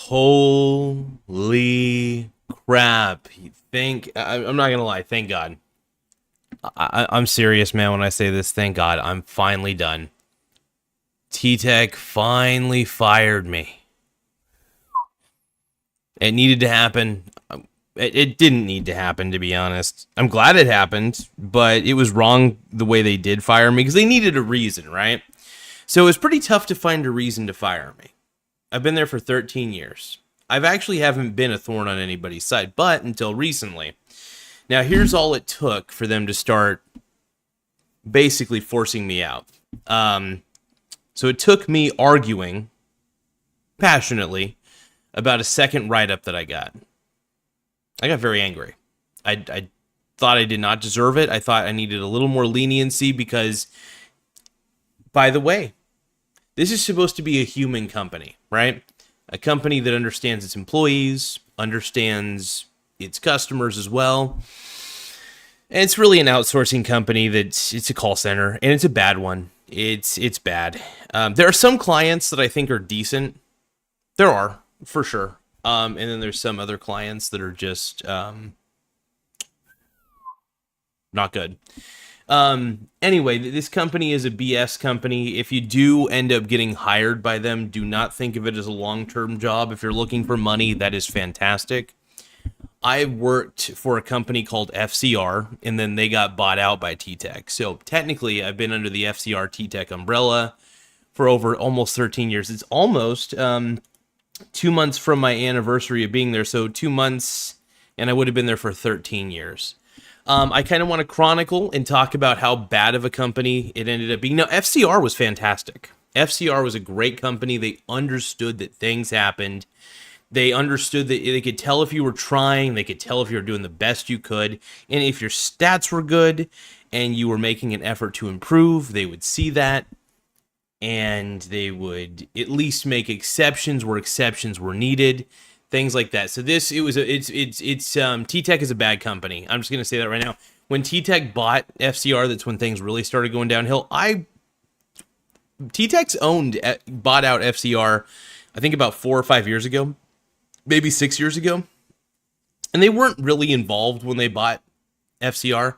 Holy crap. I'm not going to lie. Thank God. I'm serious, man, when I say this. Thank God. I'm finally done. TTEC finally fired me. It needed to happen. It didn't need to happen, to be honest. I'm glad it happened, but it was wrong the way they did fire me because they needed a reason, right? So it was pretty tough to find a reason to fire me. I've been there for 13 years. I've actually haven't been a thorn on anybody's side, but until recently. Now, here's all it took for them to start basically forcing me out. So it took me arguing passionately about a second write-up that I got. I got very angry. I thought I did not deserve it. I thought I needed a little more leniency because, by the way, this is supposed to be a human company, right? A company that understands its employees, understands its customers as well. And it's really an outsourcing company it's a call center, and it's a bad one. It's bad. There are some clients that I think are decent. There are, for sure. And then there's some other clients that are just not good. Anyway, this company is a BS company. If you do end up getting hired by them, do not think of it as a long-term job. If you're looking for money, that is fantastic. I worked for a company called FCR, and then they got bought out by TTEC. So technically, I've been under the FCR TTEC umbrella for over almost 13 years. It's almost 2 months from my anniversary of being there. So 2 months, and I would have been there for 13 years. I kind of want to chronicle and talk about how bad of a company it ended up being. Now, FCR was fantastic. FCR was a great company. They understood that things happened. They understood that they could tell if you were trying. They could tell if you were doing the best you could. And if your stats were good and you were making an effort to improve, they would see that. And they would at least make exceptions where exceptions were needed. Things like that. So TTEC is a bad company. I'm just going to say that right now. When TTEC bought FCR, that's when things really started going downhill. TTEC's bought out FCR, I think about 4 or 5 years ago, maybe 6 years ago. And they weren't really involved when they bought FCR.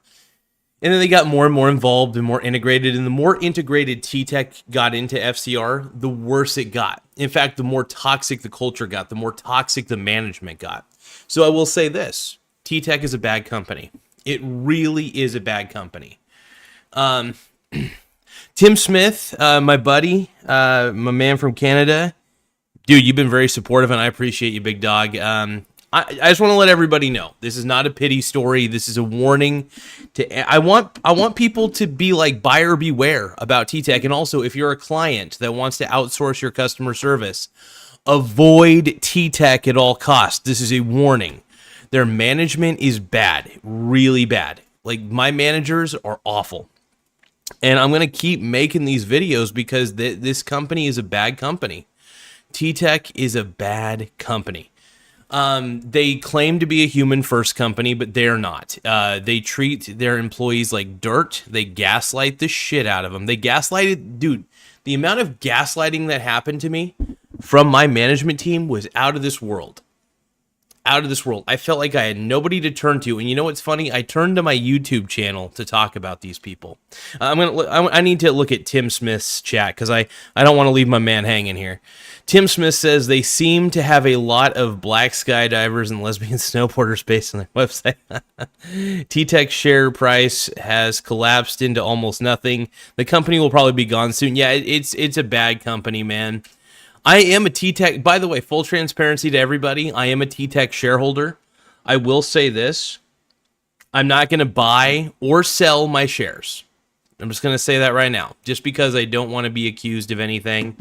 And then they got more and more involved and more integrated. And the more integrated TTEC got into FCR, the worse it got. In fact, the more toxic the culture got, the more toxic the management got. So I will say this. TTEC is a bad company. It really is a bad company. Tim Smith, my buddy, my man from Canada. Dude, you've been very supportive, and I appreciate you, big dog. I just want to let everybody know this is not a pity story. This is a warning. I want people to be like buyer beware about TTEC. And also, if you're a client that wants to outsource your customer service, avoid TTEC at all costs. This is a warning. Their management is bad, really bad. Like, my managers are awful. And I'm going to keep making these videos because this company is a bad company. TTEC is a bad company. They claim to be a human first company, but they're not. They treat their employees like dirt. They gaslight the shit out of them. They gaslighted, dude, the amount of gaslighting that happened to me from my management team was out of this world. Out of this world. I felt like I had nobody to turn to. And you know what's funny? I turned to my YouTube channel to talk about these people. I need to look at Tim Smith's chat because I don't want to leave my man hanging here. Tim Smith says they seem to have a lot of black skydivers and lesbian snowboarders based on their website. TTEC share price has collapsed into almost nothing. The company will probably be gone soon. Yeah, it's a bad company, man. I am a TTEC, by the way, full transparency to everybody, I am a TTEC shareholder. I will say this, I'm not going to buy or sell my shares. I'm just going to say that right now, just because I don't want to be accused of anything.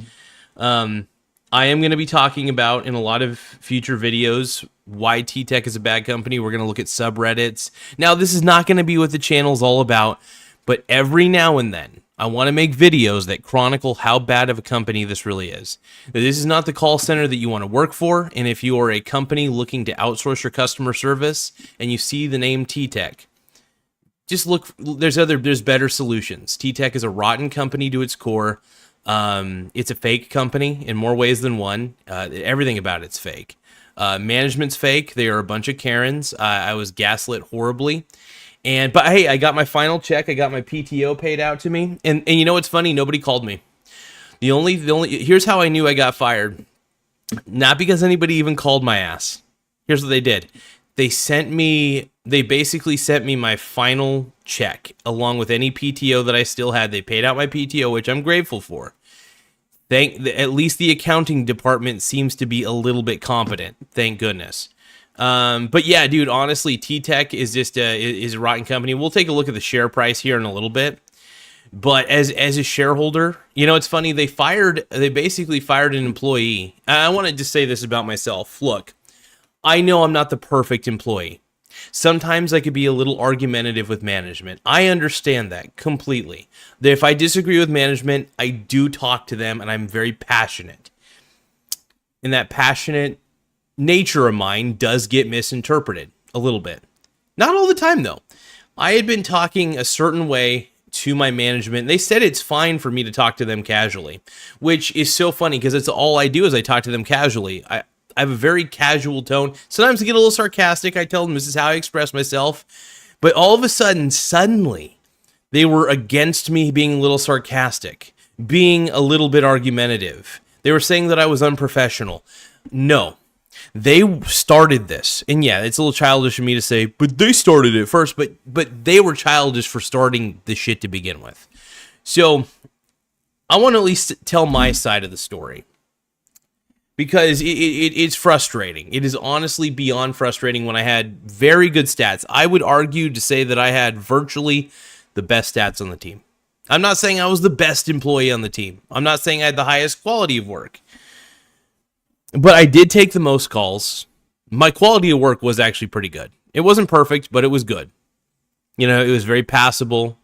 I am going to be talking about, in a lot of future videos, why TTEC is a bad company. We're going to look at subreddits. Now, this is not going to be what the channel's all about, but every now and then, I want to make videos that chronicle how bad of a company this really is. This is not the call center that you want to work for, and if you are a company looking to outsource your customer service and you see the name TTEC, just look. There's better solutions. TTEC is a rotten company to its core. It's a fake company in more ways than one. Everything about it's fake. Management's fake. They are a bunch of Karens. I was gaslit horribly. But hey, I got my final check. I got my PTO paid out to me. And you know what's funny? Nobody called me. The only here's how I knew I got fired. Not because anybody even called my ass. Here's what they did. They basically sent me my final check along with any PTO that I still had. They paid out my PTO, which I'm grateful for. At least the accounting department seems to be a little bit competent. Thank goodness. But yeah, dude, honestly, TTEC is just is a rotten company. We'll take a look at the share price here in a little bit. But as a shareholder, you know, it's funny. They basically fired an employee. I want to just say this about myself. Look, I know I'm not the perfect employee. Sometimes I could be a little argumentative with management. I understand that completely. That if I disagree with management, I do talk to them, and I'm very passionate. And that passionate nature of mine does get misinterpreted a little bit. Not all the time, though. I had been talking a certain way to my management. They said it's fine for me to talk to them casually, which is so funny because it's all I do is I talk to them casually. I have a very casual tone. Sometimes I get a little sarcastic. I tell them this is how I express myself. But all of a sudden, suddenly, they were against me being a little sarcastic, being a little bit argumentative. They were saying that I was unprofessional. No. They started this. And yeah, it's a little childish of me to say, but they started it first. But they were childish for starting the shit to begin with. So I want to at least tell my side of the story. Because it's frustrating. It is honestly beyond frustrating when I had very good stats. I would argue to say that I had virtually the best stats on the team. I'm not saying I was the best employee on the team. I'm not saying I had the highest quality of work. But I did take the most calls. My quality of work was actually pretty good. It wasn't perfect, but it was good. You know, it was very passable.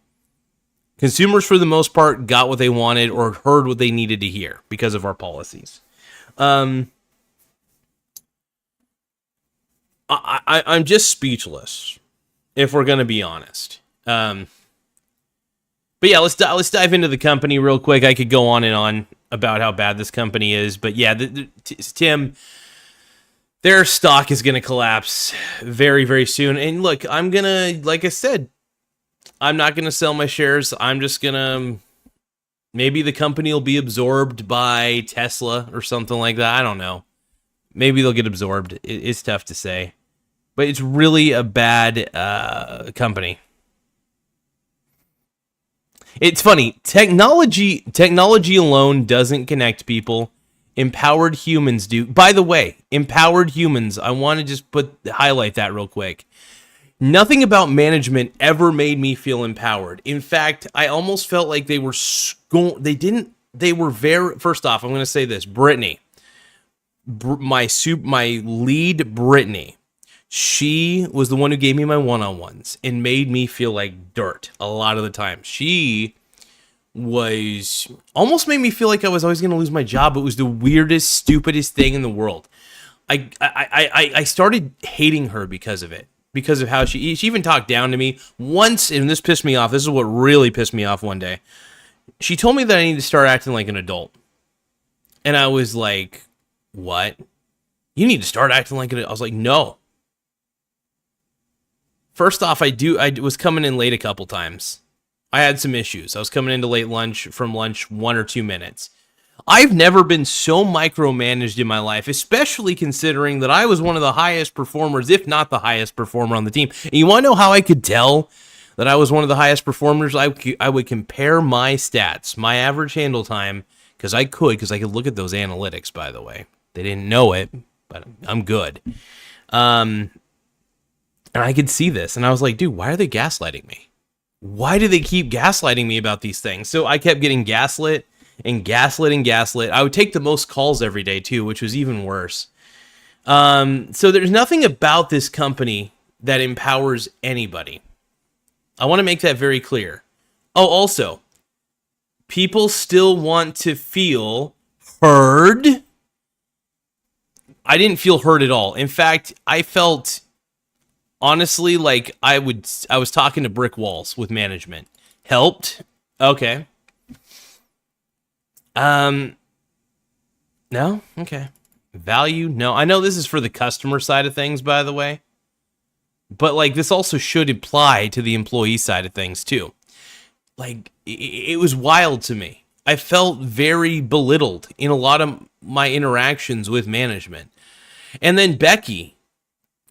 Consumers, for the most part, got what they wanted or heard what they needed to hear because of our policies. I'm just speechless, if we're going to be honest. But yeah, let's dive into the company real quick. I could go on and on about how bad this company is, but yeah, Tim, their stock is going to collapse very, very soon. And look, like I said, I'm not going to sell my shares. I'm just going to, maybe the company will be absorbed by Tesla or something like that. I don't know. Maybe they'll get absorbed. It's tough to say, but it's really a bad company. It's funny. Technology alone doesn't connect people. Empowered humans do. By the way, empowered humans, I want to just highlight that real quick. Nothing about management ever made me feel empowered. In fact, I almost felt like they were first off, I'm going to say this, Brittany, my lead Brittany, she was the one who gave me my one-on-ones and made me feel like dirt a lot of the time. She was almost made me feel like I was always going to lose my job. It was the weirdest, stupidest thing in the world. I started hating her because of it, because of how she even talked down to me once, and this pissed me off. This is what really pissed me off one day. She told me that I need to start acting like an adult. And I was like, what? You need to start acting like an adult? I was like, no. First off, I was coming in late a couple times. I had some issues. I was coming into late from lunch 1 or 2 minutes. I've never been so micromanaged in my life, especially considering that I was one of the highest performers, if not the highest performer on the team. And you want to know how I could tell that I was one of the highest performers? I would compare my stats, my average handle time, because I could look at those analytics, by the way. They didn't know it, but I'm good. And I could see this, and I was like, dude, why are they gaslighting me? Why do they keep gaslighting me about these things? So I kept getting gaslit and gaslit and gaslit. I would take the most calls every day, too, which was even worse. So there's nothing about this company that empowers anybody. I want to make that very clear. Oh, also, people still want to feel heard. I didn't feel heard at all. In fact, I felt honestly like I was talking to brick walls with management. Helped? Okay. No? Okay. Value? No. I know this is for the customer side of things, by the way. But, like, this also should apply to the employee side of things, too. Like, it was wild to me. I felt very belittled in a lot of my interactions with management. And then Becky,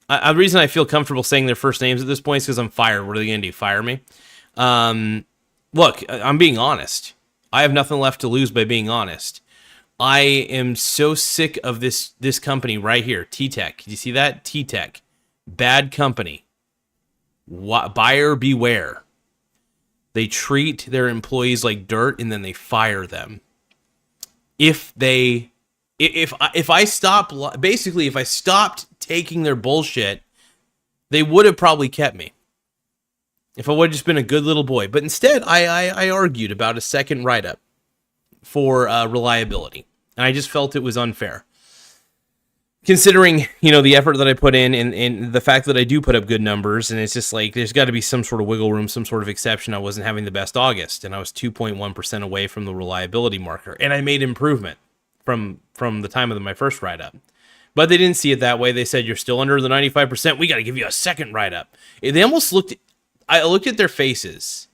the reason I feel comfortable saying their first names at this point is because I'm fired. What are they going to do? Fire me? Look, I'm being honest. I have nothing left to lose by being honest. I am so sick of this company right here, TTEC. Do you see that? TTEC. Bad company. Buyer beware. They treat their employees like dirt and then they fire them. If I stopped taking their bullshit, they would have probably kept me. If I would have just been a good little boy. But instead, I argued about a second write-up for reliability. And I just felt it was unfair. Considering, the effort that I put in and the fact that I do put up good numbers, and it's just like, there's got to be some sort of wiggle room, some sort of exception. I wasn't having the best August, and I was 2.1% away from the reliability marker. And I made improvement from the time of my first write-up. But they didn't see it that way. They said, you're still under the 95%. We got to give you a second write-up. They almost I looked at their faces,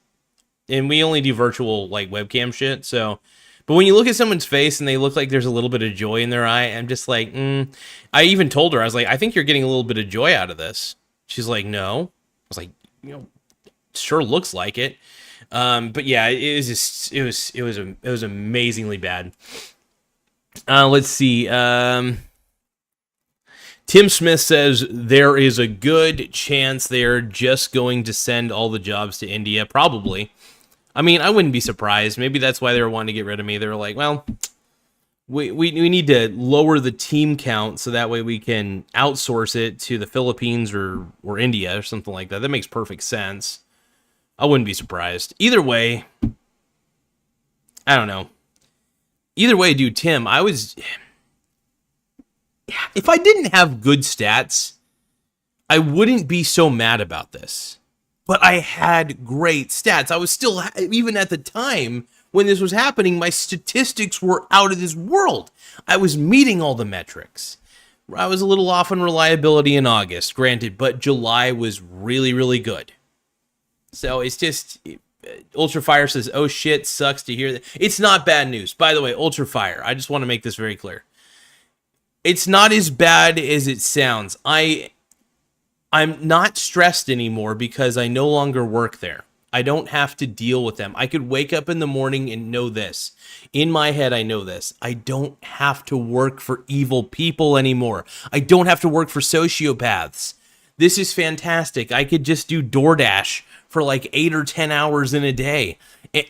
and we only do virtual, like, webcam shit, so... But when you look at someone's face and they look like there's a little bit of joy in their eye, I'm just like, I even told her, I was like, I think you're getting a little bit of joy out of this. She's like, no. I was like, sure looks like it. But yeah, it was amazingly bad. Let's see. Tim Smith says there is a good chance they're just going to send all the jobs to India. Probably. I mean, I wouldn't be surprised. Maybe that's why they were wanting to get rid of me. They were like, well, we need to lower the team count so that way we can outsource it to the Philippines or India or something like that. That makes perfect sense. I wouldn't be surprised. Either way, I don't know. Either way, dude, Tim, if I didn't have good stats, I wouldn't be so mad about this. But I had great stats. I was still, even at the time when this was happening, my statistics were out of this world. I was meeting all the metrics. I was a little off on reliability in August, granted, but July was really, really good. So it's just, Ultrafire says, oh shit, sucks to hear that. It's not bad news. By the way, Ultrafire, I just want to make this very clear. It's not as bad as it sounds. I'm not stressed anymore because I no longer work there. I don't have to deal with them. I could wake up in the morning and know this. In my head, I know this. I don't have to work for evil people anymore. I don't have to work for sociopaths. This is fantastic. I could just do DoorDash for like 8 or 10 hours in a day.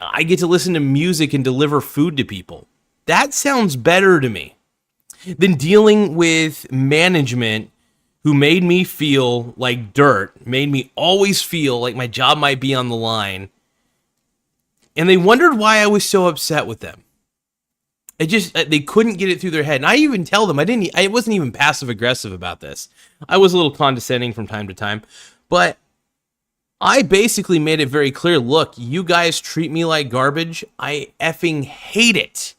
I get to listen to music and deliver food to people. That sounds better to me than dealing with management who made me feel like dirt, made me always feel like my job might be on the line. And they wondered why I was so upset with them. They couldn't get it through their head. And I even tell them, I wasn't even passive aggressive about this. I was a little condescending from time to time, but I basically made it very clear, look, you guys treat me like garbage. I effing hate it.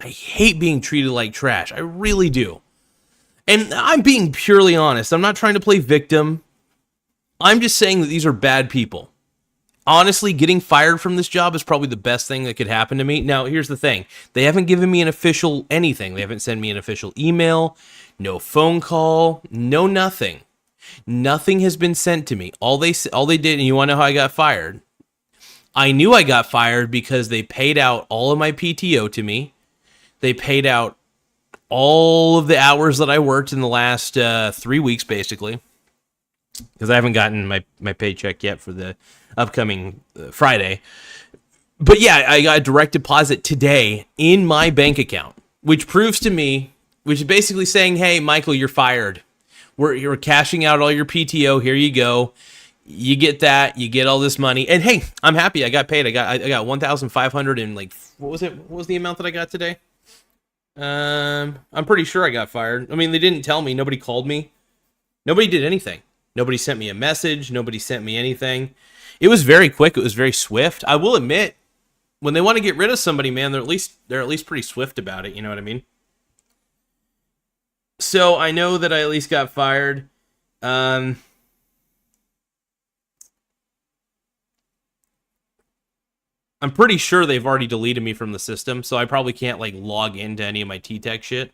I hate being treated like trash. I really do. And I'm being purely honest. I'm not trying to play victim. I'm just saying that these are bad people. Honestly, getting fired from this job is probably the best thing that could happen to me. Now, here's the thing. They haven't given me an official anything. They haven't sent me an official email, no phone call, no nothing. Nothing has been sent to me. All they did, and you want to know how I got fired? I knew I got fired because they paid out all of my PTO to me. They paid out all of the hours that I worked in the last 3 weeks, basically, because I haven't gotten my paycheck yet for the upcoming Friday. But yeah, I got a direct deposit today in my bank account, which proves to me, which is basically saying, hey, Michael, you're fired. You're cashing out all your PTO. Here you go. You get that. You get all this money. And hey, I'm happy. I got paid. I got 1,500 and like, what was it? What was the amount that I got today? I'm pretty sure I got fired. I mean, they didn't tell me. Nobody called me. Nobody did anything. Nobody sent me a message. Nobody sent me anything. It was very quick. It was very swift. I will admit, when they want to get rid of somebody, man, they're at least pretty swift about it. You know what I mean? So I know that I at least got fired. I'm pretty sure they've already deleted me from the system, so I probably can't like log into any of my TTEC shit.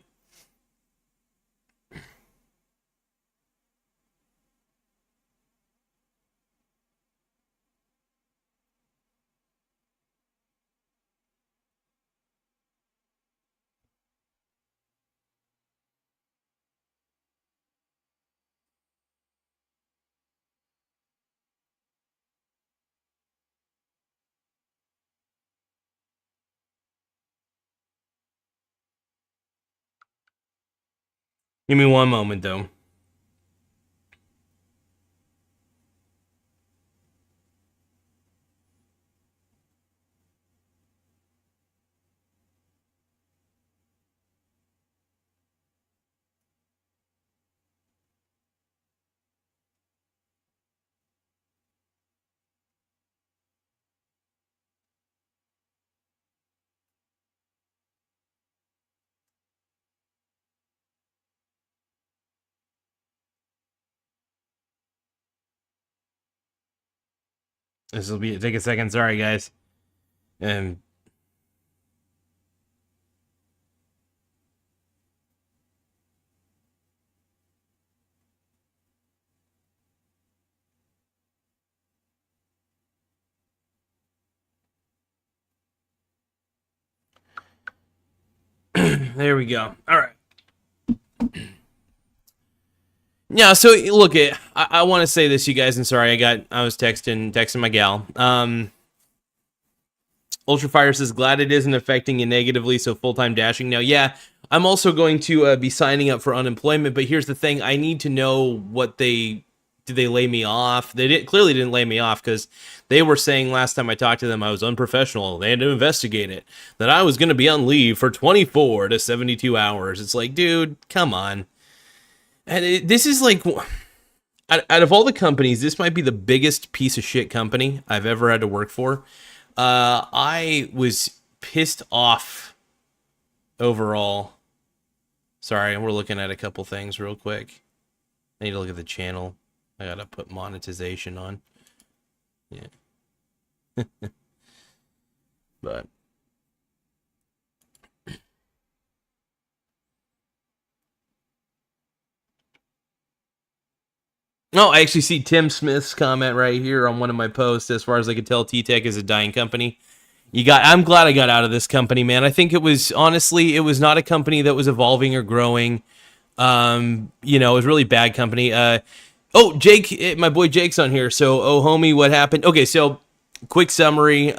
Give me one moment, though. This will take a second. Sorry, guys. And there we go. All right. Yeah, so look, I want to say this, you guys, and sorry, I was texting my gal. Ultrafire says, glad it isn't affecting you negatively, so full-time dashing now. Yeah, I'm also going to be signing up for unemployment, but here's the thing. I need to know did they lay me off? They clearly didn't lay me off, because they were saying last time I talked to them I was unprofessional. They had to investigate it. That I was going to be on leave for 24 to 72 hours. It's like, dude, come on. And this is like, out of all the companies, this might be the biggest piece of shit company I've ever had to work for. I was pissed off overall. Sorry, we're looking at a couple things real quick. I need to look at the channel. I gotta put monetization on. Yeah. But no, I actually see Tim Smith's comment right here on one of my posts. As far as I could tell, TTEC is a dying company. I'm glad I got out of this company, man. I think it was not a company that was evolving or growing. It was really bad company. Jake, my boy Jake's on here. So, homie, what happened? Okay, so quick summary.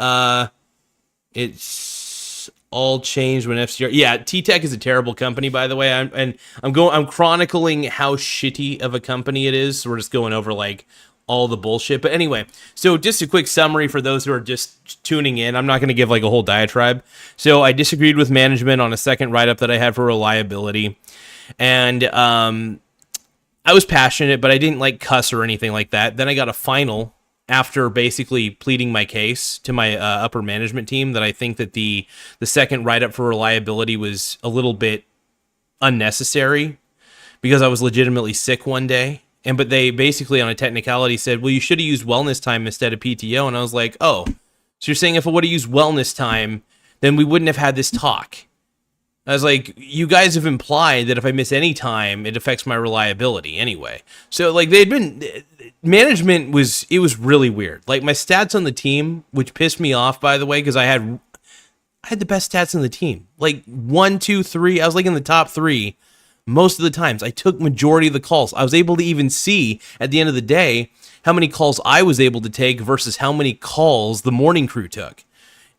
It's all changed when FCR. Yeah, TTEC is a terrible company, by the way. I'm chronicling how shitty of a company it is. So we're just going over like all the bullshit. But anyway, so just a quick summary for those who are just tuning in. I'm not going to give like a whole diatribe. So I disagreed with management on a second write-up that I had for reliability. And I was passionate, but I didn't like cuss or anything like that. Then I got a final after basically pleading my case to my upper management team that I think that the second write-up for reliability was a little bit unnecessary because I was legitimately sick one day. But they basically on a technicality said, well, you should have used wellness time instead of PTO. And I was like, oh, so you're saying if I would have used wellness time, then we wouldn't have had this talk. I was like, you guys have implied that if I miss any time, it affects my reliability anyway. So like management was really weird. Like my stats on the team, which pissed me off, by the way, because I had the best stats on the team. Like 1, 2, 3. I was like in the top 3 most of the times. I took majority of the calls. I was able to even see at the end of the day how many calls I was able to take versus how many calls the morning crew took.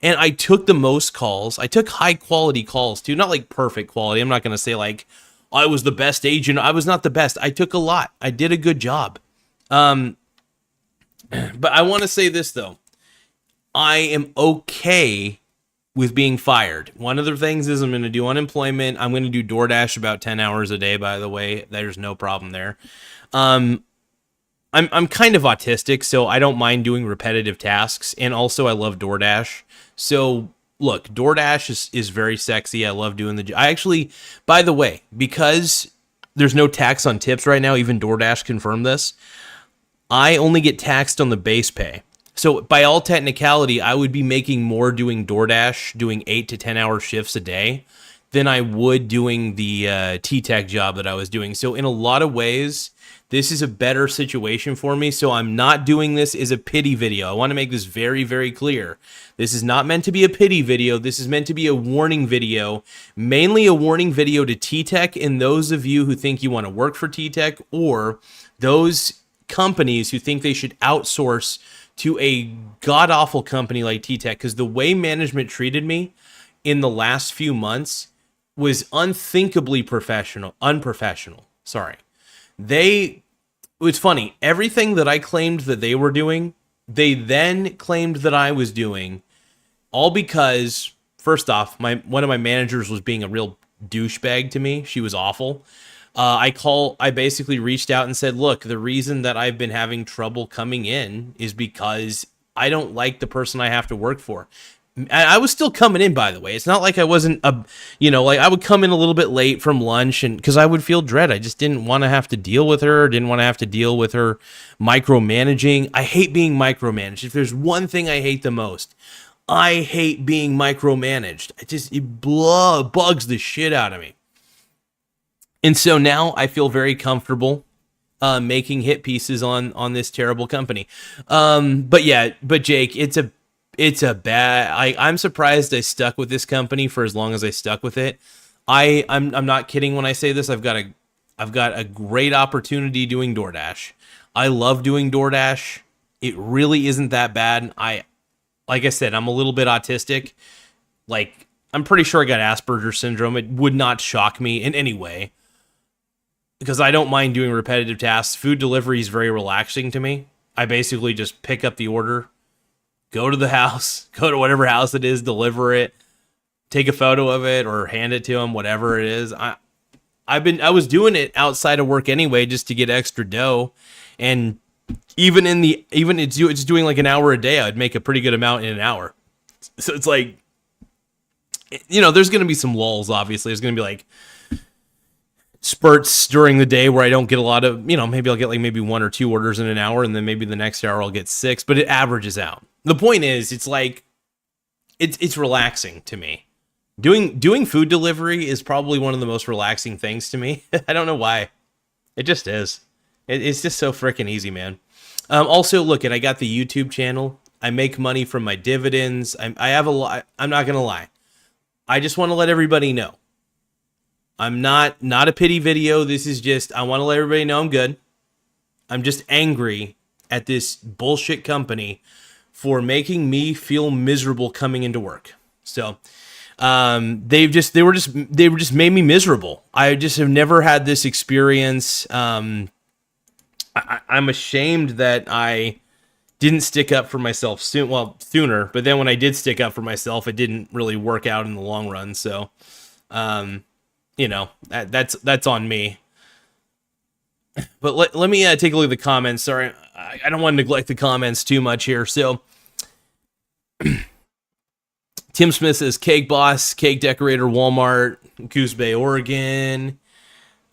And I took the most calls. I took high quality calls too, not like perfect quality. I'm not going to say like I was the best agent. I was not the best. I took a lot. I did a good job. But I want to say this though. I am okay with being fired. One of the things is I'm going to do unemployment. I'm going to do DoorDash about 10 hours a day, by the way. There's no problem there. I'm kind of autistic, so I don't mind doing repetitive tasks, and also I love DoorDash. So look, DoorDash is very sexy. I love doing I actually, by the way, because there's no tax on tips right now, even DoorDash confirmed this. I only get taxed on the base pay. So by all technicality, I would be making more doing DoorDash, doing 8 to 10 hour shifts a day, than I would doing the TTEC job that I was doing. So in a lot of ways, this is a better situation for me. So I'm not doing this as a pity video. I want to make this very, very clear. This is not meant to be a pity video. This is meant to be a warning video, mainly a warning video to TTEC and those of you who think you want to work for TTEC, or those companies who think they should outsource to a god-awful company like TTEC, because the way management treated me in the last few months was unthinkably unprofessional. Sorry. It's funny. Everything that I claimed that they were doing, they then claimed that I was doing, all because, first off, one of my managers was being a real douchebag to me. She was awful. I basically reached out and said, look, the reason that I've been having trouble coming in is because I don't like the person I have to work for. I was still coming in, by the way. It's not like I wasn't, I would come in a little bit late from lunch, and because I would feel dread. I just didn't want to have to deal with her, didn't want to have to deal with her micromanaging. I hate being micromanaged. If there's one thing I hate the most, I hate being micromanaged. It bugs the shit out of me. And so now I feel very comfortable making hit pieces on this terrible company. But Jake, it's a bad. I'm surprised I stuck with this company for as long as I stuck with it. I'm not kidding when I say this. I've got a great opportunity doing DoorDash. I love doing DoorDash. It really isn't that bad. Like I said, I'm a little bit autistic. Like, I'm pretty sure I got Asperger's syndrome. It would not shock me in any way, because I don't mind doing repetitive tasks. Food delivery is very relaxing to me. I basically just pick up the order, go to the house, go to whatever house it is, deliver it, take a photo of it, or hand it to them, whatever it is. I was doing it outside of work anyway, just to get extra dough, and it's doing like an hour a day. I'd make a pretty good amount in an hour. So it's like, there's going to be some lulls. Obviously, there's going to be like spurts during the day where I don't get a lot of, maybe I'll get like maybe 1 or 2 orders in an hour, and then maybe the next hour I'll get 6, but it averages out. The point is, it's like, it's relaxing to me. Doing food delivery is probably one of the most relaxing things to me. I don't know why. It just is. It's just so freaking easy, man. Also, look, I got the YouTube channel. I make money from my dividends. I have a lot. I'm not going to lie. I just want to let everybody know. I'm not a pity video. This is just, I want to let everybody know I'm good. I'm just angry at this bullshit company for making me feel miserable coming into work. So, they were just made me miserable. I just have never had this experience. I'm ashamed that I didn't stick up for myself sooner, but then when I did stick up for myself, it didn't really work out in the long run. So, that's on me. But let me take a look at the comments. Sorry, I don't want to neglect the comments too much here. So, Tim Smith says, cake boss, cake decorator, Walmart, Goose Bay, Oregon,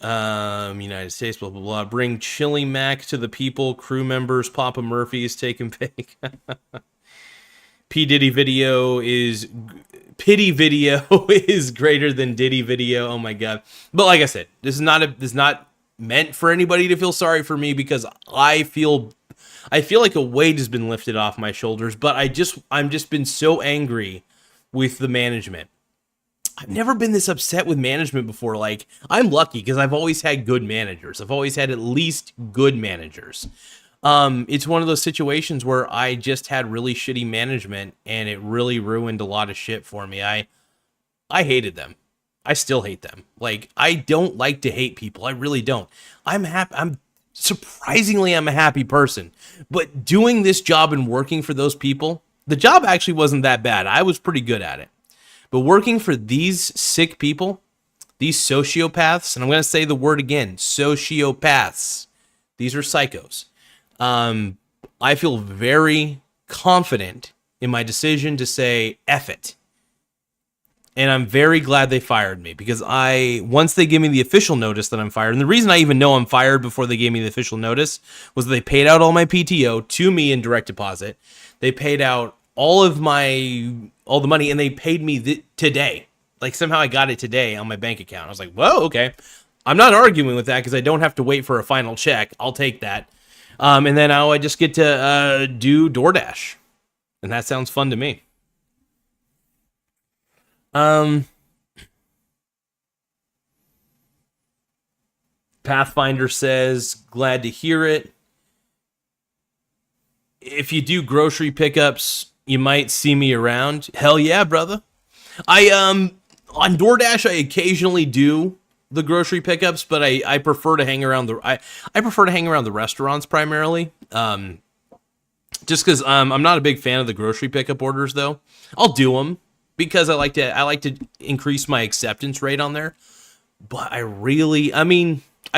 United States, blah, blah, blah. Bring Chili Mac to the people, crew members, Papa Murphy's, take and bake. P. Diddy video is... Pity video is greater than Diddy video. Oh my God. But like I said, this is not meant for anybody to feel sorry for me, because I feel like a weight has been lifted off my shoulders, but I'm just been so angry with the management. I've never been this upset with management before. Like, I'm lucky because I've always had good managers. I've always had at least good managers. It's one of those situations where I just had really shitty management, and it really ruined a lot of shit for me. I hated them. I still hate them. Like, I don't like to hate people. I really don't. I'm happy. I'm a happy person, but doing this job and working for those people, the job actually wasn't that bad. I was pretty good at it, but working for these sick people, these sociopaths, and I'm going to say the word again, sociopaths. These are psychos. I feel very confident in my decision to say F it. And I'm very glad they fired me, because once they give me the official notice that I'm fired, and the reason I even know I'm fired before they gave me the official notice was they paid out all my PTO to me in direct deposit. They paid out all the money, and they paid me today. Like, somehow I got it today on my bank account. I was like, whoa, okay. I'm not arguing with that because I don't have to wait for a final check. I'll take that. And then now I just get to do DoorDash. And that sounds fun to me. Pathfinder says, glad to hear it. If you do grocery pickups, you might see me around. Hell yeah, brother. On DoorDash, I occasionally do the grocery pickups, but I prefer to hang around I prefer to hang around the restaurants primarily. Just because I'm not a big fan of the grocery pickup orders, though. I'll do them because I like to increase my acceptance rate on there. But I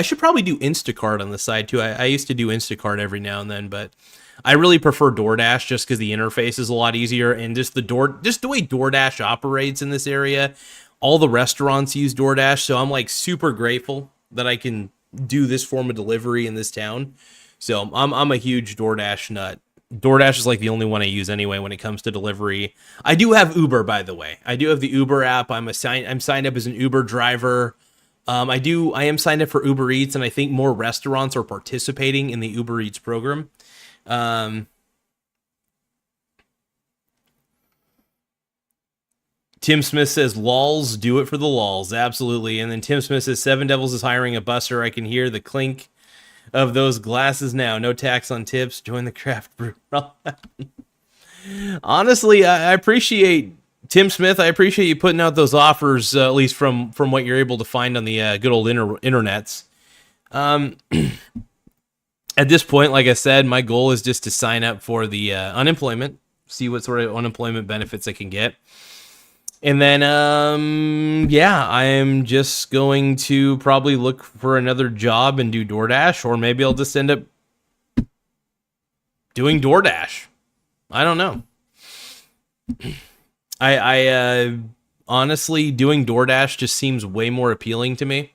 should probably do Instacart on the side too. I used to do Instacart every now and then, but I really prefer DoorDash just because the interface is a lot easier, and just the way DoorDash operates in this area. All the restaurants use DoorDash, so I'm like super grateful that I can do this form of delivery in this town. So I'm a huge DoorDash nut. DoorDash is like the only one I use anyway when it comes to delivery. I do have Uber, by the way. I do have the Uber app. I'm signed up as an Uber driver. I am signed up for Uber Eats, and I think more restaurants are participating in the Uber Eats program. Tim Smith says, lols, do it for the lols. Absolutely. And then Tim Smith says, Seven Devils is hiring a busser. I can hear the clink of those glasses now. No tax on tips. Join the craft brew. Honestly, I appreciate Tim Smith. I appreciate you putting out those offers, at least from what you're able to find on the good old internets. At this point, like I said, my goal is just to sign up for the unemployment, see what sort of unemployment benefits I can get. And then, I am just going to probably look for another job and do DoorDash, or maybe I'll just end up doing DoorDash. I don't know. I honestly, doing DoorDash just seems way more appealing to me.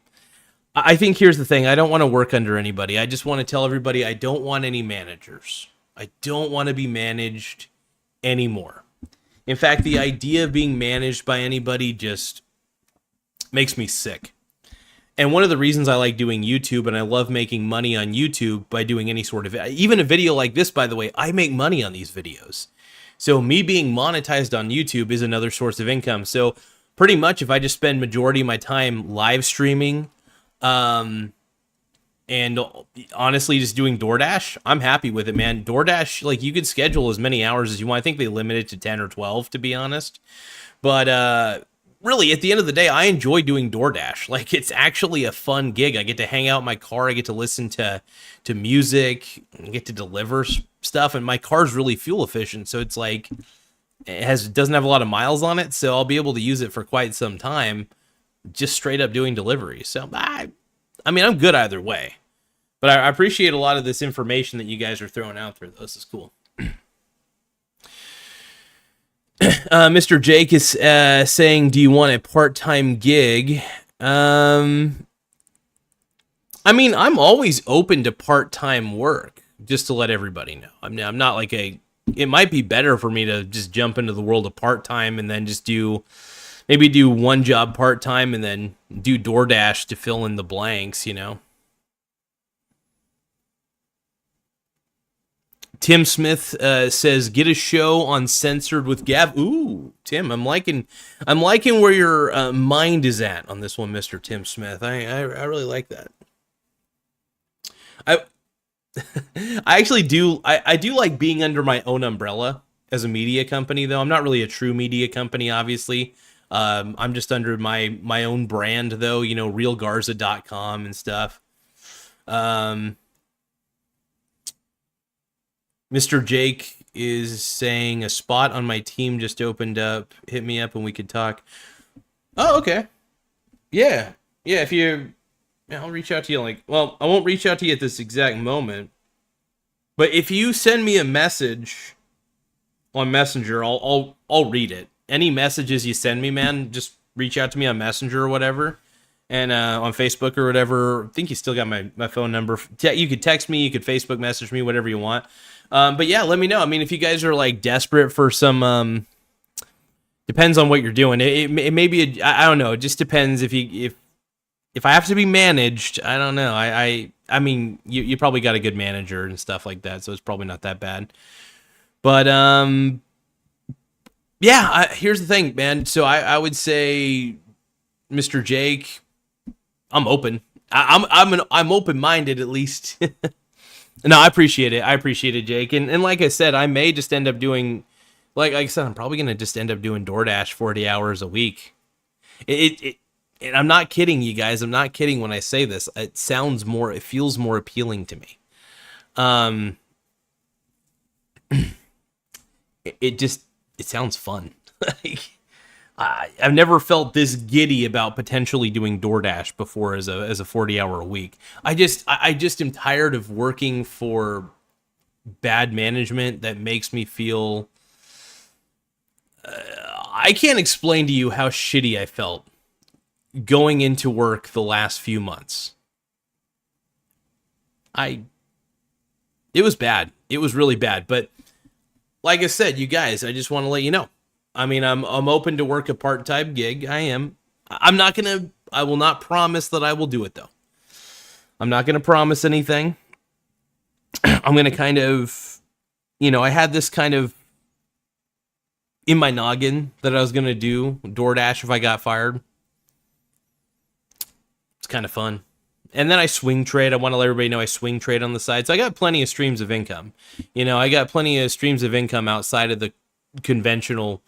I think here's the thing. I don't want to work under anybody. I just want to tell everybody I don't want any managers. I don't want to be managed anymore. In fact, the idea of being managed by anybody just makes me sick. And one of the reasons I like doing YouTube, and I love making money on YouTube by doing any sort of, even a video like this, by the way, I make money on these videos. So me being monetized on YouTube is another source of income. So pretty much if I just spend majority of my time live streaming, and honestly, just doing DoorDash, I'm happy with it, man. DoorDash, like, you could schedule as many hours as you want. I think they limit it to 10 or 12, to be honest. But really, at the end of the day, I enjoy doing DoorDash. Like, it's actually a fun gig. I get to hang out in my car. I get to listen to music. I get to deliver stuff. And my car's really fuel efficient. So it's like, it doesn't have a lot of miles on it. So I'll be able to use it for quite some time, just straight up doing deliveries. So I'm good either way. But I appreciate a lot of this information that you guys are throwing out there. This is cool. Mr. Jake is saying, do you want a part-time gig? I'm always open to part-time work, just to let everybody know. I'm not like it might be better for me to just jump into the world of part-time and then just maybe do one job part-time and then do DoorDash to fill in the blanks, you know? Tim Smith says, get a show on Censored with Gav. Ooh, Tim, I'm liking where your mind is at on this one, Mr. Tim Smith. I really like that. I actually do. I do like being under my own umbrella as a media company, though. I'm not really a true media company, obviously. I'm just under my own brand, though, you know, realgarza.com and stuff. Mr. Jake is saying a spot on my team just opened up. Hit me up and we could talk. Oh, okay. Yeah. If I'll reach out to you I won't reach out to you at this exact moment. But if you send me a message on Messenger, I'll read it. Any messages you send me, man, just reach out to me on Messenger or whatever, and on Facebook or whatever. I think you still got my phone number. You could text me, you could Facebook message me, whatever you want. But yeah, let me know. I mean, if you guys are like desperate for some, depends on what you're doing. It may be I don't know. It just depends if I have to be managed. I don't know. I mean, you probably got a good manager and stuff like that, so it's probably not that bad. But yeah. Here's the thing, man. So I would say, Mr. Jake, I'm open. I'm open minded at least. No, I appreciate it. I appreciate it, Jake. And like I said, I may just end up doing, like I said, I'm probably gonna just end up doing DoorDash 40 hours a week. And I'm not kidding, you guys. I'm not kidding when I say this. It feels more appealing to me. Um, it sounds fun. Like, I've never felt this giddy about potentially doing DoorDash before as a 40-hour a week. I just am tired of working for bad management that makes me feel. I can't explain to you how shitty I felt going into work the last few months. It was bad. It was really bad. But like I said, you guys, I just want to let you know. I mean, I'm open to work a part-time gig. I am. I will not promise that I will do it though. I'm not going to promise anything. I'm going to kind of, I had this kind of in my noggin that I was going to do DoorDash if I got fired. It's kind of fun. And then I swing trade. I want to let everybody know I swing trade on the side. So I got plenty of streams of income. I got plenty of streams of income outside of the conventional,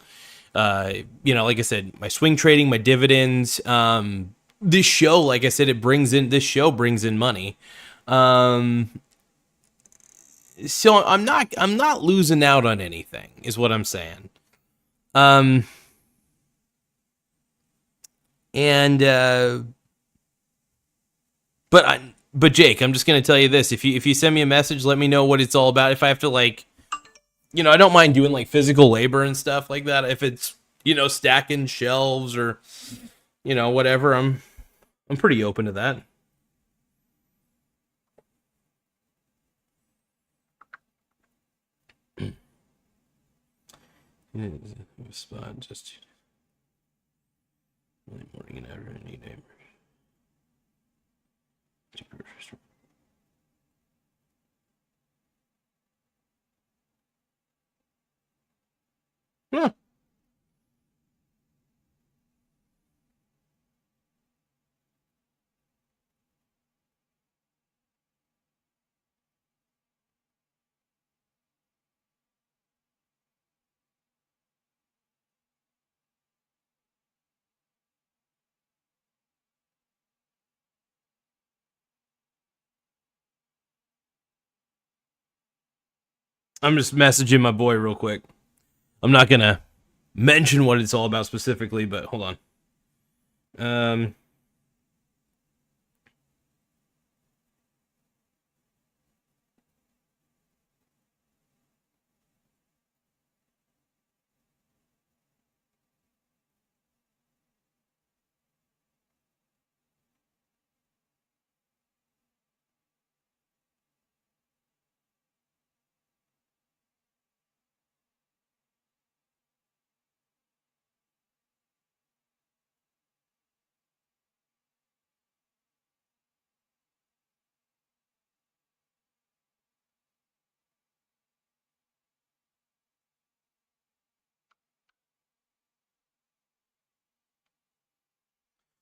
like I said, my swing trading, my dividends. This show, like I said, this show brings in money. So I'm not losing out on anything, is what I'm saying. But Jake, I'm just gonna tell you this: if you send me a message, let me know what it's all about. If I have to I don't mind doing like physical labor and stuff like that. If it's stacking shelves or whatever, I'm pretty open to that. Spot just morning and after any day. Huh. I'm just messaging my boy real quick. I'm not gonna mention what it's all about specifically, but hold on.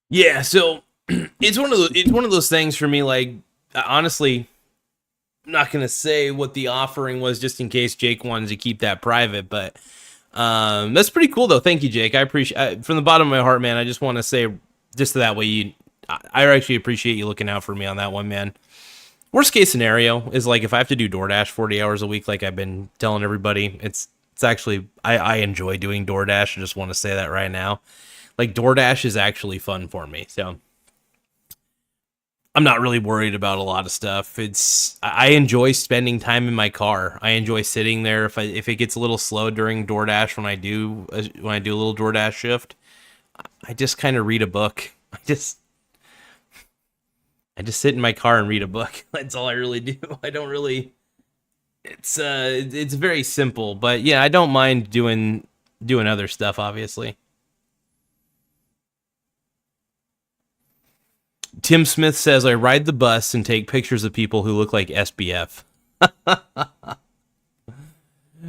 Yeah, so it's one of those things for me. Like, honestly, I'm not gonna say what the offering was just in case Jake wanted to keep that private, but that's pretty cool though. Thank you, Jake. I appreciate from the bottom of my heart, man. I just want to say just that way I actually appreciate you looking out for me on that one, man. Worst case scenario is like if I have to do DoorDash 40 hours a week, like I've been telling everybody, it's actually I enjoy doing DoorDash. I just want to say that right now. Like DoorDash is actually fun for me. So I'm not really worried about a lot of stuff. I enjoy spending time in my car. I enjoy sitting there. If it gets a little slow during DoorDash when I do a little DoorDash shift, I just kind of read a book. I just sit in my car and read a book. That's all I really do. I don't really. It's very simple, but yeah, I don't mind doing other stuff. Obviously, Tim Smith says I ride the bus and take pictures of people who look like SBF.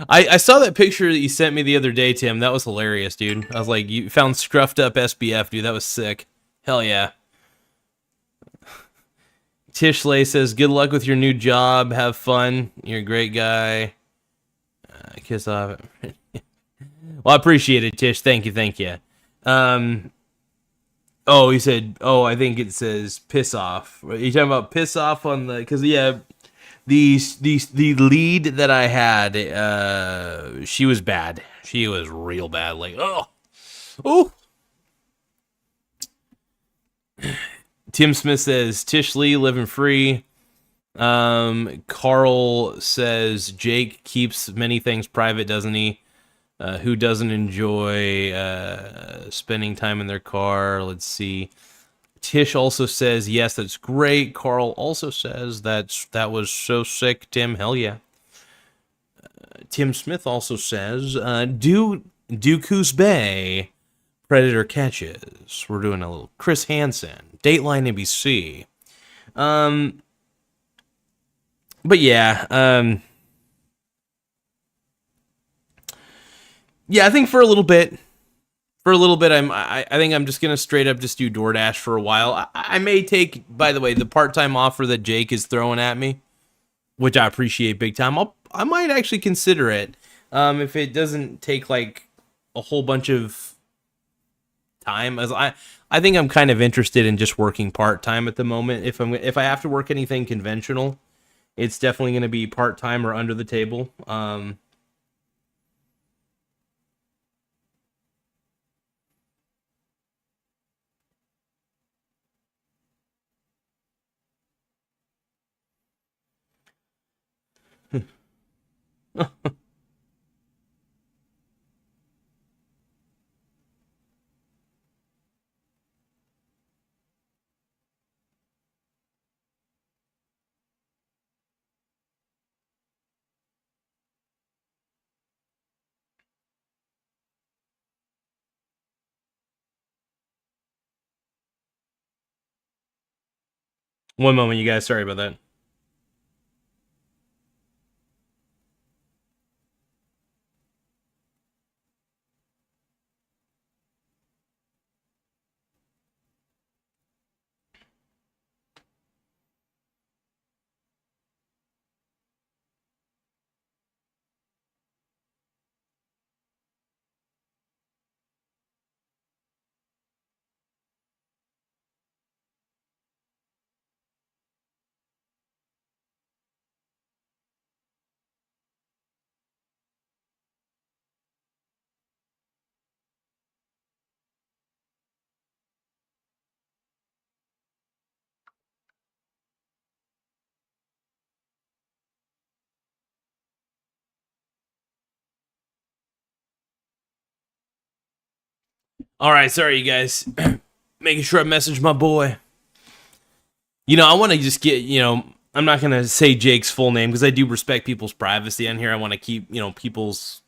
I saw that picture that you sent me the other day, Tim. That was hilarious, dude. I was like, you found scruffed up SBF, dude. That was sick. Hell yeah. Tish Lay says, good luck with your new job. Have fun. You're a great guy. Kiss off. Well, I appreciate it, Tish. Thank you. Oh, he said, I think it says piss off. Are you talking about piss off on the, because yeah, the lead that I had, she was bad. She was real bad. Like, oh. Tim Smith says Tish Lee living free. Carl says Jake keeps many things private, doesn't he? Who doesn't enjoy spending time in their car? Let's see. Tish also says, yes, that's great. Carl also says that was so sick, Tim. Hell yeah. Tim Smith also says, Dooku's Bay, Predator catches. We're doing a little Chris Hansen, Dateline NBC. But yeah, yeah, I think for a little bit, I think I'm just gonna straight up just do DoorDash for a while. I may take, by the way, the part-time offer that Jake is throwing at me, which I appreciate big time. I might actually consider it, if it doesn't take like a whole bunch of time. As I think I'm kind of interested in just working part-time at the moment. If I have to work anything conventional, it's definitely going to be part-time or under the table. One moment, you guys. Sorry about that. All right, sorry, you guys. Making sure I message my boy. I want to just get, I'm not going to say Jake's full name because I do respect people's privacy on here. I want to keep, people's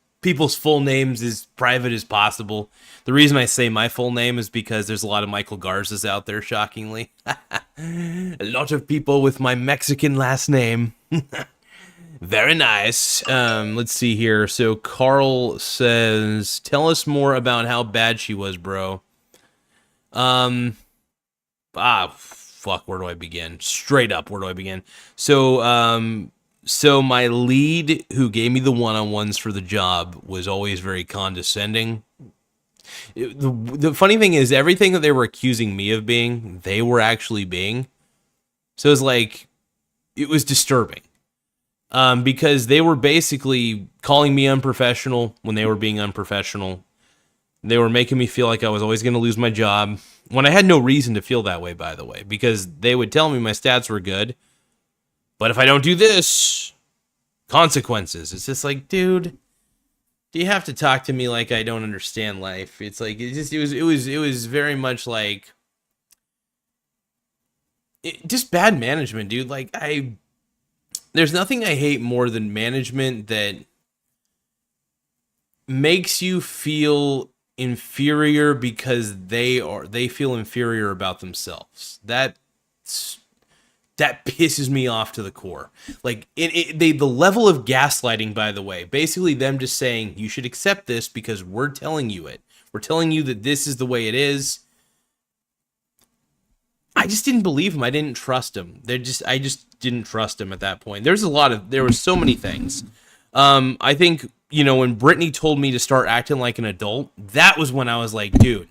full names as private as possible. The reason I say my full name is because there's a lot of Michael Garzas out there, shockingly. A lot of people with my Mexican last name. Very nice. Let's see here. So Carl says, tell us more about how bad she was, bro. Fuck, where do I begin? Straight up, where do I begin? So my lead who gave me the one-on-ones for the job was always very condescending. The funny thing is, everything that they were accusing me of being, they were actually being. So it was like, it was disturbing. Because they were basically calling me unprofessional when they were being unprofessional. They were making me feel like I was always going to lose my job. when I had no reason to feel that way, by the way, because they would tell me my stats were good, but if I don't do this, consequences. It's just like, dude, do you have to talk to me like I don't understand life? It's like it was very much like just bad management, dude. Like there's nothing I hate more than management that makes you feel inferior because they feel inferior about themselves. That pisses me off to the core. Like the level of gaslighting, by the way, basically them just saying you should accept this because we're telling you it. We're telling you that this is the way it is. I just didn't believe him. I didn't trust him. I just didn't trust him at that point. There were so many things. I think, when Brittany told me to start acting like an adult, that was when I was like, dude.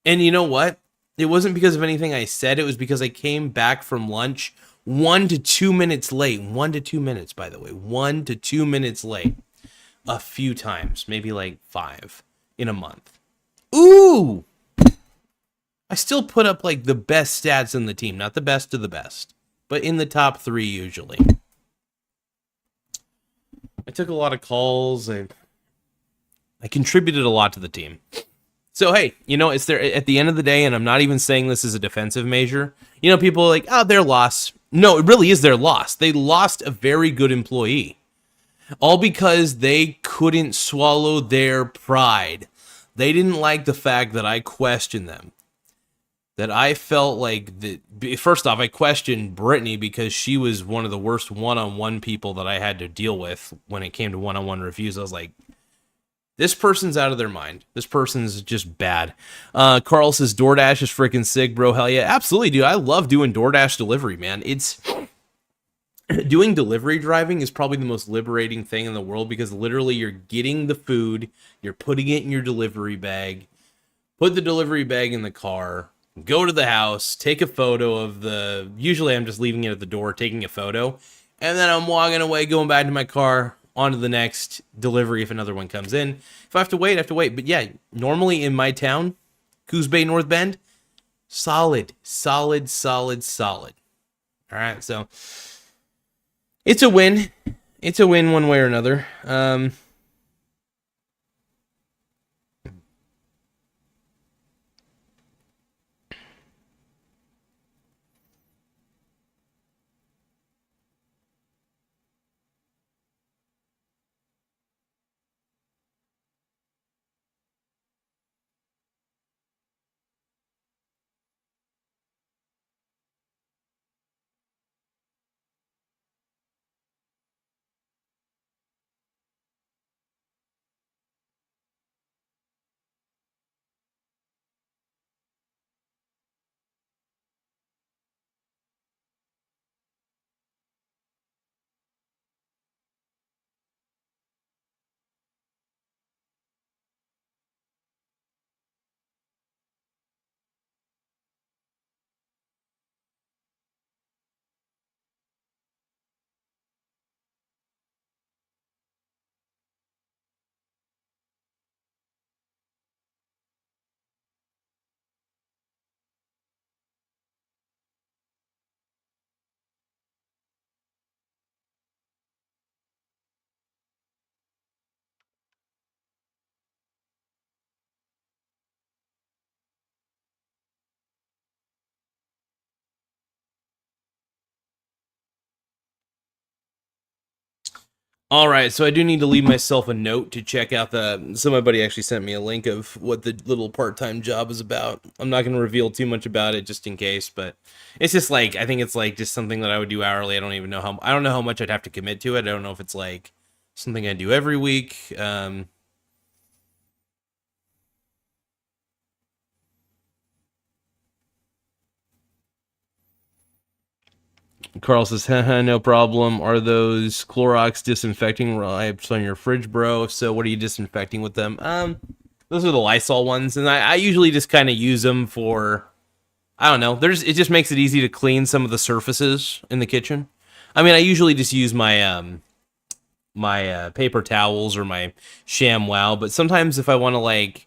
And you know what? It wasn't because of anything I said. It was because I came back from lunch 1 to 2 minutes late. 1 to 2 minutes, by the way. 1 to 2 minutes late. A few times. Maybe like 5 in a month. Ooh! I still put up like the best stats in the team. Not the best of the best. But in the top 3 usually. I took a lot of calls. I contributed a lot to the team. So, hey, it's there at the end of the day, and I'm not even saying this is a defensive measure. People are like, oh, their loss. No, it really is their loss. They lost a very good employee. All because they couldn't swallow their pride. They didn't like the fact that I questioned them. That I felt like, first off, I questioned Brittany because she was one of the worst one-on-one people that I had to deal with when it came to one-on-one reviews. I was like, this person's out of their mind. This person's just bad. Carl says, DoorDash is freaking sick, bro. Hell yeah. Absolutely, dude. I love doing DoorDash delivery, man. Doing delivery driving is probably the most liberating thing in the world because literally you're getting the food, you're putting it in your delivery bag, put the delivery bag in the car, go to the house, take a photo of usually I'm just leaving it at the door, taking a photo, and then I'm walking away, going back to my car, on to the next delivery if another one comes in. If I have to wait, I have to wait. But yeah, normally in my town, Coos Bay, North Bend, solid. All right, so it's a win. It's a win one way or another. All right, so I do need to leave myself a note to check out somebody actually sent me a link of what the little part-time job is about. I'm not going to reveal too much about it just in case, but it's just like, I think it's like just something that I would do hourly. I don't know how much I'd have to commit to it. I don't know if it's like something I do every week. Carl says, haha, no problem. Are those Clorox disinfecting wipes on your fridge, bro? If so, what are you disinfecting with them? Those are the Lysol ones, and I usually just kind of use them for, I don't know. It just makes it easy to clean some of the surfaces in the kitchen. I mean, I usually just use my paper towels or my ShamWow, but sometimes if I want to like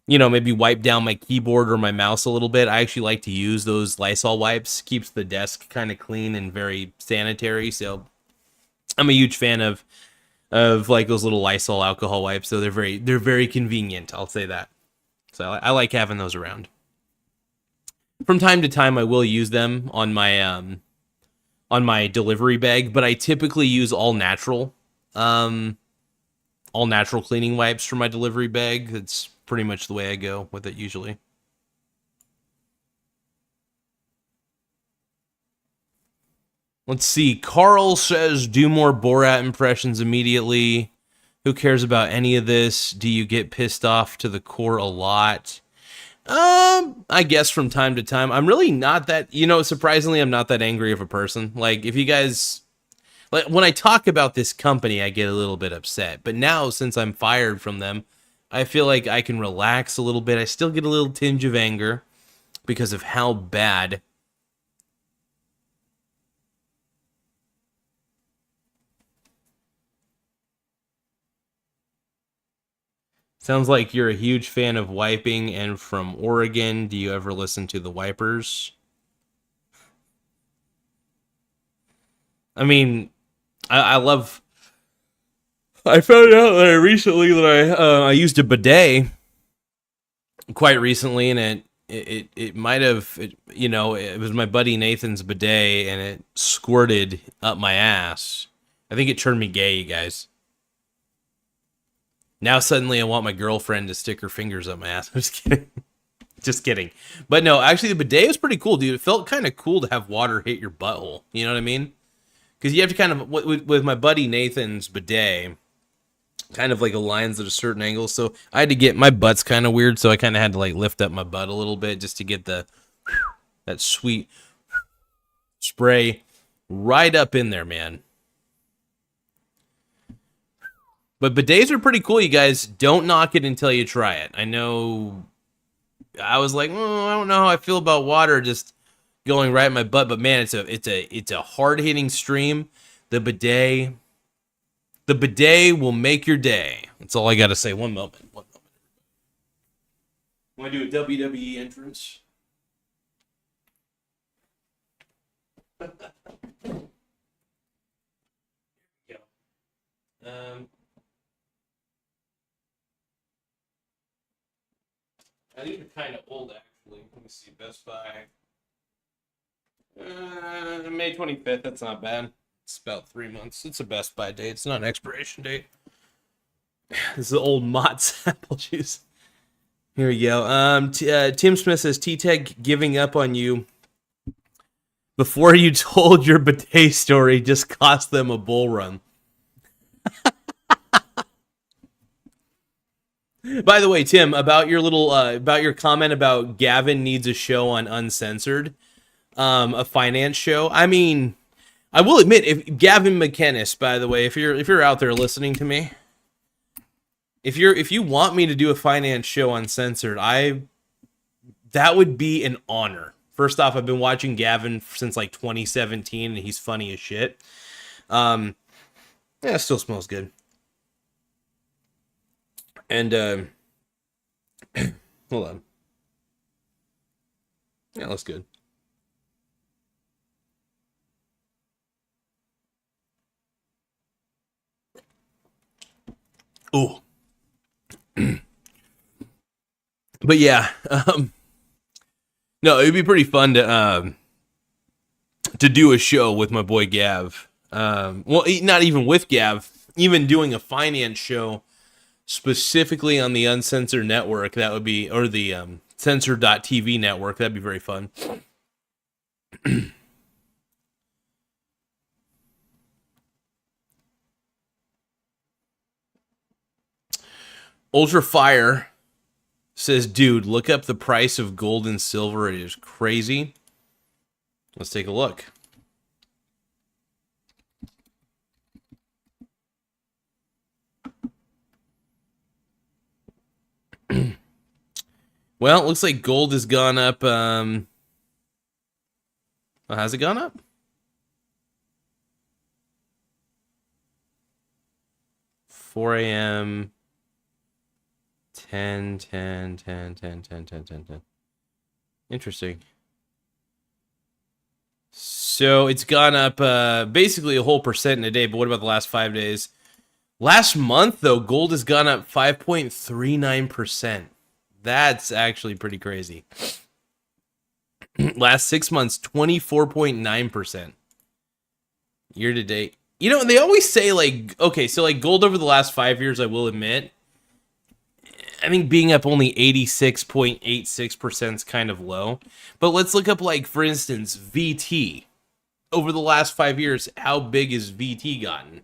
you know, maybe wipe down my keyboard or my mouse a little bit, I actually like to use those Lysol wipes. Keeps the desk kind of clean and very sanitary. So I'm a huge fan of like those little Lysol alcohol wipes. So they're very convenient. I'll say that. So I like having those around. From time to time, I will use them on my delivery bag, but I typically use all natural cleaning wipes for my delivery bag. That's pretty much the way I go with it usually. Let's see. Carl says, do more Borat impressions immediately. Who cares about any of this? Do you get pissed off to the core a lot? I guess from time to time. I'm really not that, surprisingly, I'm not that angry of a person. Like, if you guys, like, when I talk about this company, I get a little bit upset. But now, since I'm fired from them, I feel like I can relax a little bit. I still get a little tinge of anger because of how bad. Sounds like you're a huge fan of wiping and from Oregon. Do you ever listen to the Wipers? I mean, I love. I found out that recently that I used a bidet quite recently, and it might have, it was my buddy Nathan's bidet, and it squirted up my ass. I think it turned me gay, you guys. Now suddenly I want my girlfriend to stick her fingers up my ass. I'm just kidding. Just kidding. But no, actually the bidet was pretty cool, dude. It felt kind of cool to have water hit your butthole. You know what I mean? Because you have to kind of, with my buddy Nathan's bidet, kind of like aligns at a certain angle. So I had to get, my butt's kind of weird, so I kind of had to like lift up my butt a little bit just to get that sweet spray right up in there, man. But bidets are pretty cool, you guys. Don't knock it until you try it. I know I was like, I don't know how I feel about water just going right in my butt, but man, it's a hard-hitting stream. The bidet will make your day. That's all I got to say. One moment. Want to do a WWE entrance? Yeah. I think they're kind of old, actually. Let me see. Best Buy. May 25th. That's not bad. It's about 3 months. It's a Best Buy date. It's not an expiration date. This is the old Mott's apple juice. Here we go. Tim Smith says, TTEC giving up on you before you told your bidet story just cost them a bull run. By the way, Tim, about your little about your comment about Gavin needs a show on Uncensored, a finance show. I mean, I will admit, if Gavin McKennis, by the way, if you're out there listening to me, if you want me to do a finance show Uncensored, that would be an honor. First off, I've been watching Gavin since like 2017, and he's funny as shit. Yeah, it still smells good. And hold on. Yeah, that's good. Oh. But yeah, no, it'd be pretty fun to do a show with my boy Gav. Well, not even with Gav, even doing a finance show specifically on the Uncensored network. That would be, or the censored.tv network. That'd be very fun. Ultra Fire says, dude, look up the price of gold and silver. It is crazy. Let's take a look. Well, it looks like gold has gone up. Has it gone up? 4 a.m. 10, 10, 10, 10, 10, 10, 10, 10. Interesting. So it's gone up basically a whole percent in a day, but what about the last 5 days? Last month, though, gold has gone up 5.39%. That's actually pretty crazy. Last 6 months, 24.9%. Year to date. You know, they always say, like, okay, so, like, gold over the last 5 years, I will admit, I think being up only 86.86% is kind of low. But let's look up, like, for instance, VT. Over the last 5 years, how big has VT gotten?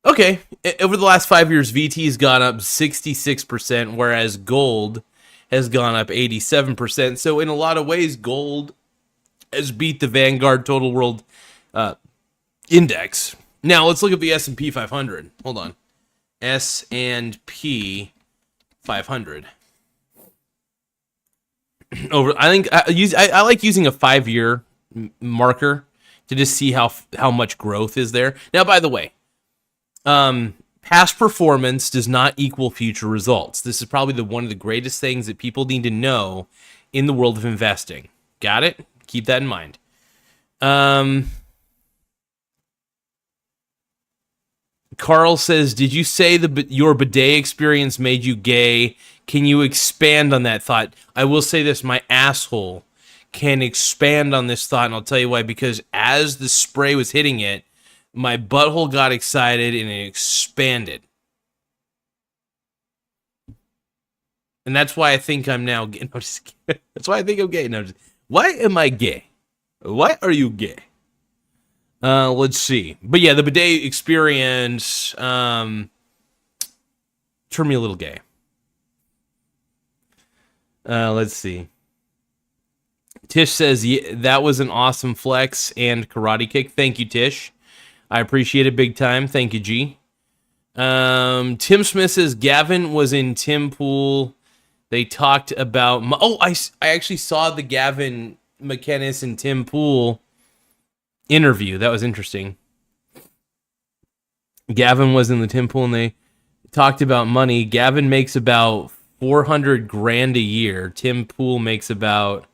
Okay, over the last 5 years, VT has gone up 66%, whereas gold has gone up 87%. So in a lot of ways, gold has beat the Vanguard Total World Index. Now let's look at the S&P 500. Hold on, S&P 500. I like using a 5-year marker to just see how much growth is there. Now, by the way, past performance does not equal future results. This is probably one of the greatest things that people need to know in the world of investing. Got it? Keep that in mind. Carl says, did you say your bidet experience made you gay? Can you expand on that thought? I will say this, my asshole can expand on this thought, and I'll tell you why. Because as the spray was hitting it, my butthole got excited and it expanded. And that's why I think I'm now gay. No, just kidding. That's why I think I'm gay. No, why am I gay? Why are you gay? Let's see. But yeah, the bidet experience turned me a little gay. Let's see. Tish says, yeah, that was an awesome flex and karate kick. Thank you, Tish. I appreciate it big time. Thank you, G. Tim Smith says, Gavin was in Tim Pool. They talked about... I actually saw the Gavin McInnes and Tim Pool interview. That was interesting. Gavin was in the Tim Pool and they talked about money. Gavin makes about $400,000 a year. Tim Pool makes about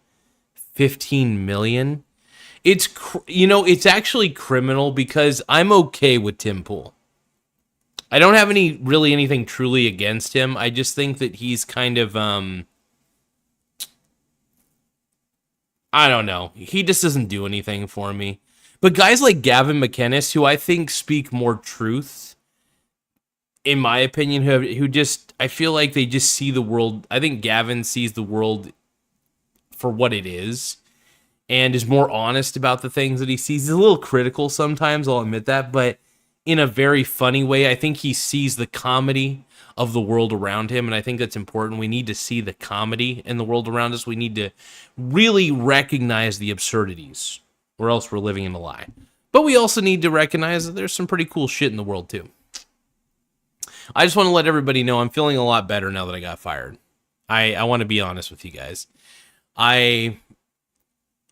$15 million. It's actually criminal because I'm okay with Tim Pool. I don't have anything truly against him. I just think that he's kind of I don't know. He just doesn't do anything for me. But guys like Gavin McInnes, who I think speak more truth, in my opinion, who just, I feel like they just see the world. I think Gavin sees the world for what it is and is more honest about the things that he sees. He's a little critical sometimes, I'll admit that, but in a very funny way. I think he sees the comedy of the world around him, and I think that's important. We need to see the comedy in the world around us. We need to really recognize the absurdities, or else we're living in a lie. But we also need to recognize that there's some pretty cool shit in the world, too. I just want to let everybody know I'm feeling a lot better now that I got fired. I want to be honest with you guys. I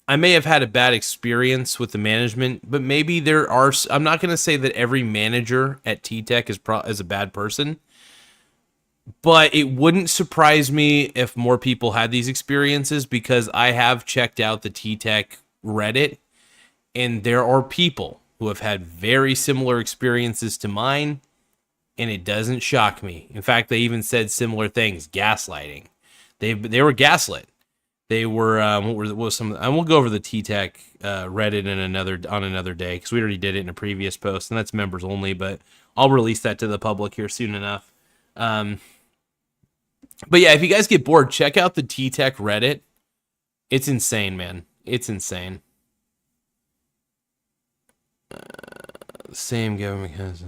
may have had a bad experience with the management, but maybe there are... I'm not going to say that every manager at TTEC is a bad person, but it wouldn't surprise me if more people had these experiences, because I have checked out the TTEC Reddit, and there are people who have had very similar experiences to mine, and it doesn't shock me. In fact, they even said similar things. Gaslighting. They were gaslit. They were what was some? And we'll go over the TTEC Reddit on another day, because we already did it in a previous post, and that's members only. But I'll release that to the public here soon enough. But yeah, if you guys get bored, check out the TTEC Reddit. It's insane, man. It's insane. Same Gavin McInnes.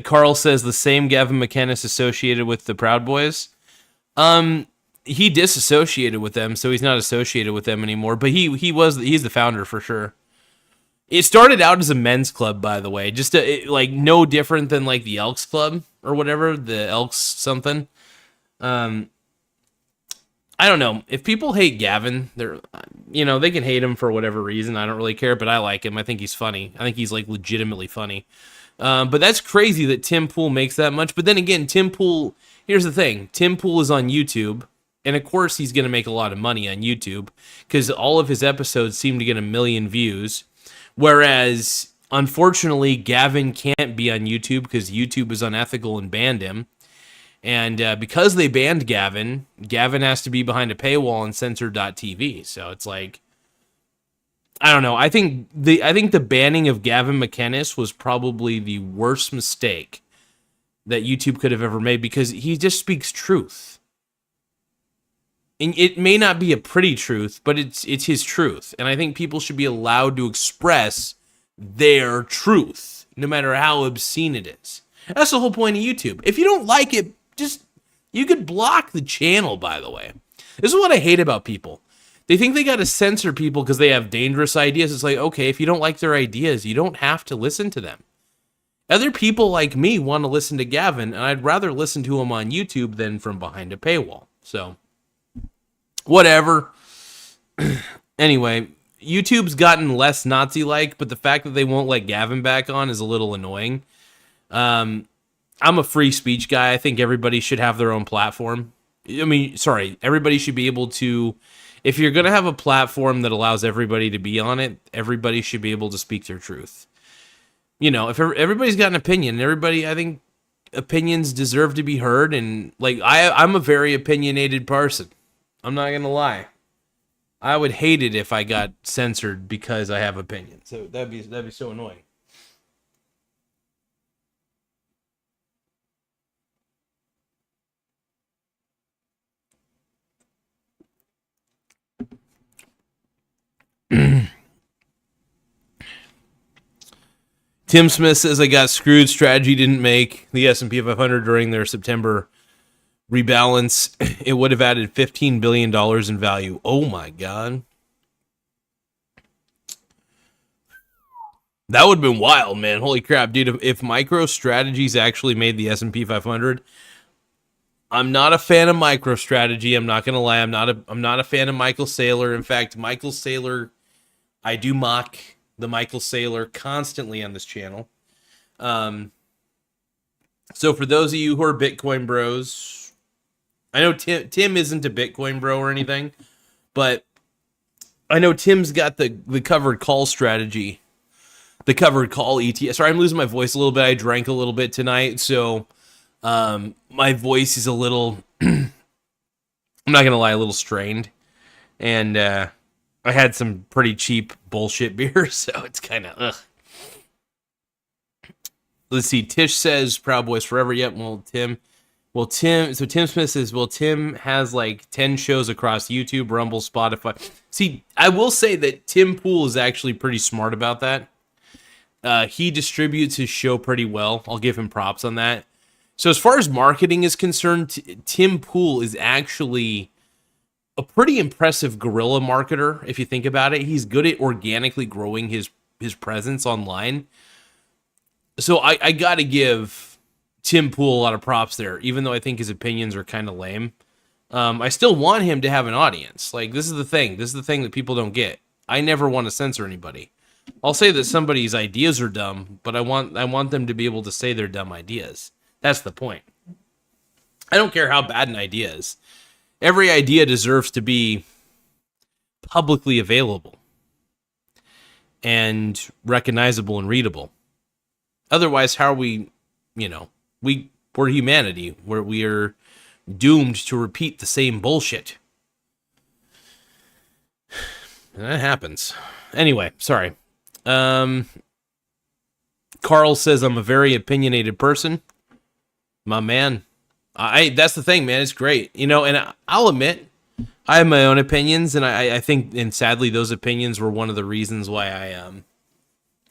Carl says the same Gavin McInnes associated with the Proud Boys. He disassociated with them, so he's not associated with them anymore. But he's the founder for sure. It started out as a men's club, by the way, just like no different than like the Elks Club or whatever, the Elks something. I don't know. If people hate Gavin, they can hate him for whatever reason. I don't really care, but I like him. I think he's funny. I think he's like legitimately funny. But that's crazy that Tim Pool makes that much. But then again, Tim Pool, here's the thing. Tim Pool is on YouTube. And of course he's going to make a lot of money on YouTube because all of his episodes seem to get 1 million views. Whereas, unfortunately, Gavin can't be on YouTube because YouTube is unethical and banned him. And because they banned Gavin, Gavin has to be behind a paywall on censored.tv. So it's like, I don't know. I think the banning of Gavin McInnes was probably the worst mistake that YouTube could have ever made because he just speaks truth. And it may not be a pretty truth, but it's his truth. And I think people should be allowed to express their truth, no matter how obscene it is. That's the whole point of YouTube. If you don't like it, you could block the channel, by the way. This is what I hate about people. They think they got to censor people because they have dangerous ideas. It's like, okay, if you don't like their ideas, you don't have to listen to them. Other people like me want to listen to Gavin, and I'd rather listen to him on YouTube than from behind a paywall. So, whatever. Anyway, YouTube's gotten less Nazi-like, but the fact that they won't let Gavin back on is a little annoying. I'm a free speech guy. I think everybody should have their own platform. Everybody should be able to, if you're going to have a platform that allows everybody to be on it, everybody should be able to speak their truth. You know, if everybody's got an opinion, I think opinions deserve to be heard, and like I'm a very opinionated person. I'm not gonna lie. I would hate it if I got censored because I have opinions. So that'd be so annoying. Tim Smith says I got screwed. Strategy didn't make the S&P 500 during their September rebalance. It would have added $15 billion in value. Oh my God. That would have been wild, man. Holy crap, dude. If MicroStrategies actually made the S&P 500, I'm not a fan of MicroStrategy. I'm not going to lie. I'm not a fan of Michael Saylor. In fact, Michael Saylor, I do mock the Michael Saylor constantly on this channel. So for those of you who are Bitcoin bros, I know Tim isn't a Bitcoin bro or anything, but I know Tim's got the covered call strategy, the covered call ETF. Sorry, I'm losing my voice a little bit. I drank a little bit tonight, so my voice is a little, I'm not going to lie, a little strained. And I had some pretty cheap bullshit beer, so it's kind of, ugh. Let's see. Tish says, Proud Boys Forever. Yep. So Tim Smith says, Tim has like 10 shows across YouTube, Rumble, Spotify. See, I will say that Tim Pool is actually pretty smart about that. He distributes his show pretty well. I'll give him props on that. So as far as marketing is concerned, Tim Pool is actually a pretty impressive guerrilla marketer, if you think about it. He's good at organically growing his presence online. So I got to give Tim Pool a lot of props there, even though I think his opinions are kind of lame. I still want him to have an audience. Like, this is the thing. This is the thing that people don't get. I never want to censor anybody. I'll say that somebody's ideas are dumb, but I want them to be able to say they're dumb ideas. That's the point. I don't care how bad an idea is. Every idea deserves to be publicly available and recognizable and readable. Otherwise, how are we, we're humanity, where we are doomed to repeat the same bullshit. And that happens. Anyway, sorry. Carl says I'm a very opinionated person. My man. That's the thing, man. It's great. And I'll admit, I have my own opinions, and I think, and sadly, those opinions were one of the reasons why I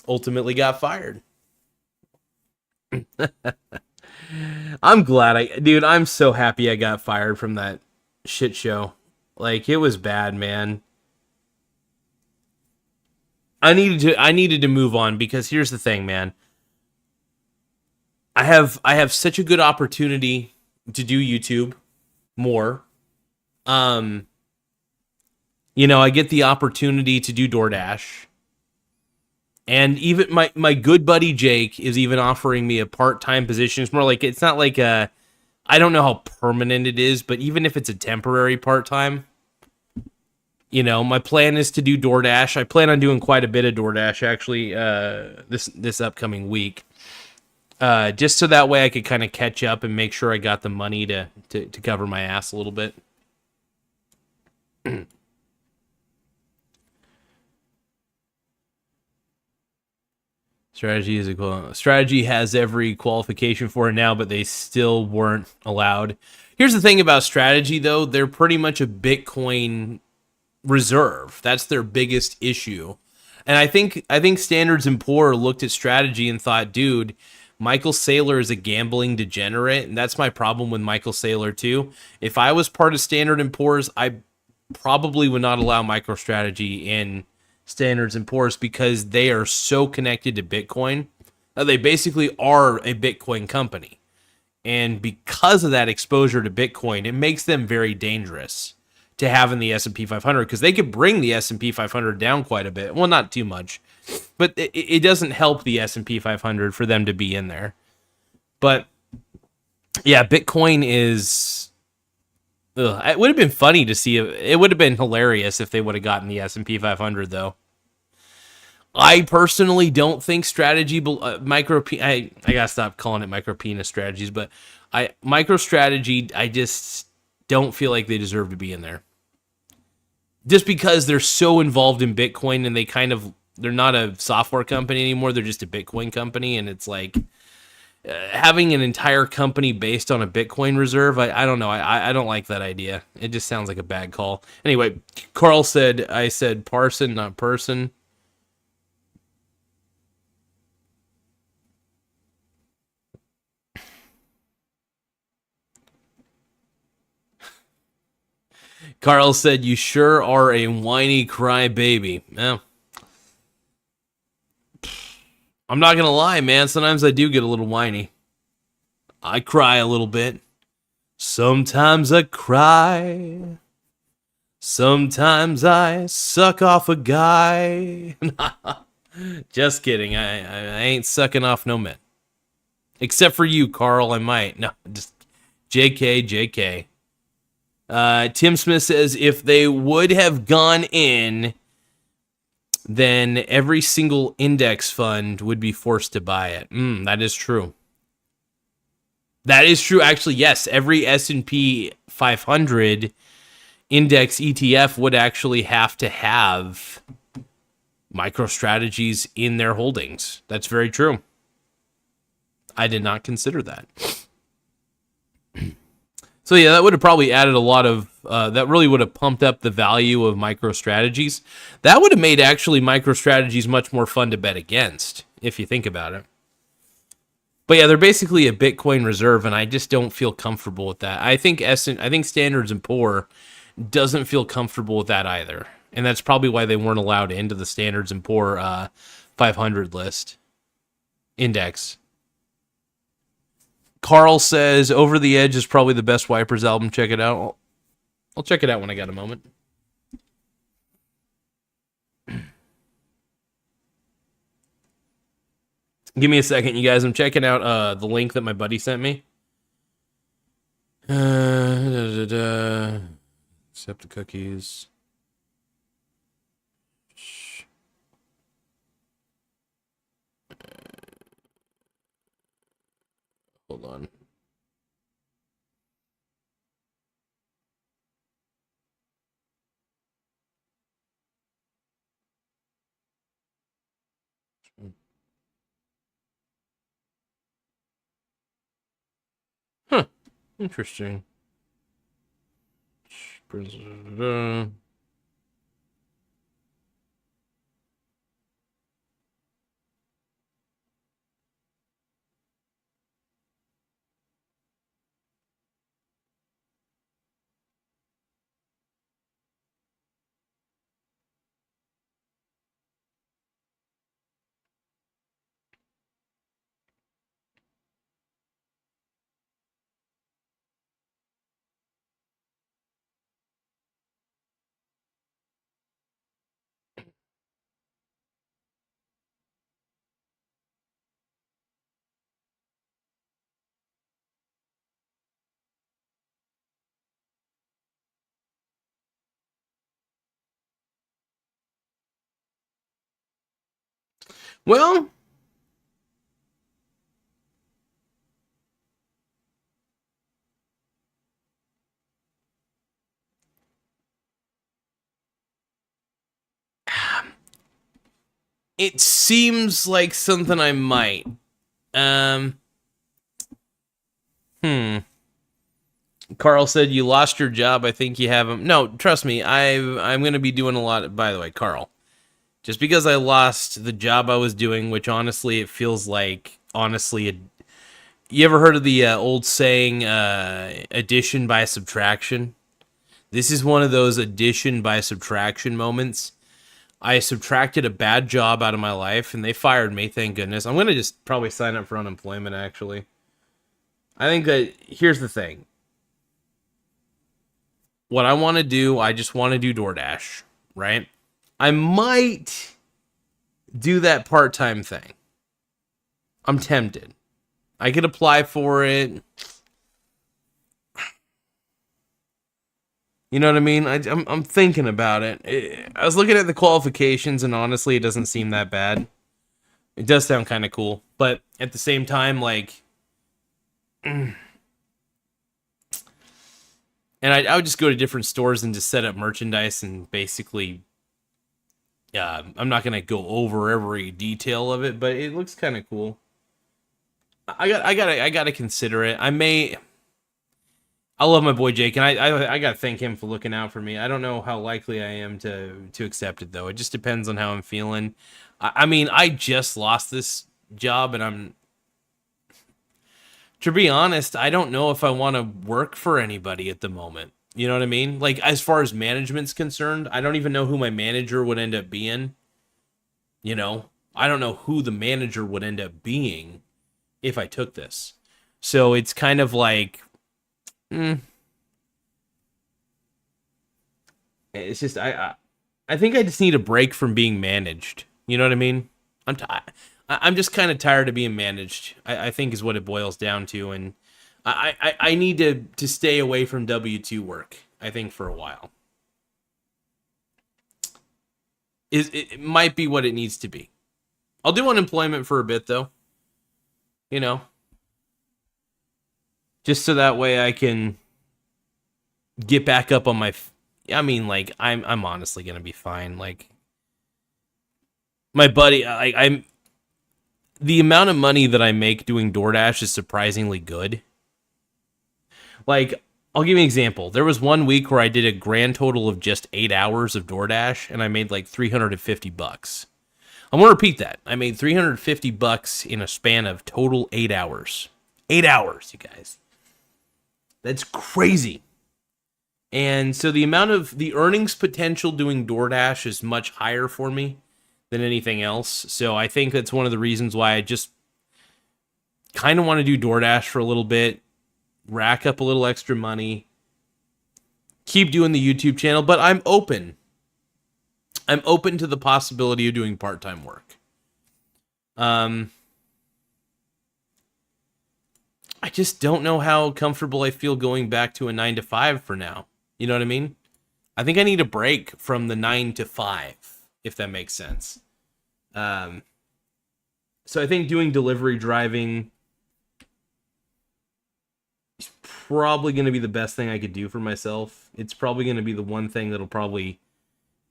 ultimately got fired. I'm glad dude, I'm so happy I got fired from that shit show. Like, it was bad, man. I needed to move on, because here's the thing, man. I have such a good opportunity to do YouTube more. I get the opportunity to do DoorDash. And even my good buddy Jake is even offering me a part-time position. It's more like, it's not like a, I don't know how permanent it is, but even if it's a temporary part-time, my plan is to do DoorDash. I plan on doing quite a bit of DoorDash actually this upcoming week. Just so that way I could kind of catch up and make sure I got the money to cover my ass a little bit. Strategy has every qualification for it now, but they still weren't allowed. Here's the thing about strategy, though. They're pretty much a Bitcoin reserve. That's their biggest issue. And I think Standards and Poor looked at strategy and thought, dude, Michael Saylor is a gambling degenerate, and that's my problem with Michael Saylor too. If I was part of Standard and Poor's, I probably would not allow MicroStrategy in Standards and Poor's because they are so connected to Bitcoin. They basically are a Bitcoin company. And because of that exposure to Bitcoin, it makes them very dangerous to have in the S&P 500 because they could bring the S&P 500 down quite a bit. Well, not too much, but it doesn't help the S&P 500 for them to be in there. But yeah, Bitcoin is. It would have been funny to see. It would have been hilarious if they would have gotten the S&P 500, though. I personally don't think strategy I gotta stop calling it micro penis strategies, but MicroStrategy, I just don't feel like they deserve to be in there. Just because they're so involved in Bitcoin and they're not a software company anymore, they're just a Bitcoin company, and it's like having an entire company based on a Bitcoin reserve, I don't know. I don't like that idea. It just sounds like a bad call. Anyway, Carl said, I said parson, not person. Carl said, you sure are a whiny crybaby. Yeah. I'm not going to lie, man. Sometimes I do get a little whiny. I cry a little bit. Sometimes I cry. Sometimes I suck off a guy. Just kidding. I ain't sucking off no men. Except for you, Carl, I might. No, just JK. Tim Smith says, if they would have gone in, then every single index fund would be forced to buy it. That is true. That is true. Actually, yes, every S&P 500 index ETF would actually have to have MicroStrategies in their holdings. That's very true. I did not consider that. So yeah, that would have probably added a lot of, that really would have pumped up the value of MicroStrategies. That would have made actually MicroStrategies much more fun to bet against, if you think about it. But yeah, they're basically a Bitcoin reserve, and I just don't feel comfortable with that. I think Standards and Poor doesn't feel comfortable with that either. And that's probably why they weren't allowed into the Standards and Poor 500 list index. Carl says, Over the Edge is probably the best Wipers album. Check it out. I'll check it out when I got a moment. Give me a second, you guys. I'm checking out the link that my buddy sent me. Accept the cookies. Hold on. Huh. Interesting. Well, it seems like something I might. Um, hmm. Carl said you lost your job. I think you have him. No, trust me. I'm going to be doing a lot. By the way, Carl, just because I lost the job I was doing, which honestly, it feels like you ever heard of the old saying, addition by subtraction? This is one of those addition by subtraction moments. I subtracted a bad job out of my life, and they fired me. Thank goodness. I'm going to just probably sign up for unemployment, actually. I think that, here's the thing. What I want to do, I just want to do DoorDash, right? I might do that part-time thing. I'm tempted. I could apply for it. You know what I mean? I'm thinking about it. I was looking at the qualifications, and honestly, it doesn't seem that bad. It does sound kind of cool, but at the same time, like, and I would just go to different stores and just set up merchandise and basically, I'm not gonna go over every detail of it, but it looks kind of cool. I gotta consider it. I love my boy Jake, and I gotta thank him for looking out for me. I don't know how likely I am to accept it though. It just depends on how I'm feeling. I mean, I just lost this job, and to be honest, I don't know if I want to work for anybody at the moment. You know what I mean? Like, as far as management's concerned, I don't even know who my manager would end up being. You know, I don't know who the manager would end up being if I took this. So it's kind of like, it's just I think I just need a break from being managed. You know what I mean? I'm just kind of tired of being managed. I think is what it boils down to, and I need to stay away from W-2 work. I think for a while. It might be what it needs to be. I'll do unemployment for a bit though. You know, just so that way I can get back up on my. I mean, like, I'm honestly gonna be fine. Like, my buddy, I'm the amount of money that I make doing DoorDash is surprisingly good. Like, I'll give you an example. There was one week where I did a grand total of just 8 hours of DoorDash, and I made like $350. I'm gonna repeat that. I made $350 in a span of total 8 hours. 8 hours, you guys. That's crazy. And so the earnings potential doing DoorDash is much higher for me than anything else. So I think that's one of the reasons why I just kind of want to do DoorDash for a little bit, rack up a little extra money, keep doing the YouTube channel, but I'm open. I'm open to the possibility of doing part-time work. I just don't know how comfortable I feel going back to a 9 to 5 for now. You know what I mean? I think I need a break from the 9 to 5, if that makes sense. So I think doing delivery driving is probably going to be the best thing I could do for myself. It's probably going to be the one thing that'll probably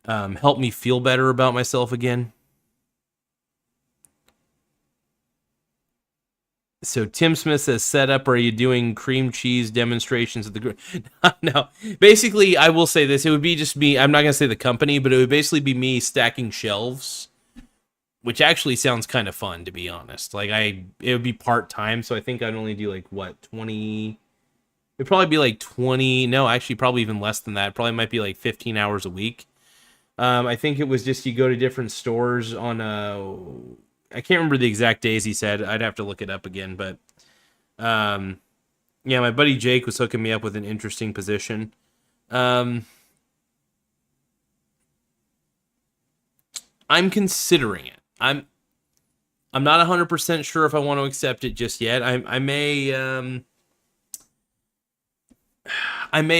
help me feel better about myself again. So Tim Smith says, set up, are you doing cream cheese demonstrations at the No. Basically, I will say this. It would be just me. I'm not going to say the company, but it would basically be me stacking shelves, which actually sounds kind of fun, to be honest. Like, it would be part-time, so I think I'd only do, like, what, 20... It'd probably be, like, 20... No, actually, probably even less than that. It probably might be, like, 15 hours a week. I think it was just you go to different stores on I can't remember the exact days he said. I'd have to look it up again, but yeah, my buddy Jake was hooking me up with an interesting position. I'm considering it. I'm not 100% sure if I want to accept it just yet. I may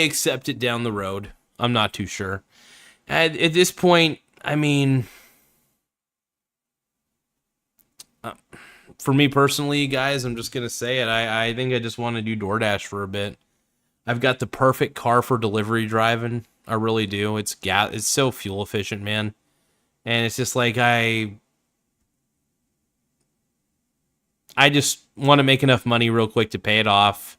accept it down the road. I'm not too sure. At this point, I mean, for me personally, guys, I'm just gonna say it. I think I just want to do DoorDash for a bit. I've got the perfect car for delivery driving. I really do. It's so fuel efficient, man. And it's just like I just want to make enough money real quick to pay it off.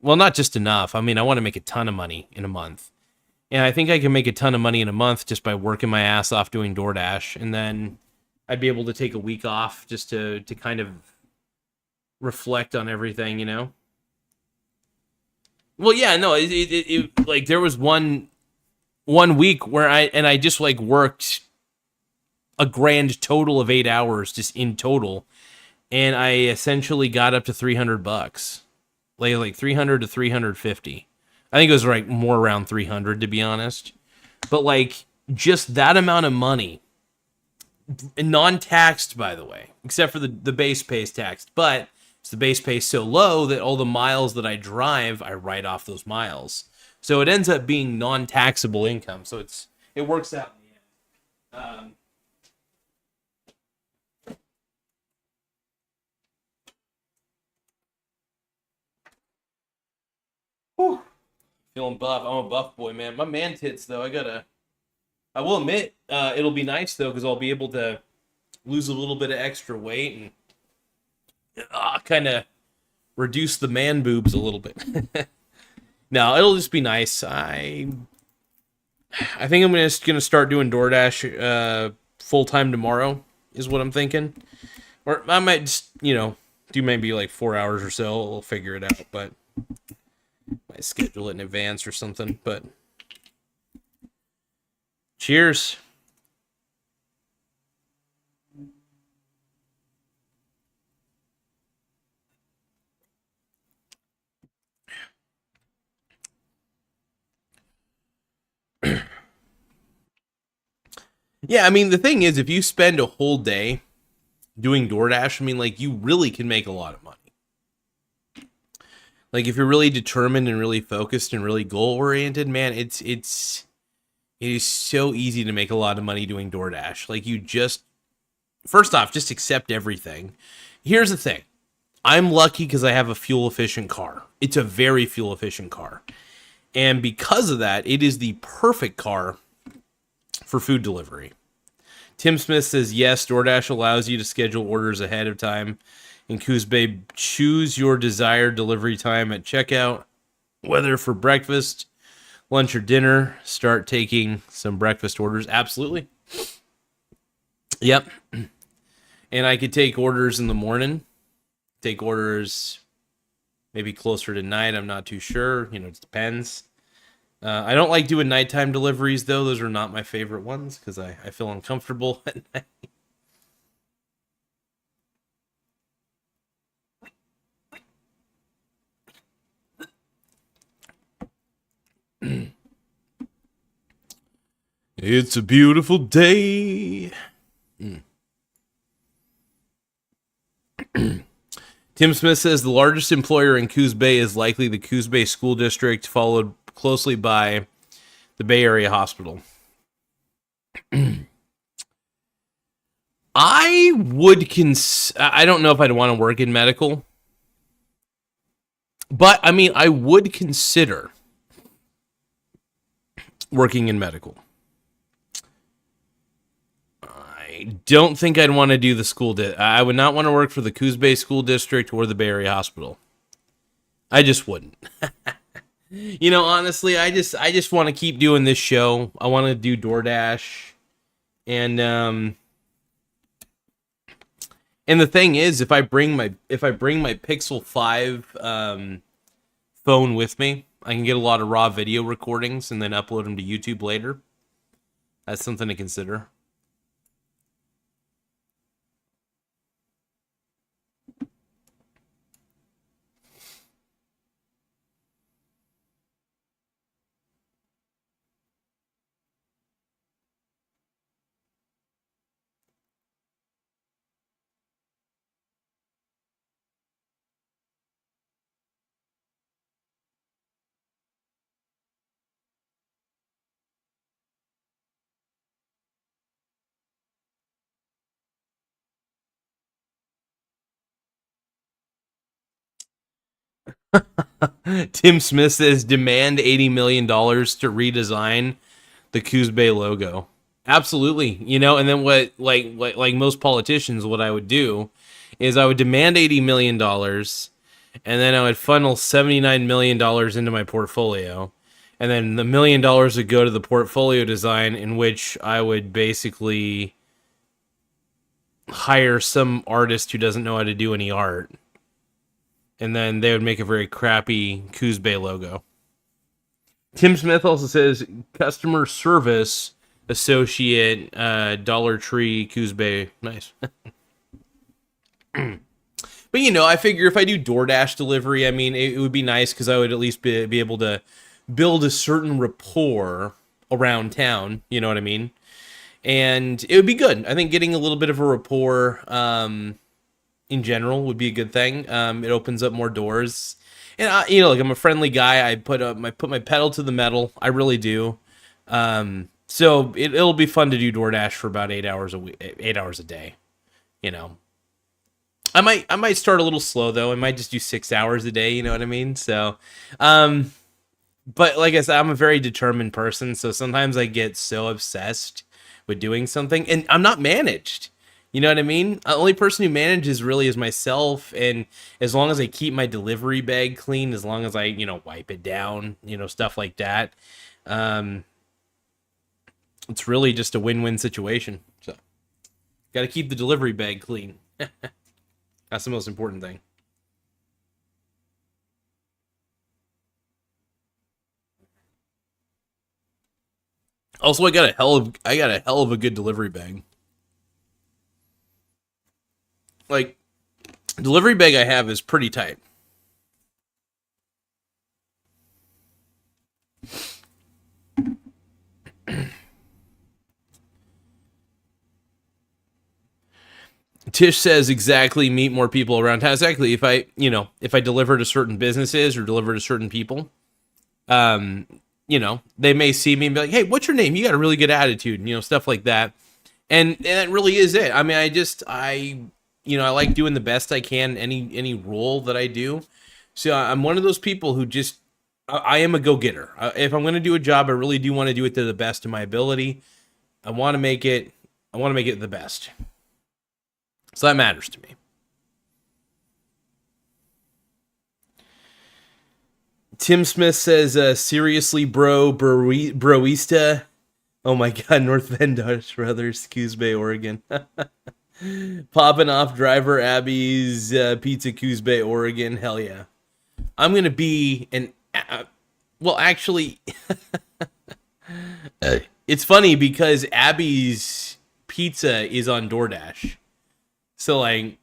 Well, not just enough. I mean, I want to make a ton of money in a month. And I think I can make a ton of money in a month just by working my ass off doing DoorDash. And then I'd be able to take a week off just to kind of reflect on everything, you know? Well, yeah, no, like there was one week where I just like worked a grand total of 8 hours just in total, and I essentially got up to $300, like 300 to 350. I think it was like more around 300 to be honest, but like just that amount of money, non-taxed by the way, except for the base pay is taxed, but the base pay is so low that all the miles that I drive, I write off those miles. So it ends up being non-taxable income. So it works out in the end. Whew. Feeling buff. I'm a buff boy, man. My man tits though. I will admit, it'll be nice though because I'll be able to lose a little bit of extra weight and kind of reduce the man boobs a little bit. No, it'll just be nice. I think I'm just gonna start doing DoorDash full time tomorrow. Is what I'm thinking, or I might just do maybe like 4 hours or so. We'll figure it out, but might schedule it in advance or something. But cheers. Yeah, I mean, the thing is, if you spend a whole day doing DoorDash, I mean, like, you really can make a lot of money. Like, if you're really determined and really focused and really goal-oriented, man, it is so easy to make a lot of money doing DoorDash. Like, first off, just accept everything. Here's the thing. I'm lucky because I have a fuel-efficient car. It's a very fuel-efficient car. And because of that, it is the perfect car for food delivery. Tim Smith says, yes, DoorDash allows you to schedule orders ahead of time. In Coos Bay, choose your desired delivery time at checkout, whether for breakfast, lunch, or dinner. Start taking some breakfast orders. Absolutely. Yep. And I could take orders in the morning, take orders maybe closer to night. I'm not too sure. It depends. I don't like doing nighttime deliveries, though. Those are not my favorite ones because I feel uncomfortable at night. It's a beautiful day. Tim Smith says the largest employer in Coos Bay is likely the Coos Bay School District, followed closely by the Bay Area Hospital. I don't know if I'd want to work in medical, but I mean, I would consider working in medical. I don't think I'd want to do the I would not want to work for the Coos Bay School District or the Bay Area Hospital. I just wouldn't. Honestly, I just want to keep doing this show. I want to do DoorDash, and the thing is, if I bring my Pixel 5 phone with me, I can get a lot of raw video recordings and then upload them to YouTube later. That's something to consider. Tim Smith says demand $80 million to redesign the Coos Bay logo. Absolutely. And then what like most politicians, what I would do is I would demand $80 million and then I would funnel $79 million into my portfolio. And then the $1 million would go to the portfolio design, in which I would basically hire some artist who doesn't know how to do any art. And then they would make a very crappy Coos Bay logo. Tim Smith also says customer service associate, Dollar Tree, Coos Bay. Nice. But I figure if I do DoorDash delivery, I mean, it would be nice because I would at least be able to build a certain rapport around town. You know what I mean? And it would be good. I think getting a little bit of a rapport in general would be a good thing. It opens up more doors. And like I'm a friendly guy. I put my pedal to the metal. I really do. So it'll be fun to do DoorDash for about 8 hours a week, 8 hours a day. I might start a little slow though. I might just do 6 hours a day. You know what I mean? So, but like I said, I'm a very determined person. So sometimes I get so obsessed with doing something, and I'm not managed. You know what I mean? The only person who manages really is myself. And as long as I keep my delivery bag clean, as long as I, wipe it down, stuff like that, it's really just a win-win situation. So, got to keep the delivery bag clean. That's the most important thing. Also, I got a hell of a good delivery bag. Like, delivery bag I have is pretty tight. Tish says exactly, meet more people around town. Exactly. If I deliver to certain businesses or deliver to certain people, they may see me and be like, hey, what's your name? You got a really good attitude, stuff like that. And that really is it. I mean, I like doing the best I can any role that I do. So I'm one of those people who just, I am a go-getter. If I'm going to do a job, I really do want to do it to the best of my ability. I want to make it the best. So that matters to me. Tim Smith says, seriously, broista. Oh my God, North Bend Dutch Brothers, Coos Bay, Oregon. Popping off Driver Abby's Pizza, Coos Bay, Oregon. Hell yeah. I'm going to be actually, it's funny because Abby's Pizza is on DoorDash. So, like,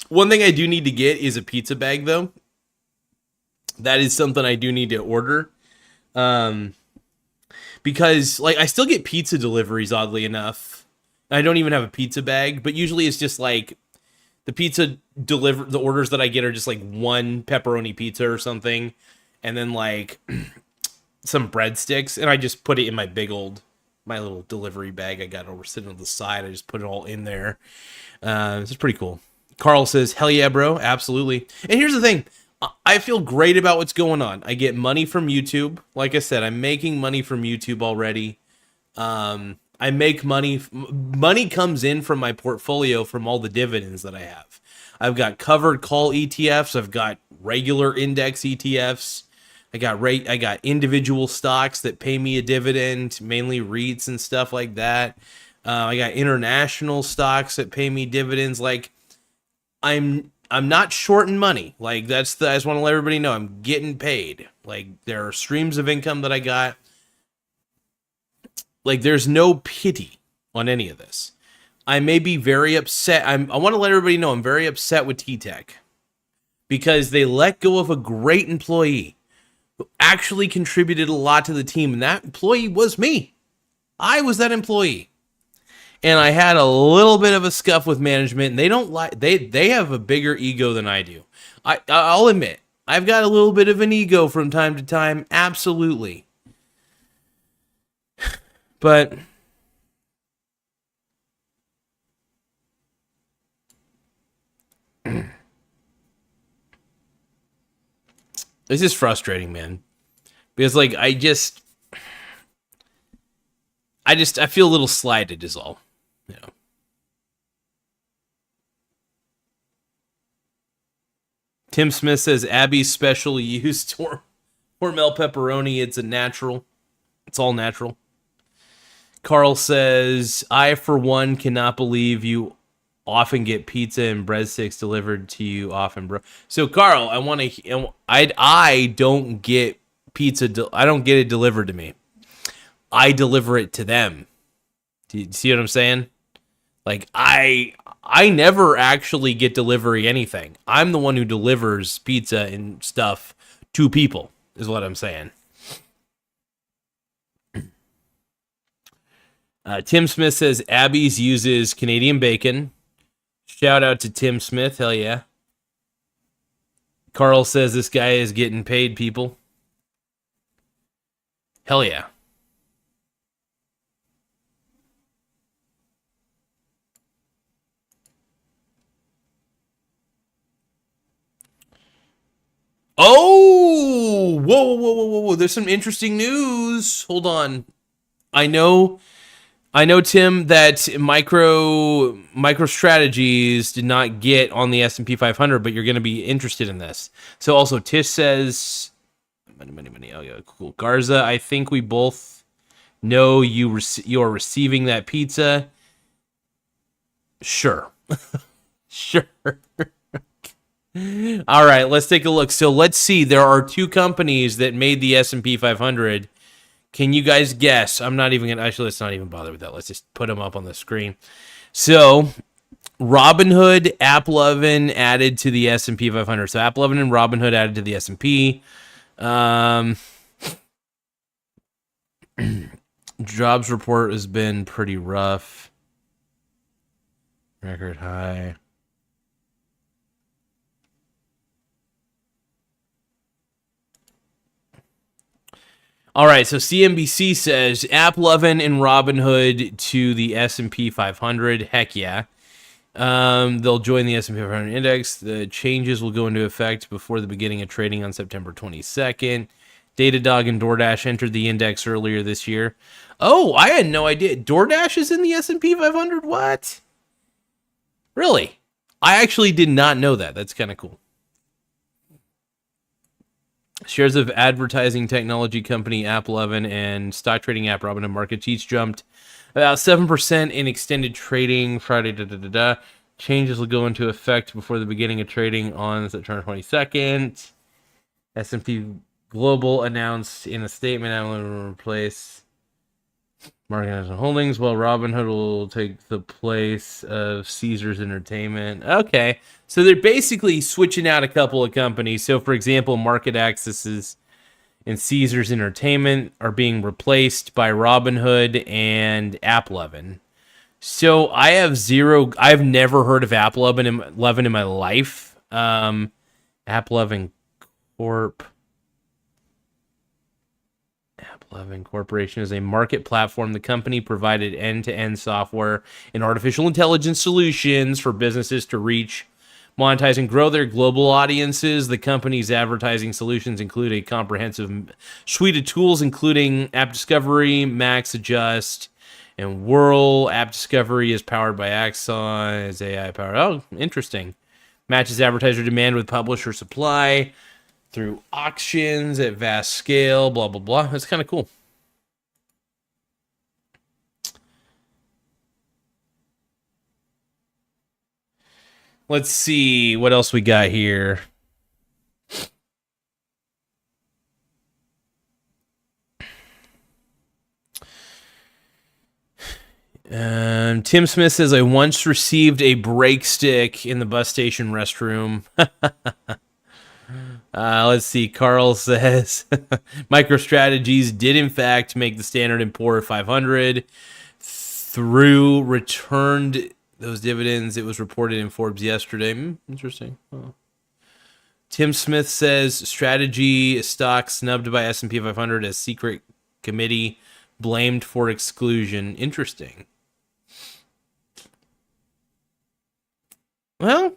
one thing I do need to get is a pizza bag, though. That is something I do need to order. Because, like, I still get pizza deliveries, oddly enough. I don't even have a pizza bag, but usually it's just, like, the orders that I get are just, like, one pepperoni pizza or something, and then, like, some breadsticks, and I just put it in my little delivery bag I got over sitting on the side. I just put it all in there. This is pretty cool. Carl says, hell yeah, bro. Absolutely. And here's the thing. I feel great about what's going on. I get money from YouTube. Like I said, I'm making money from YouTube already. I make money. Money comes in from my portfolio from all the dividends that I have. I've got covered call ETFs. I've got regular index ETFs. I got individual stocks that pay me a dividend, mainly REITs and stuff like that. I got international stocks that pay me dividends. Like, I'm not shorting money. Like, I just want to let everybody know I'm getting paid. Like, there are streams of income that I got. Like, there's no pity on any of this. I may be very upset. I want to let everybody know I'm very upset with TTEC because they let go of a great employee who actually contributed a lot to the team, and that employee was me. I was that employee. And I had a little bit of a scuff with management, and they have a bigger ego than I do. I'll admit, I've got a little bit of an ego from time to time, absolutely. But This is frustrating, man. Because like I feel a little slighted is all. You know. Tim Smith says Abby's special used Hormel pepperoni. It's a natural. It's all natural. Carl says, I, for one, cannot believe you often get pizza and breadsticks delivered to you often, bro. So, Carl, I don't get pizza. I don't get it delivered to me. I deliver it to them. Do you see what I'm saying? Like, I never actually get delivery anything. I'm the one who delivers pizza and stuff to people, is what I'm saying. Tim Smith says Abby's uses Canadian bacon. Shout out to Tim Smith. Hell yeah. Carl says this guy is getting paid, people. Hell yeah. Oh! Whoa. There's some interesting news. Hold on. I know, Tim, that MicroStrategies did not get on the S&P 500, but you're going to be interested in this. So also, Tish says, money. Oh yeah, cool. Garza, I think we both know you are receiving that pizza. Sure. Sure. All right, let's take a look. So let's see. There are two companies that made the S&P 500. Can you guys guess? I'm not even going to... Actually, let's not even bother with that. Let's just put them up on the screen. So, Robinhood, AppLovin added to the S&P 500. So, AppLovin and Robinhood added to the S&P. Jobs report has been pretty rough. Record high. All right, so CNBC says AppLovin and Robinhood to the S&P 500. Heck yeah. They'll join the S&P 500 index. The changes will go into effect before the beginning of trading on September 22nd. Datadog and DoorDash entered the index earlier this year. Oh, I had no idea. DoorDash is in the S&P 500? What? Really? I actually did not know that. That's kind of cool. Shares of advertising technology company AppLovin and stock trading app Robinhood Markets each jumped about 7% in extended trading Friday. Changes will go into effect before the beginning of trading on September 22nd. S&P Global announced in a statement AppLovin will replace Market Holdings, while Robinhood will take the place of Caesars Entertainment. Okay, so they're basically switching out a couple of companies. So, for example, Market Accesses and Caesars Entertainment are being replaced by Robinhood and AppLovin. So, I've never heard of AppLovin in my life. AppLovin Corp. AppLovin Corporation is a market platform. The company provided end-to-end software and artificial intelligence solutions for businesses to reach, monetize, and grow their global audiences. The company's advertising solutions include a comprehensive suite of tools, including App Discovery, Max Adjust, and Whirl. App Discovery is powered by Axon. It's AI powered. Oh, interesting. Matches advertiser demand with publisher supply through auctions at vast scale, blah, blah, blah. That's kind of cool. Let's see what else we got here. Tim Smith says, I once received a breakstick in the bus station restroom. Let's see. Carl says MicroStrategies did in fact make the Standard & Poor's 500 through returned those dividends. It was reported in Forbes yesterday. Interesting. Oh. Tim Smith says strategy stock snubbed by S&P 500 as secret committee blamed for exclusion. Interesting. Well,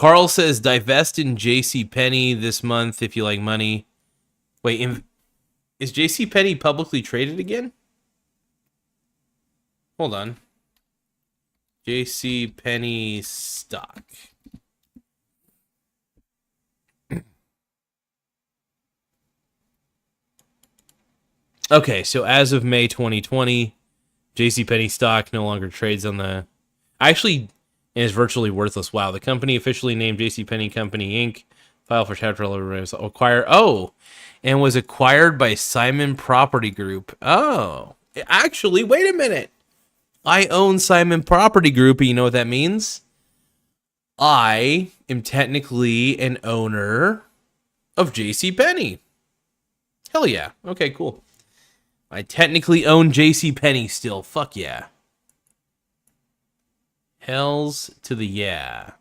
Carl says divest in JCPenney this month if you like money. Wait, is JCPenney publicly traded again? Hold on. JCPenney stock. Okay, so as of May 2020, JCPenney stock no longer trades on the... Actually, it is virtually worthless. Wow, the company officially named JCPenney Company, Inc. File for Chapter 11 acquire. Oh, and was acquired by Simon Property Group. Oh, actually, wait a minute. I own Simon Property Group, and you know what that means? I am technically an owner of JCPenney. Hell yeah. Okay, cool. I technically own JCPenney still. Fuck yeah. Hells to the yeah.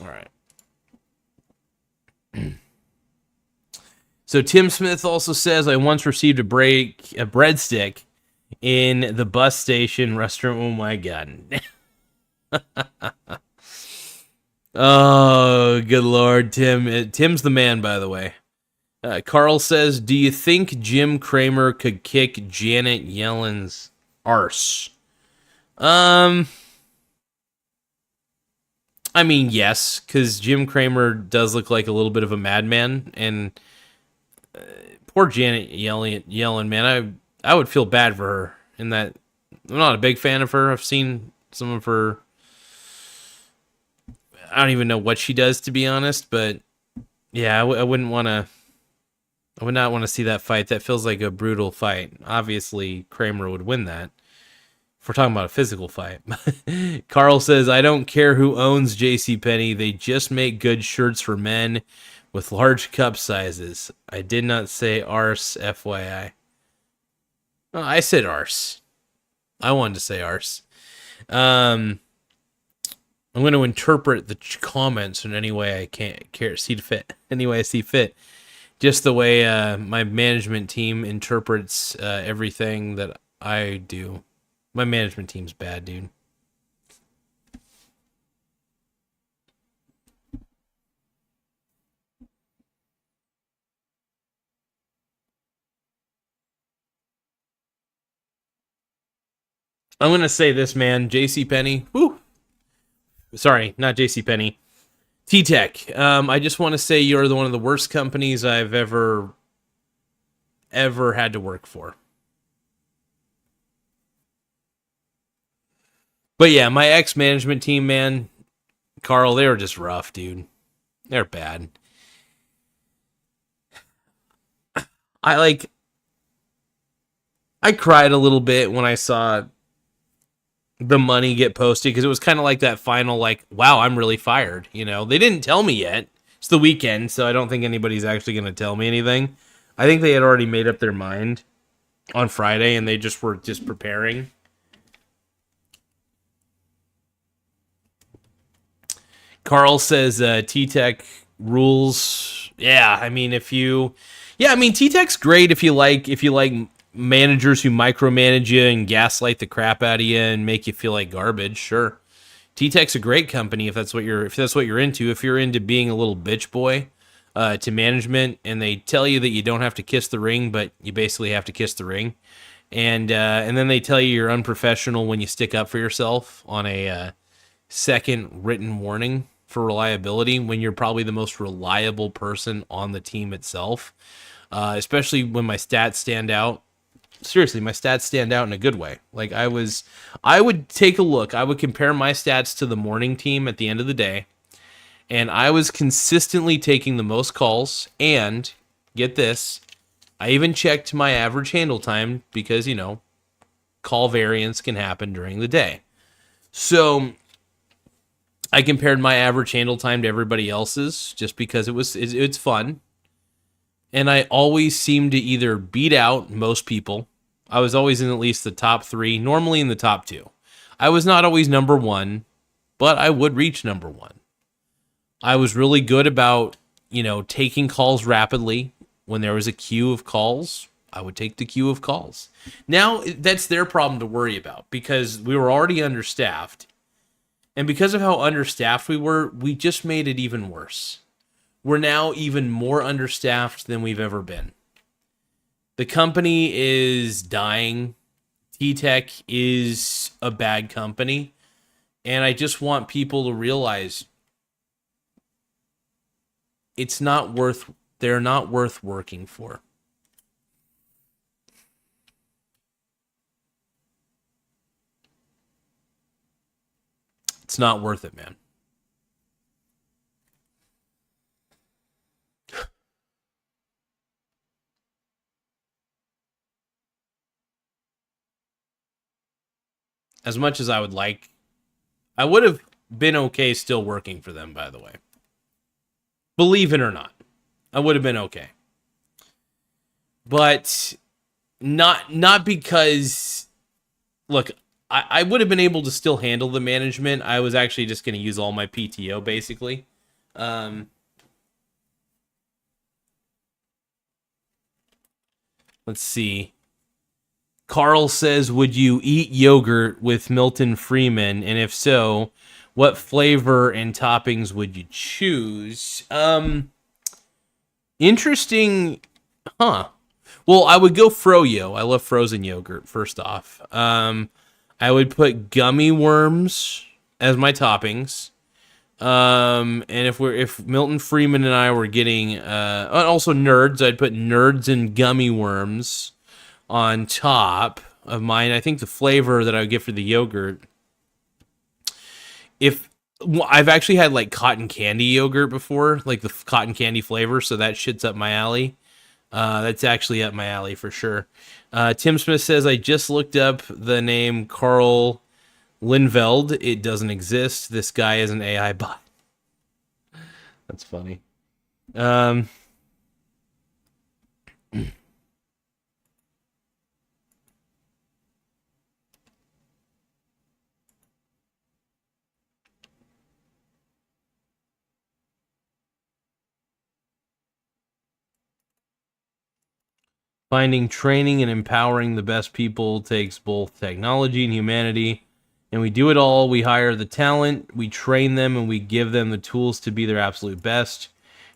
All right. So Tim Smith also says, I once received a breadstick in the bus station restaurant. Oh my God. Oh, good Lord, Tim. Tim's the man, by the way. Carl says, do you think Jim Cramer could kick Janet Yellen's arse? I mean, yes, because Jim Cramer does look like a little bit of a madman, and poor Janet Yellen, man, I would feel bad for her in that. I'm not a big fan of her. I've seen some of her. I don't even know what she does, to be honest, but yeah, I wouldn't want to. I would not want to see that fight. That feels like a brutal fight. Obviously, Kramer would win that. If we're talking about a physical fight. Carl says, I don't care who owns JCPenney. They just make good shirts for men with large cup sizes. I did not say arse, FYI. Oh, I said arse. I wanted to say arse. I'm going to interpret the comments in any way I see fit. Any way I see fit. Just the way my management team interprets everything that I do. My management team's bad, dude. I'm going to say this, man. JCPenney. Woo. Sorry, not JCPenney. TTEC. I just want to say you're one of the worst companies I've ever had to work for. But yeah, my ex-management team, man, Carl, they were just rough, dude. They're bad. I cried a little bit when I saw the money get posted, because it was kind of like that final, like, wow, I'm really fired. You know, they didn't tell me yet. It's the weekend, so I don't think anybody's actually going to tell me anything. I think they had already made up their mind on Friday, and they just were preparing. Carl says TTEC rules. Yeah, I mean, TTEC's great if you like managers who micromanage you and gaslight the crap out of you and make you feel like garbage. Sure, TTEC's a great company if that's what you're into. If you're into being a little bitch boy to management, and they tell you that you don't have to kiss the ring, but you basically have to kiss the ring, and then they tell you you're unprofessional when you stick up for yourself on a second written warning for reliability when you're probably the most reliable person on the team itself, especially when my stats stand out. Seriously, my stats stand out in a good way. Like I would take a look. I would compare my stats to the morning team at the end of the day, and I was consistently taking the most calls, and get this, I even checked my average handle time because, you know, call variance can happen during the day. So I compared my average handle time to everybody else's just because it's fun. And I always seemed to either beat out most people. I was always in at least the top 3, normally in the top 2. I was not always number 1, but I would reach number 1. I was really good about, taking calls rapidly. When there was a queue of calls, I would take the queue of calls. Now, that's their problem to worry about because we were already understaffed. And because of how understaffed we were, we just made it even worse. We're now even more understaffed than we've ever been. The company is dying. TTEC is a bad company. And I just want people to realize they're not worth working for. It's not worth it, man. As much as I would like, I would have been okay still working for them, by the way. Believe it or not, I would have been okay. But not because, look, I would have been able to still handle the management. I was actually just going to use all my PTO, basically. Let's see. Carl says, would you eat yogurt with Milton Freeman? And if so, what flavor and toppings would you choose? Interesting. Huh. Well, I would go froyo. I love frozen yogurt, first off. I would put gummy worms as my toppings. And if Milton Freeman and I were getting, also nerds, I'd put nerds and gummy worms on top of mine. I think the flavor that I would get for the yogurt, I've actually had like cotton candy yogurt before, like the cotton candy flavor, so that shit's up my alley. That's actually up my alley for sure. Tim Smith says, I just looked up the name Carl Lindveld. It doesn't exist. This guy is an AI bot. That's funny. Finding, training, and empowering the best people takes both technology and humanity. And we do it all. We hire the talent, we train them, and we give them the tools to be their absolute best.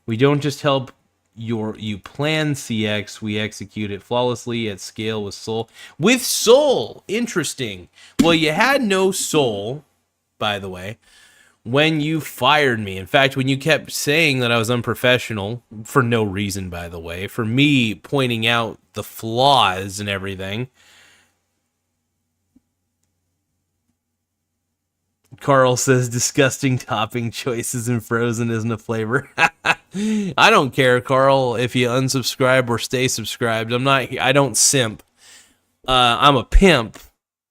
We don't just help you plan CX, we execute it flawlessly at scale with soul. With soul! Interesting. Well, you had no soul, by the way, when you fired me. In fact, when you kept saying that I was unprofessional, for no reason, by the way, for me pointing out the flaws and everything. Carl says disgusting topping choices and frozen isn't a flavor. I don't care, Carl, if you unsubscribe or stay subscribed. I don't simp. I'm a pimp.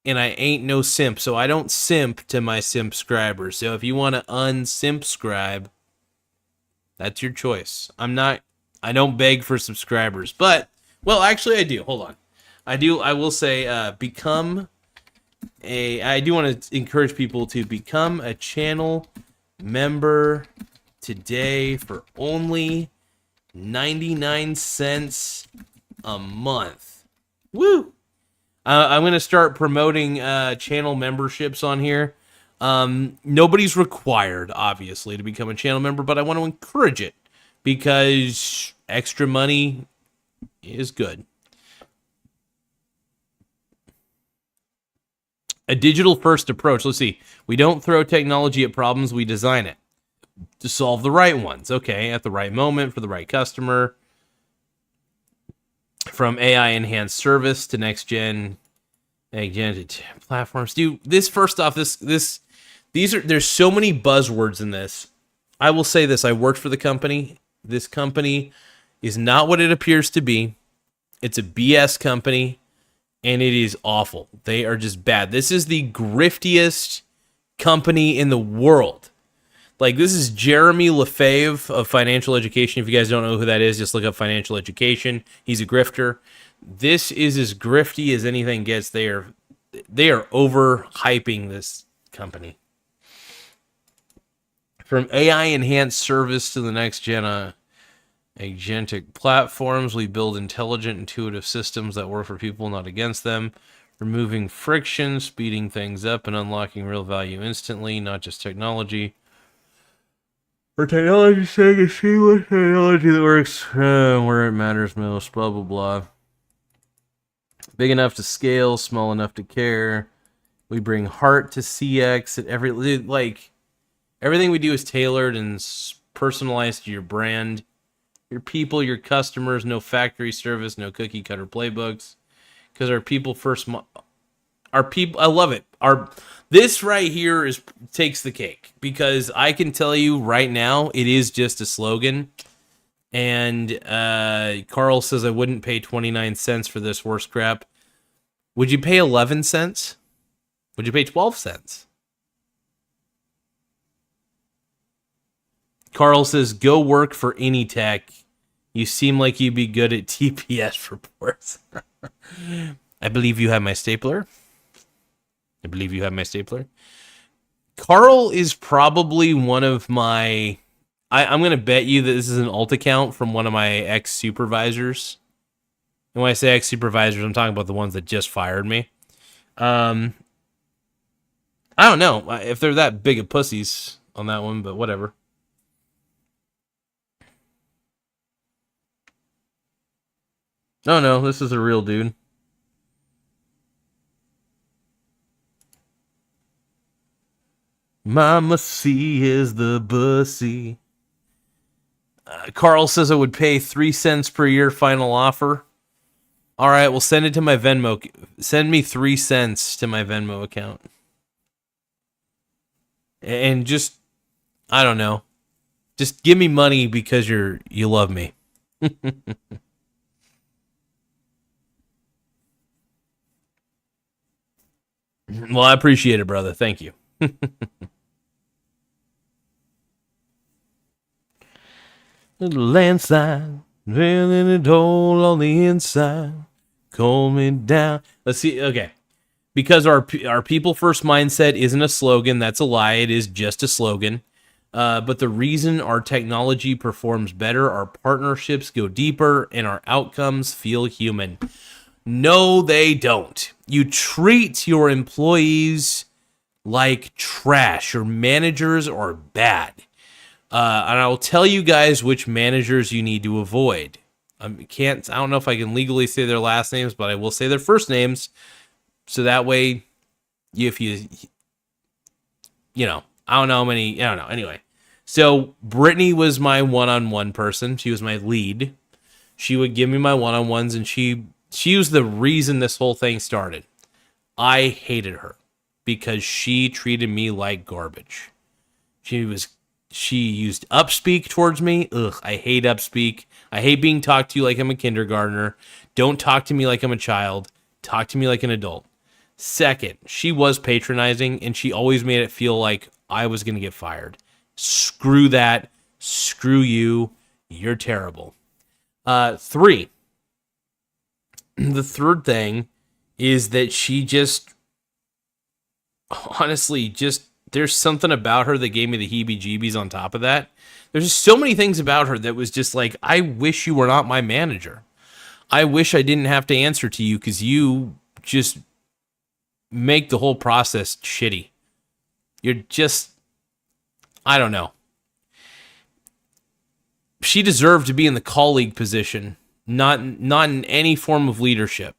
And I ain't no simp, so I don't simp to my subscribers. So if you want to unsubscribe, that's your choice. I don't beg for subscribers. But, well, actually I do. Hold on. I will say, I do want to encourage people to become a channel member today for only 99 cents a month. Woo! I'm going to start promoting channel memberships on here. Nobody's required, obviously, to become a channel member, but I want to encourage it because extra money is good. A digital-first approach. Let's see. We don't throw technology at problems, we design it to solve the right ones. Okay, at the right moment for the right customer. From AI-enhanced service to next-gen platforms. Dude, there's so many buzzwords in this. I will say this. I worked for the company. This company is not what it appears to be. It's a BS company, and it is awful. They are just bad. This is the griftiest company in the world. Like, this is Jeremy Lefebvre of Financial Education. If you guys don't know who that is, just look up Financial Education. He's a grifter. This is as grifty as anything gets. They are overhyping this company. From AI enhanced service to the next gen. Agentic platforms. We build intelligent, intuitive systems that work for people, not against them. Removing friction, speeding things up, and unlocking real value instantly, not just technology. For technology's sake, a seamless technology that works where it matters most, blah, blah, blah. Big enough to scale, small enough to care. We bring heart to CX. Everything we do is tailored and personalized to your brand, your people, your customers. No factory service, no cookie cutter playbooks. Because our people first, our people, I love it. This right here takes the cake, because I can tell you right now, it is just a slogan. And Carl says I wouldn't pay 29 cents for this horse crap. Would you pay 11 cents? Would you pay 12 cents? Carl says, go work for any tech. You seem like you'd be good at TPS reports. I believe you have my stapler. Carl is probably one of my... I'm going to bet you that this is an alt account from one of my ex-supervisors. And when I say ex-supervisors, I'm talking about the ones that just fired me. I don't know if they're that big of pussies on that one, but whatever. No, this is a real dude. Mama C is the bussy. Carl says I would pay 3 cents per year final offer. All right, well, send it to my Venmo. Send me 3 cents to my Venmo account. And just, I don't know. Just give me money because you love me. Well, I appreciate it, brother. Thank you. Little landslide, drilling a hole on the inside, calm me down. Let's see. Okay, because our people first mindset isn't a slogan. That's a lie. It is just a slogan. But the reason our technology performs better, our partnerships go deeper, and our outcomes feel human. No, they don't. You treat your employees like trash. Your managers are bad. And I'll tell you guys which managers you need to avoid. I don't know if I can legally say their last names, but I will say their first names. So that way, I don't know how many, I don't know. Anyway, so Brittany was my one-on-one person. She was my lead. She would give me my one-on-ones, and she was the reason this whole thing started. I hated her because she treated me like garbage. She used upspeak towards me. Ugh, I hate upspeak. I hate being talked to like I'm a kindergartner. Don't talk to me like I'm a child. Talk to me like an adult. Second, she was patronizing, and she always made it feel like I was going to get fired. Screw that. Screw you. You're terrible. 3. The third thing is that she just, honestly, there's something about her that gave me the heebie-jeebies on top of that. There's just so many things about her that was just like, I wish you were not my manager. I wish I didn't have to answer to you because you just make the whole process shitty. You're just, I don't know. She deserved to be in the colleague position, not in any form of leadership.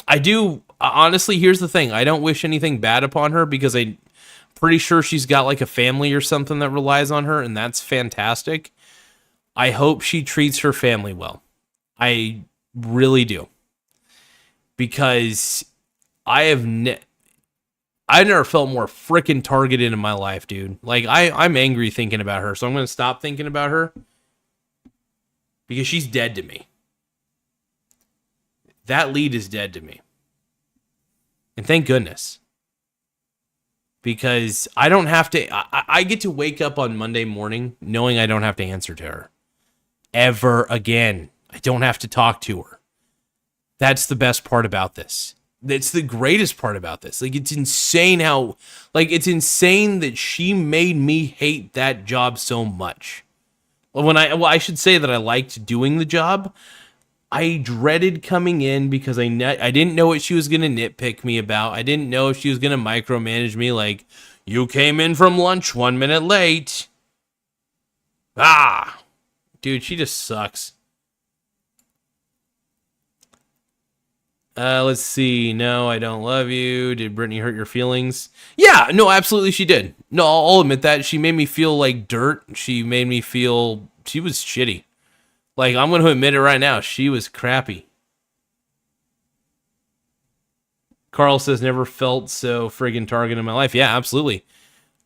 I do, honestly, here's the thing. I don't wish anything bad upon her because I'm pretty sure she's got like a family or something that relies on her, and that's fantastic. I hope she treats her family well. I really do. Because I've never felt more freaking targeted in my life, dude. Like, I'm angry thinking about her, so I'm going to stop thinking about her. Because she's dead to me. That lead is dead to me. And thank goodness. Because I don't have to... I get to wake up on Monday morning knowing I don't have to answer to her. Ever again. I don't have to talk to her. That's the best part about this. That's the greatest part about this. Like, it's insane how... Like, it's insane that she made me hate that job so much. I should say that I liked doing the job. I dreaded coming in because I didn't know what she was going to nitpick me about. I didn't know if she was going to micromanage me like, you came in from lunch 1 minute late. Ah, dude, she just sucks. Let's see. No, I don't love you. Did Brittany hurt your feelings? Yeah, no, absolutely she did. No, I'll admit that. She made me feel like dirt. She made me feel she was shitty. Like, I'm going to admit it right now. She was crappy. Carl says, never felt so friggin' targeted in my life. Yeah, absolutely.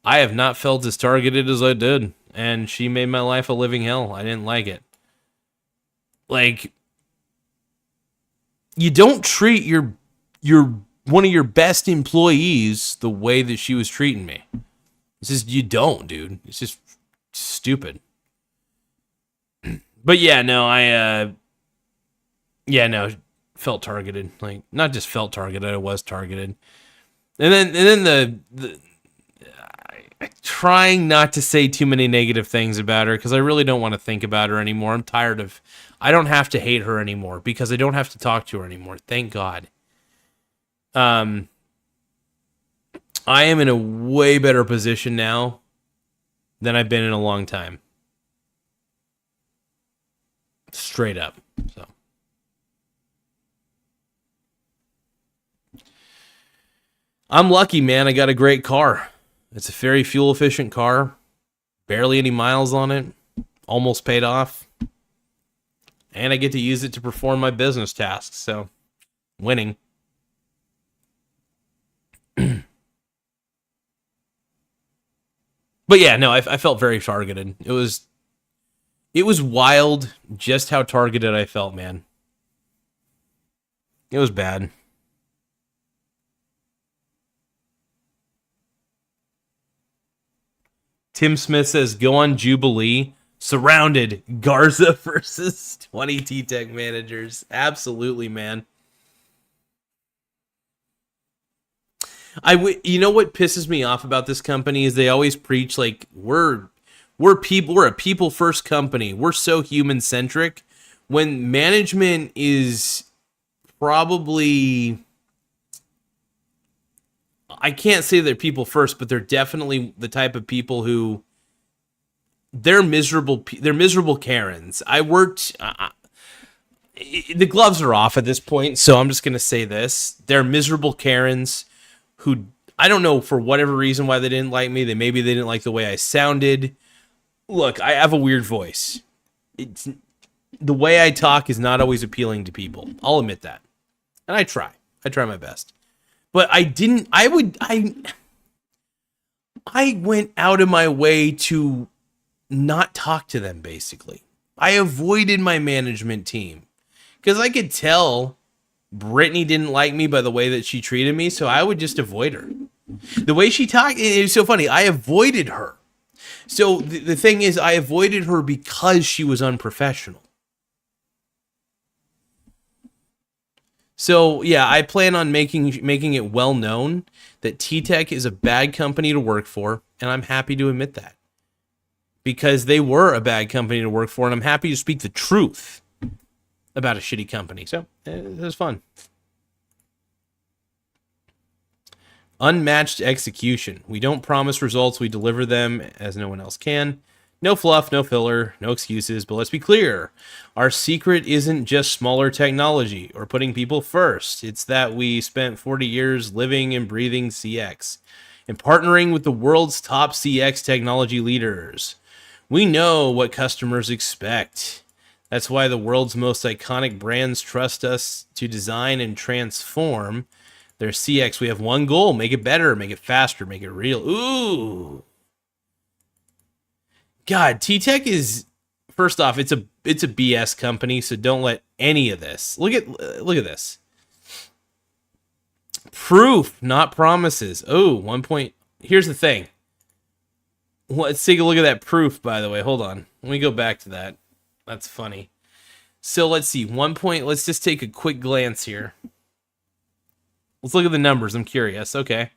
I have not felt as targeted as I did. And she made my life a living hell. I didn't like it. Like, you don't treat your one of your best employees the way that she was treating me. It's just, you don't, dude. It's just stupid. But yeah, no, felt targeted. Like, not just felt targeted, I was targeted. And then trying not to say too many negative things about her because I really don't want to think about her anymore. I'm tired of, I don't have to hate her anymore because I don't have to talk to her anymore. Thank God. I am in a way better position now than I've been in a long time. Straight up. So I'm lucky, man. I got a great car. It's a very fuel efficient car. Barely any miles on it. Almost paid off. And I get to use it to perform my business tasks. So, winning. But yeah, no, I felt very targeted. It was wild just how targeted I felt, man. It was bad. Tim Smith says, go on Jubilee. Surrounded. Garza versus 20 TTEC managers. Absolutely, man. You know what pisses me off about this company is they always preach like we're a people first company. We're so human centric. When management is probably, I can't say they're people first, but they're definitely the type of people who they're miserable. They're miserable Karens. I worked. The gloves are off at this point, so I'm just gonna say this: they're miserable Karens who, I don't know for whatever reason why they didn't like me. Maybe they didn't like the way I sounded. Look, I have a weird voice. The way I talk is not always appealing to people. I'll admit that. And I try my best. But I went out of my way to not talk to them, basically. I avoided my management team. Because I could tell Brittany didn't like me by the way that she treated me, so I would just avoid her. The way she talked, it was so funny. I avoided her. So the thing is, I avoided her because she was unprofessional. So yeah, I plan on making it well known that TTEC is a bad company to work for, and I'm happy to admit that. Because they were a bad company to work for, and I'm happy to speak the truth about a shitty company. So it was fun. Unmatched execution. We don't promise results, we deliver them as no one else can. No fluff, no filler, no excuses, but let's be clear. Our secret isn't just smaller technology or putting people first. It's that we spent 40 years living and breathing CX and partnering with the world's top CX technology leaders. We know what customers expect. That's why the world's most iconic brands trust us to design and transform their CX. We have one goal: make it better, make it faster, make it real. Ooh. God, TTEC is, first off, it's a BS company, so don't let any of this. Look at this. Proof, not promises. Oh, 1 point. Here's the thing. Let's take a look at that proof, by the way. Hold on. Let me go back to that. That's funny. So let's see. 1 point. Let's just take a quick glance here. Let's look at the numbers. I'm curious. Okay.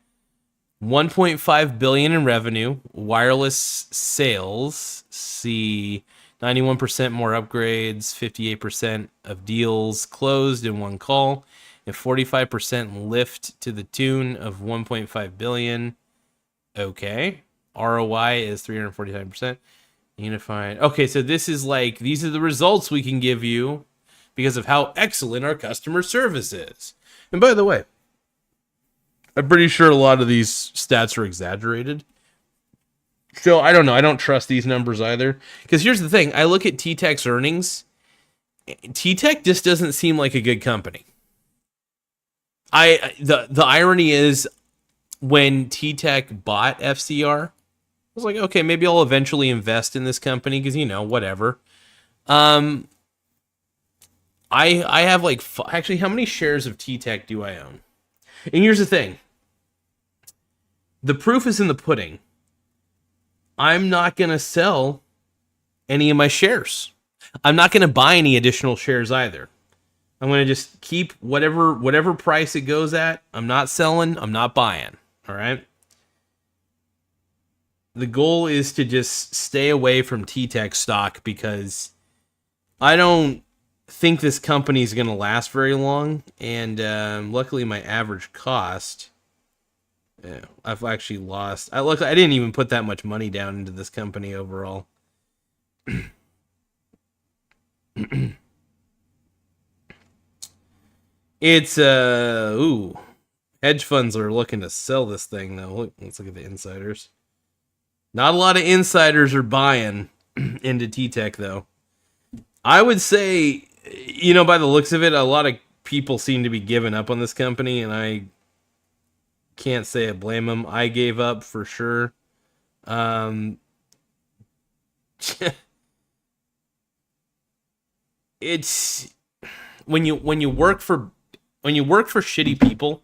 1.5 billion in revenue. Wireless sales. See, 91% more upgrades, 58% of deals closed in one call, and 45% lift to the tune of 1.5 billion. Okay. ROI is 349%. Unified. Okay, so this is like, these are the results we can give you because of how excellent our customer service is. And by the way, I'm pretty sure a lot of these stats are exaggerated. So I don't know. I don't trust these numbers either. Because here's the thing. I look at TTEC's earnings. TTEC just doesn't seem like a good company. The irony is when TTEC bought FCR, I was like, okay, maybe I'll eventually invest in this company because, whatever. I have like, actually, how many shares of TTEC do I own? And here's the thing. The proof is in the pudding. I'm not going to sell any of my shares. I'm not going to buy any additional shares either. I'm going to just keep whatever price it goes at. I'm not selling. I'm not buying. All right. The goal is to just stay away from TTEC stock because I don't think this company is going to last very long. And luckily, my average cost, I've actually lost. I didn't even put that much money down into this company overall. It's hedge funds are looking to sell this thing though. Let's look at the insiders. Not a lot of insiders are buying into TTEC though. I would say, by the looks of it, a lot of people seem to be giving up on this company, and I can't say I blame them. I gave up for sure. It's when you work for shitty people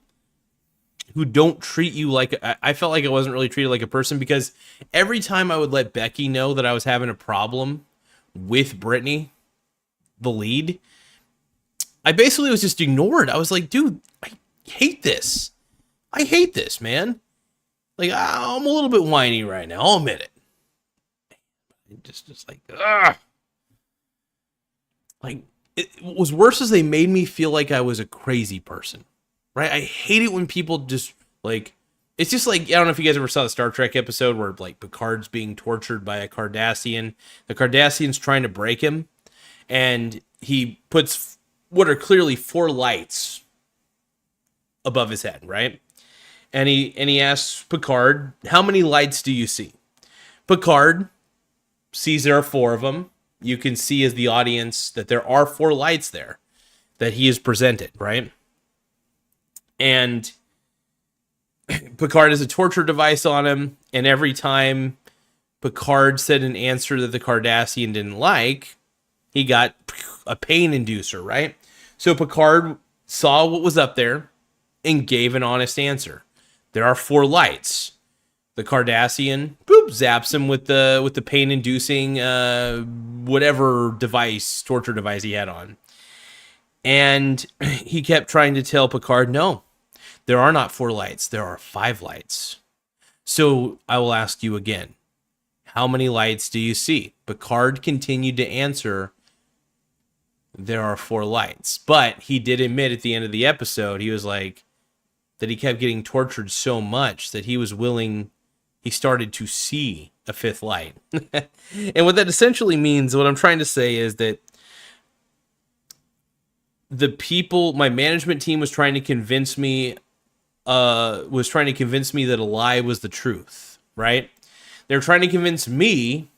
who don't treat you like I felt like I wasn't really treated like a person because every time I would let Becky know that I was having a problem with Brittany, the lead, I basically was just ignored. I was like, dude, I hate this. I hate this, man. Like, I'm a little bit whiny right now. I'll admit it. Just like, ugh. Like, it was worse as they made me feel like I was a crazy person, right? I hate it when people just, like, it's just like, I don't know if you guys ever saw the Star Trek episode where, like, Picard's being tortured by a Cardassian. The Cardassian's trying to break him, and he puts what are clearly 4 lights above his head, right? And he asks Picard, how many lights do you see? Picard sees there are 4 of them. You can see as the audience that there are 4 lights there that he has presented, right? And Picard has a torture device on him, and every time Picard said an answer that the Cardassian didn't like, he got a pain inducer, right? So Picard saw what was up there and gave an honest answer. There are 4 lights. The Cardassian, zaps him with the pain-inducing whatever device, torture device he had on. And he kept trying to tell Picard, no, there are not 4 lights. There are 5 lights. So I will ask you again, how many lights do you see? Picard continued to answer, there are 4 lights. But he did admit at the end of the episode, he was like, that he kept getting tortured so much that he started to see a 5th light. And what that essentially means, what I'm trying to say is that my management team was trying to convince me that a lie was the truth, right? They were trying to convince me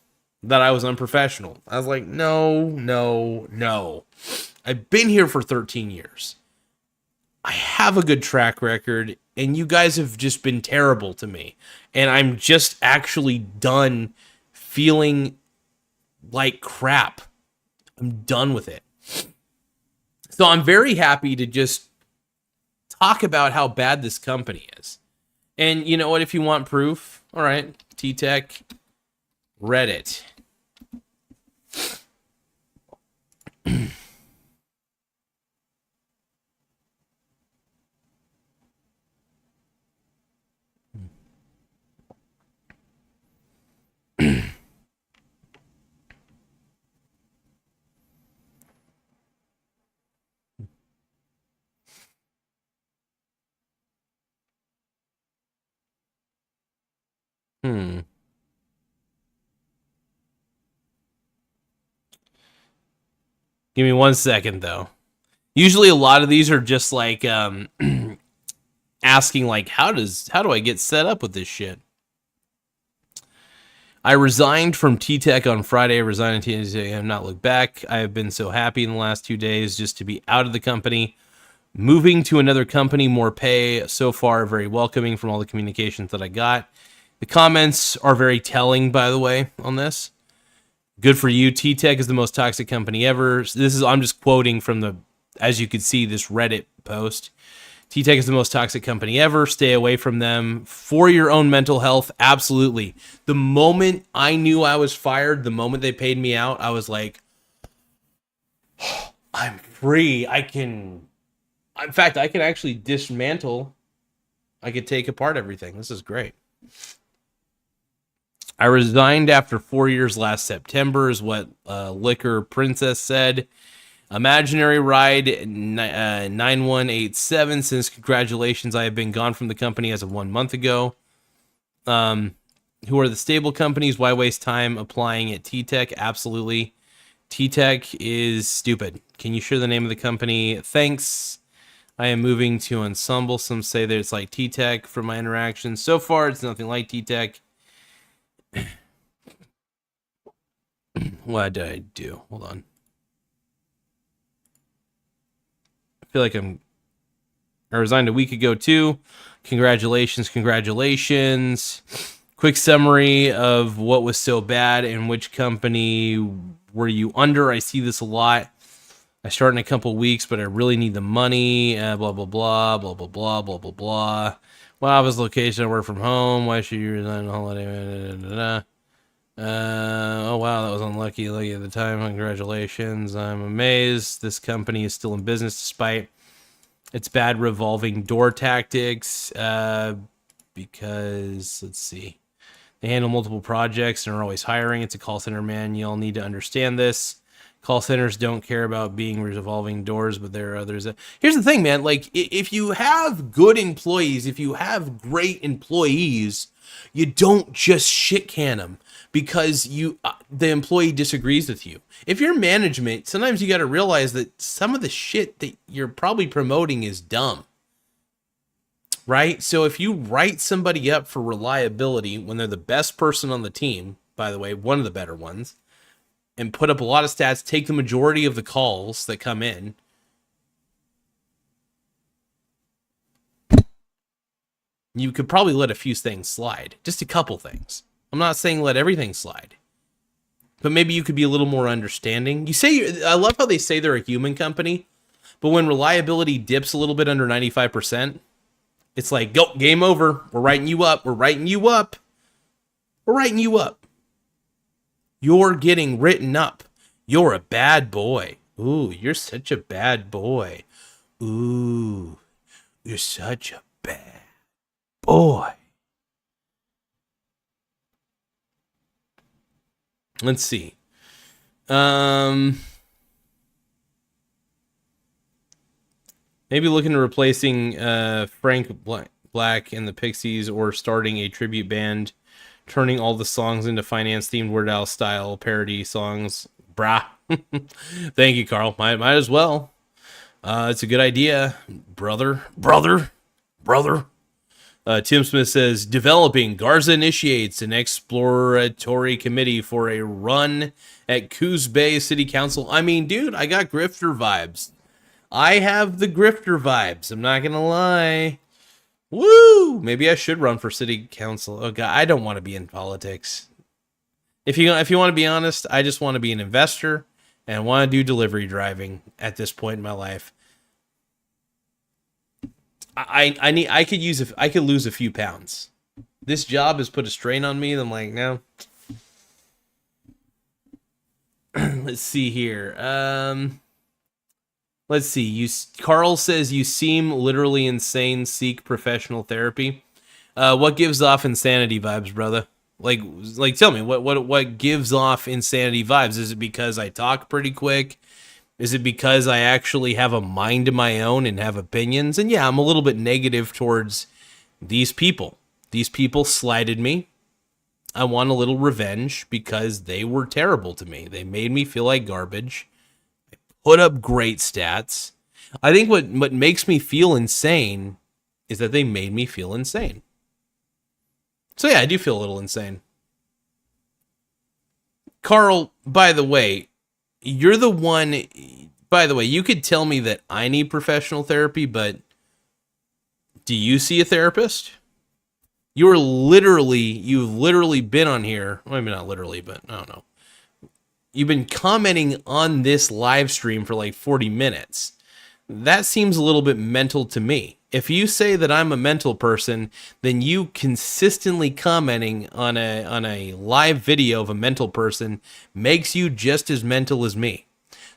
that I was unprofessional. I was like, no. I've been here for 13 years. I have a good track record, and you guys have just been terrible to me. And I'm just actually done feeling like crap. I'm done with it. So I'm very happy to just talk about how bad this company is. And you know what? If you want proof, all right, TTEC, Reddit. Give me 1 second though. Usually a lot of these are just like asking like how do I get set up with this shit? I resigned from TTEC on Friday. I resigned from TTEC. I have not looked back. I have been so happy in the last 2 days just to be out of the company. Moving to another company, more pay. So far, very welcoming from all the communications that I got. The comments are very telling, by the way, on this. Good for you. TTEC is the most toxic company ever. I'm just quoting from the, as you could see, this Reddit post. TTEC is the most toxic company ever. Stay away from them for your own mental health. Absolutely. The moment I knew I was fired, the moment they paid me out, I was like, oh, I'm free. In fact, I can actually dismantle. I could take apart everything. This is great. I resigned after 4 years last September is what Liquor Princess said. Imaginary Ride 9187 says, congratulations, I have been gone from the company as of 1 month ago. Who are the stable companies? Why waste time applying at TTEC? Absolutely. TTEC is stupid. Can you share the name of the company? Thanks. I am moving to Ensemble. Some say that it's like TTEC from my interactions. So far, it's nothing like TTEC. What did I do? Hold on. I feel like I resigned a week ago too. Congratulations. Quick summary of what was so bad and which company were you under. I see this a lot. I start in a couple weeks, but I really need the money. Blah, blah, blah, blah, blah, blah, blah, blah, blah. Well, I was location, I work from home. Why should you resign on holiday? Oh, wow, that was unlucky. Lucky at the time. Congratulations. I'm amazed this company is still in business despite its bad revolving door tactics. Because, let's see. They handle multiple projects and are always hiring. It's a call center, man. You all need to understand this. Call centers don't care about being revolving doors, but there are others. Here's the thing, man. Like, if you have good employees, if you have great employees, you don't just shit can them because the employee disagrees with you. If you're management, sometimes you got to realize that some of the shit that you're probably promoting is dumb. Right? So if you write somebody up for reliability when they're the best person on the team, by the way, one of the better ones, and put up a lot of stats, take the majority of the calls that come in, you could probably let a few things slide. Just a couple things. I'm not saying let everything slide. But maybe you could be a little more understanding. I love how they say they're a human company, but when reliability dips a little bit under 95%, it's like, go, game over. We're writing you up. We're writing you up. We're writing you up. You're getting written up. You're a bad boy. Ooh, you're such a bad boy. Ooh, you're such a bad boy. Let's see. Maybe looking at replacing Frank Black and the Pixies or starting a tribute band, turning all the songs into finance-themed Weird Al style parody songs. Brah. Thank you, Carl. Might as well. It's a good idea. Brother. Tim Smith says, developing. Garza initiates an exploratory committee for a run at Coos Bay City Council. I mean, dude, I got grifter vibes. I have the grifter vibes. I'm not going to lie. Woo! Maybe I should run for city council. Oh, God, I don't want to be in politics. If you want to be honest, I just want to be an investor and want to do delivery driving at this point in my life. I could lose a few pounds. This job has put a strain on me. I'm like, no. Let's see here. Let's see. Carl says you seem literally insane. Seek professional therapy. What gives off insanity vibes, brother? Like, tell me what gives off insanity vibes? Is it because I talk pretty quick? Is it because I actually have a mind of my own and have opinions? And yeah, I'm a little bit negative towards these people. These people slighted me. I want a little revenge because they were terrible to me. They made me feel like garbage. Put up great stats. I think what makes me feel insane is that they made me feel insane. So yeah, I do feel a little insane. Carl, by the way, you're the one. By the way, you could tell me that I need professional therapy, but do you see a therapist? You've literally been on here. Well, maybe not literally, but I don't know. You've been commenting on this live stream for like 40 minutes. That seems a little bit mental to me. If you say that I'm a mental person, then you consistently commenting on a live video of a mental person makes you just as mental as me.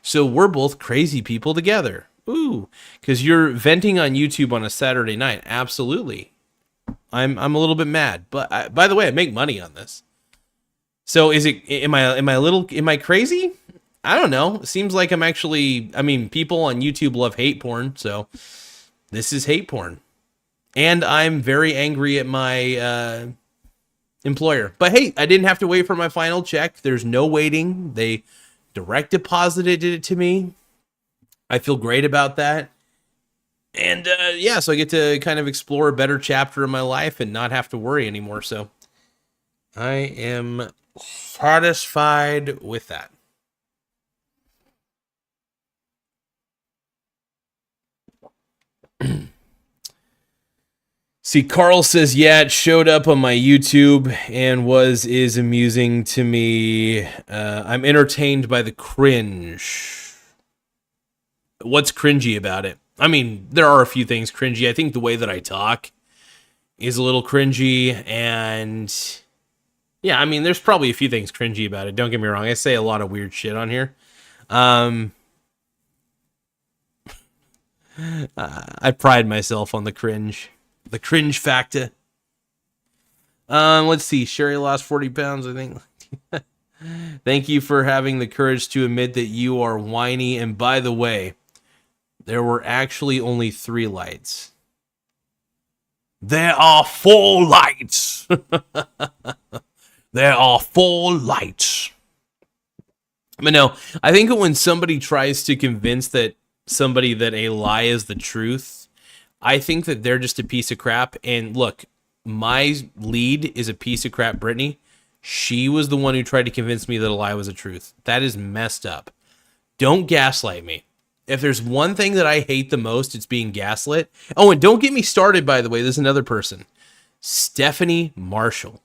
So we're both crazy people together. Ooh, because you're venting on YouTube on a Saturday night. Absolutely. I'm a little bit mad, but by the way, I make money on this. So am I crazy? I don't know. It seems like people on YouTube love hate porn, so this is hate porn. And I'm very angry at my employer. But hey, I didn't have to wait for my final check. There's no waiting. They direct deposited it to me. I feel great about that. And so I get to kind of explore a better chapter of my life and not have to worry anymore. So I am satisfied with that. See, Carl says, yeah, it showed up on my YouTube and is amusing to me. I'm entertained by the cringe. What's cringy about it? I mean, there are a few things cringy. I think the way that I talk is a little cringy, and yeah, I mean, there's probably a few things cringy about it. Don't get me wrong. I say a lot of weird shit on here. I pride myself on the cringe factor. Let's see. Sherry lost 40 pounds, I think. Thank you for having the courage to admit that you are whiny. And by the way, there were actually only 3 lights. There are 4 lights. There are 4 lights. But no, I think when somebody tries to convince somebody that a lie is the truth, I think that they're just a piece of crap. And look, my lead is a piece of crap, Brittany. She was the one who tried to convince me that a lie was the truth. That is messed up. Don't gaslight me. If there's one thing that I hate the most, it's being gaslit. Oh, and don't get me started, by the way. There's another person. Stephanie Marshall.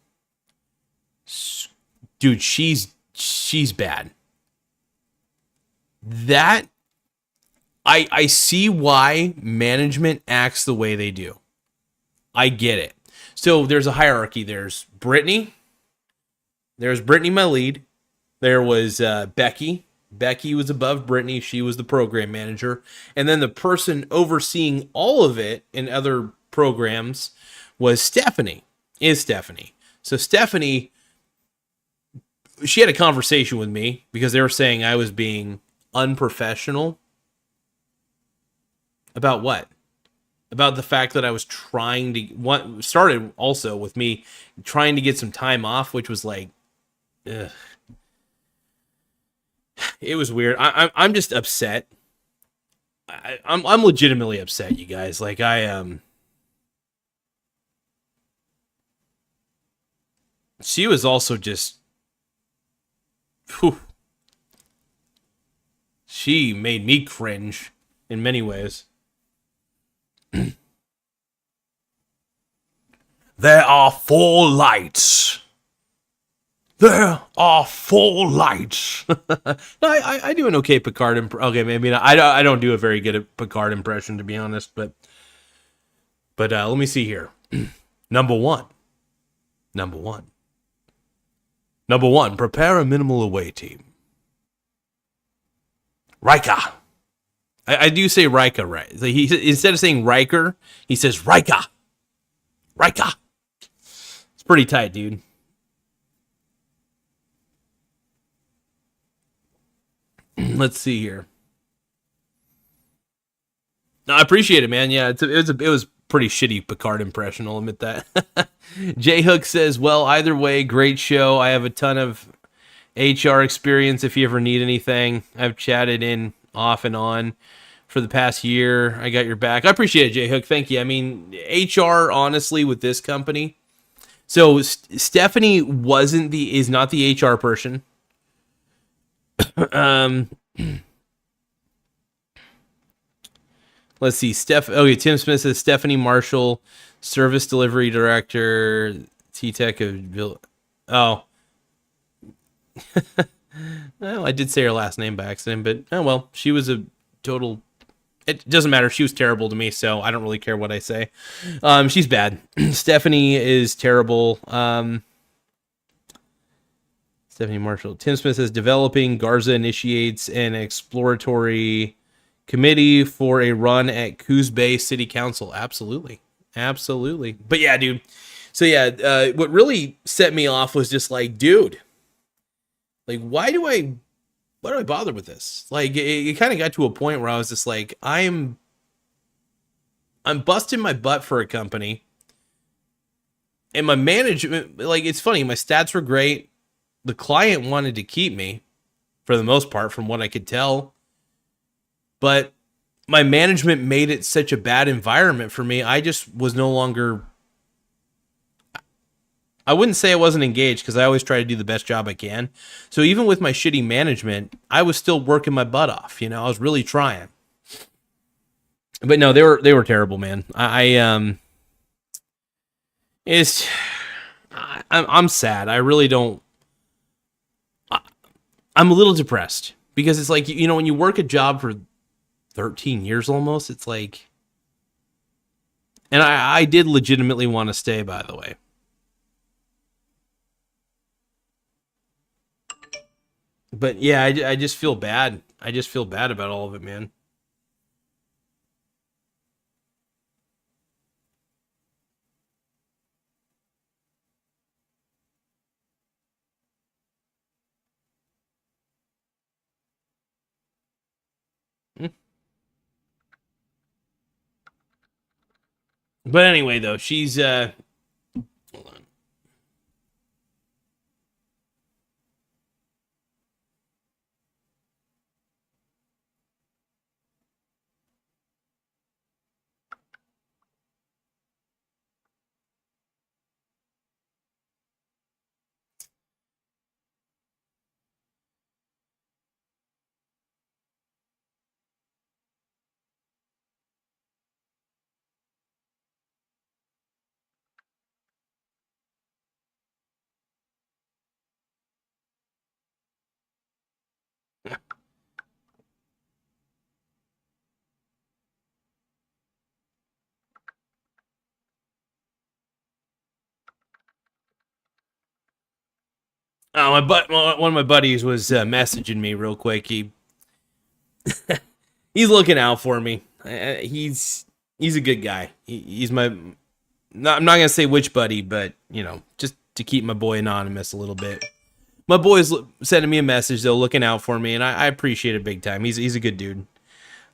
Dude, she's bad. That, I see why management acts the way they do. I get it. So there's a hierarchy. There's Brittany. There's Brittany, my lead. There was Becky. Becky was above Brittany. She was the program manager. And then the person overseeing all of it in other programs was Stephanie. So Stephanie, she had a conversation with me because they were saying I was being unprofessional. About what? About the fact that I was trying to... started also with me trying to get some time off, which was like... ugh. It was weird. I'm just upset. I'm legitimately upset, you guys. Like she was also just, whew. She made me cringe in many ways. There are 4 lights. There are 4 lights. No, I do an okay Picard okay, maybe not. I don't do a very good Picard impression, to be honest. But let me see here. Number one. Prepare a minimal away team. Riker. I do say Riker, right? He instead of saying Riker, he says Riker. Riker. It's pretty tight, dude. Let's see here. No, I appreciate it, man. Yeah, it was pretty shitty Picard impression, I'll admit that. J Hook says, well, either way, great show. I have a ton of HR experience if you ever need anything. I've chatted in off and on for the past year. I got your back. I appreciate it, J Hook. Thank you. I mean, HR, honestly, with this company. So Stephanie is not the HR person. Let's see. Tim Smith says Stephanie Marshall, service delivery director, TTEC. Oh. Well, I did say her last name by accident, but oh well, she was a total. It doesn't matter. She was terrible to me, so I don't really care what I say. She's bad. Stephanie is terrible. Stephanie Marshall. Tim Smith says developing. Garza initiates an exploratory committee for a run at Coos Bay City Council. Absolutely. But yeah, dude. So yeah, what really set me off was just like, dude, like, why do I bother with this? Like, it kind of got to a point where I was just like, I'm busting my butt for a company, and my management, like, it's funny, my stats were great. The client wanted to keep me for the most part, from what I could tell. But my management made it such a bad environment for me. I just was no longer, I wouldn't say I wasn't engaged, because I always try to do the best job I can. So even with my shitty management, I was still working my butt off. You know, I was really trying. But no, they were terrible, man. I'm sad. I really don't. I'm a little depressed, because it's like, you know, when you work a job for 13 years almost, it's like, and I did legitimately want to stay, by the way. But yeah, I just feel bad. I just feel bad about all of it, man. But anyway, though, she's hold on. One of my buddies was messaging me real quick. He's looking out for me. He's a good guy. He's my. I'm not gonna say which buddy, but you know, just to keep my boy anonymous a little bit. My boy's sending me a message though, looking out for me, and I appreciate it big time. He's a good dude.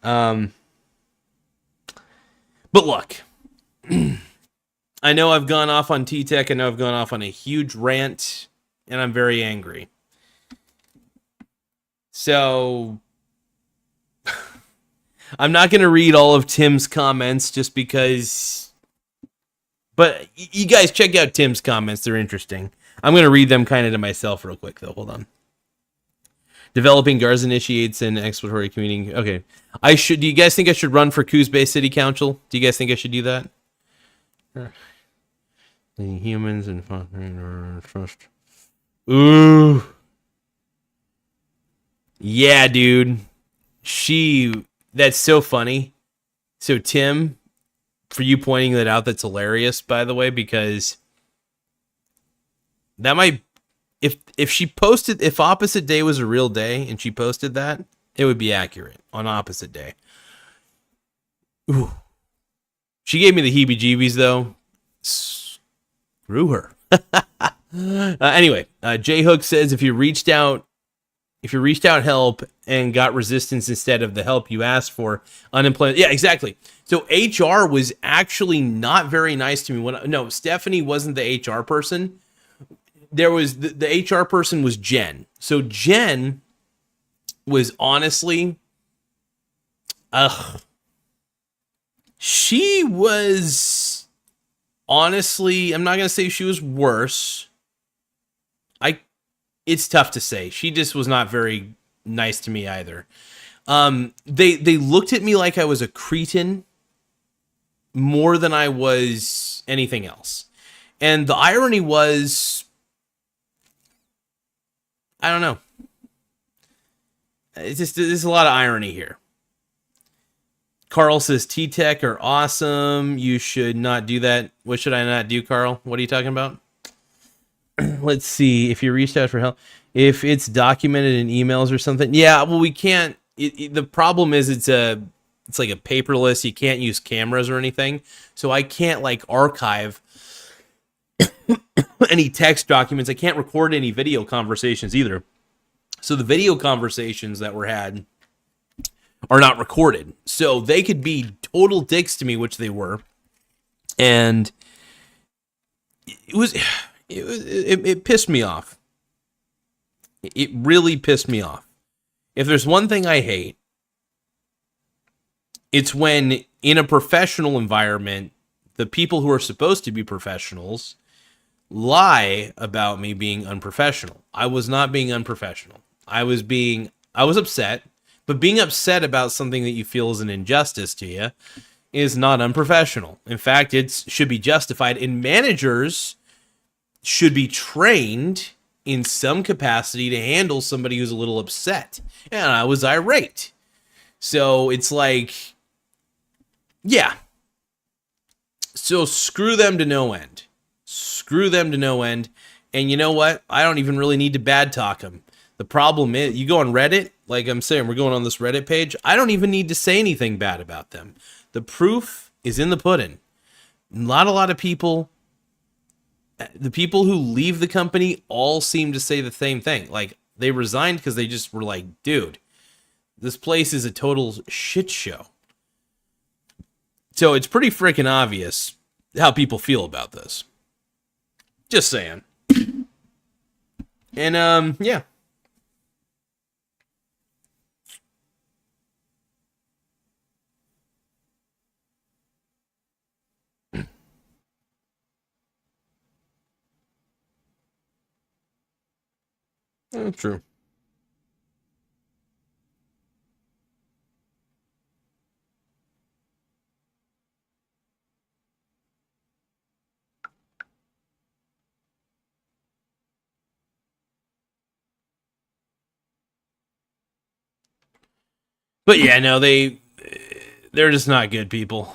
But look, I know I've gone off on TTEC. I know I've gone off on a huge rant, and I'm very angry. So I'm not going to read all of Tim's comments just because, but you guys check out Tim's comments. They're interesting. I'm going to read them kind of to myself real quick, though. Hold on. Developing Garza initiates an exploratory community. Okay. Do you guys think I should run for Coos Bay City Council? Do you guys think I should do that? The humans and trust. Ooh. Yeah, dude. That's so funny. So, Tim, for you pointing that out, that's hilarious, by the way, because that might, if she posted, if opposite day was a real day and she posted that, it would be accurate on opposite day. Ooh. She gave me the heebie-jeebies, though. Screw her. Anyway, J Hook says if you reached out If you reached out help and got resistance instead of the help you asked for, unemployment. Yeah, exactly. So HR was actually not very nice to me. No, Stephanie wasn't the HR person. There was the HR person was Jen. So Jen was honestly, she was honestly, I'm not going to say she was worse. It's tough to say. She just was not very nice to me either. They looked at me like I was a cretin more than I was anything else. And the irony was, I don't know. It's just, there's a lot of irony here. Carl says TTEC are awesome. You should not do that. What should I not do, Carl? What are you talking about? Let's see. If you reached out for help, if it's documented in emails or something. Yeah, well, we can't. The problem is it's like a paperless. You can't use cameras or anything. So I can't like archive any text documents. I can't record any video conversations either. So the video conversations that were had are not recorded. So they could be total dicks to me, which they were. And it pissed me off. It really pissed me off. If there's one thing I hate, it's when in a professional environment, the people who are supposed to be professionals lie about me being unprofessional. I was not being unprofessional. I was upset, but being upset about something that you feel is an injustice to you is not unprofessional. In fact, it should be justified, and managers should be trained in some capacity to handle somebody who's a little upset. And I was irate. So it's like, yeah. So screw them to no end. Screw them to no end. And you know what? I don't even really need to bad talk them. The problem is, you go on Reddit, like I'm saying, we're going on this Reddit page. I don't even need to say anything bad about them. The proof is in the pudding. Not a lot of people. The people who leave the company all seem to say the same thing. Like, they resigned because they just were like, dude, this place is a total shit show. So it's pretty freaking obvious how people feel about this. Just saying. And, yeah. True. But yeah, no, they're just not good people.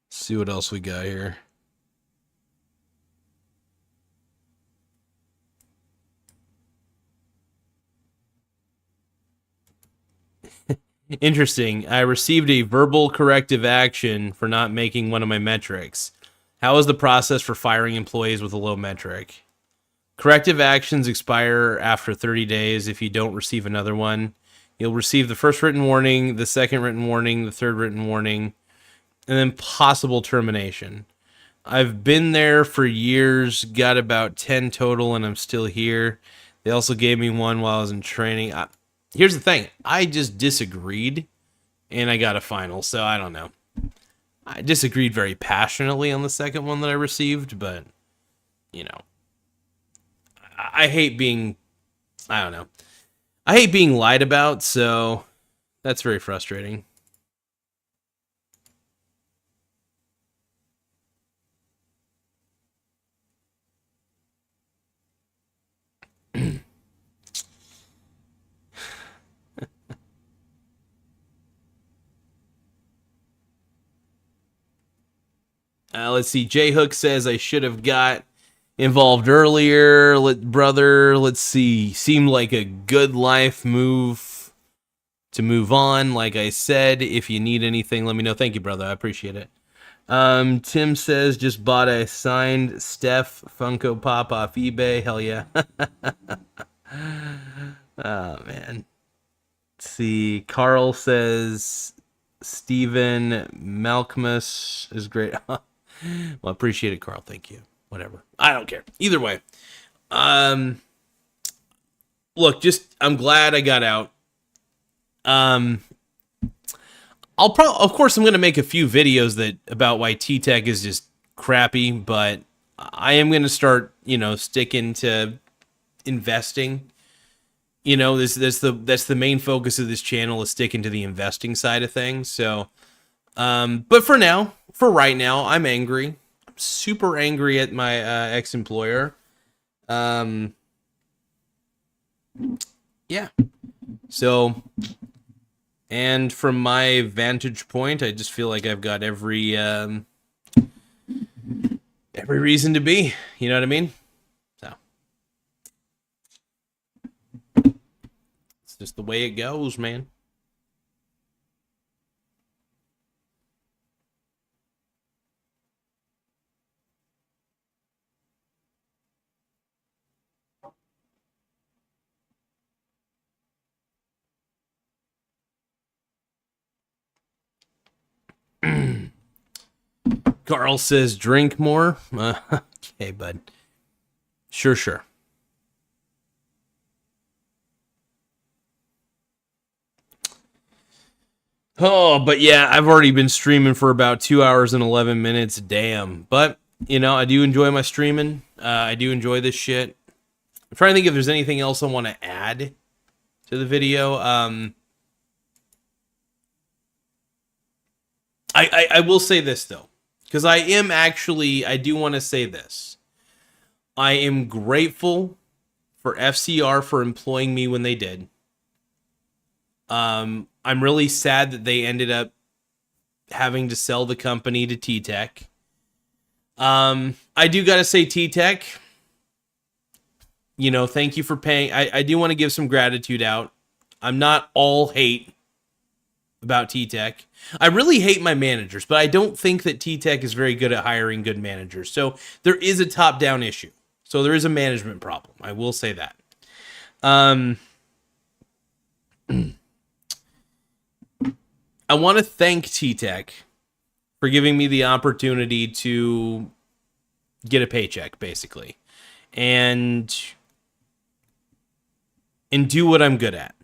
See what else we got here. Interesting. I received a verbal corrective action for not making one of my metrics. How is the process for firing employees with a low metric? Corrective actions expire after 30 days. If you don't receive another one, you'll receive the first written warning, the second written warning, the third written warning, and then possible termination. I've been there for years, got about 10 total, and I'm still here. They also gave me one while I was in training. Here's the thing. I just disagreed, and I got a final, so I don't know. I disagreed very passionately on the second one that I received, but, you know. I hate being, I don't know. I hate being lied about, so that's very frustrating. Let's see. J Hook says I should have got involved earlier. Let's see. Seemed like a good life move to move on. Like I said, if you need anything, let me know. Thank you, brother. I appreciate it. Tim says, just bought a signed Steph Funko Pop off eBay. Hell yeah. Oh, man. Let's see. Carl says, Stephen Malcolmus is great. Well, I appreciate it, Carl. Thank you. Whatever. I don't care. Either way. Look, I'm glad I got out. Of course, I'm going to make a few videos about why TTEC is just crappy, but I am going to start, sticking to investing. That's the main focus of this channel, is sticking to the investing side of things. So, but for right now, I'm angry. I'm super angry at my ex-employer. Yeah. So, and from my vantage point, I just feel like I've got every reason to be. You know what I mean? So, it's just the way it goes, man. Carl says, drink more. Okay, bud. Sure. Oh, but yeah, I've already been streaming for about 2 hours and 11 minutes. Damn. But, I do enjoy my streaming. I do enjoy this shit. I'm trying to think if there's anything else I want to add to the video. I will say this, though. Because I do want to say this. I am grateful for FCR for employing me when they did. I'm really sad that they ended up having to sell the company to TTEC. I do got to say, TTEC, thank you for paying. I do want to give some gratitude out. I'm not all hate about TTEC. I really hate my managers, but I don't think that TTEC is very good at hiring good managers. So there is a top-down issue. So there is a management problem. I will say that. I want to thank TTEC for giving me the opportunity to get a paycheck, basically, and do what I'm good at.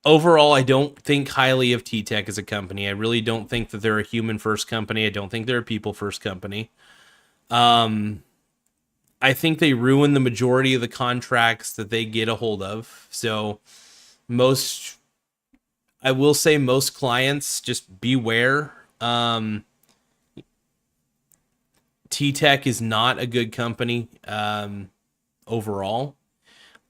Overall, I don't think highly of TTEC as a company. I really don't think that they're a human-first company. I don't think they're a people-first company. I think they ruin the majority of the contracts that they get a hold of. So I will say most clients, just beware. TTEC is not a good company overall.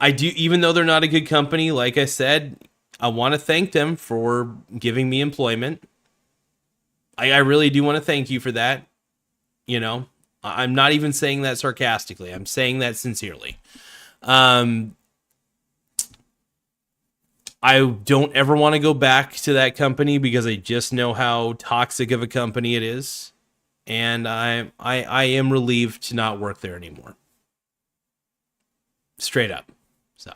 Even though they're not a good company, like I said, I want to thank them for giving me employment. I really do want to thank you for that. I'm not even saying that sarcastically. I'm saying that sincerely. I don't ever want to go back to that company because I just know how toxic of a company it is. And I am relieved to not work there anymore. Straight up. So,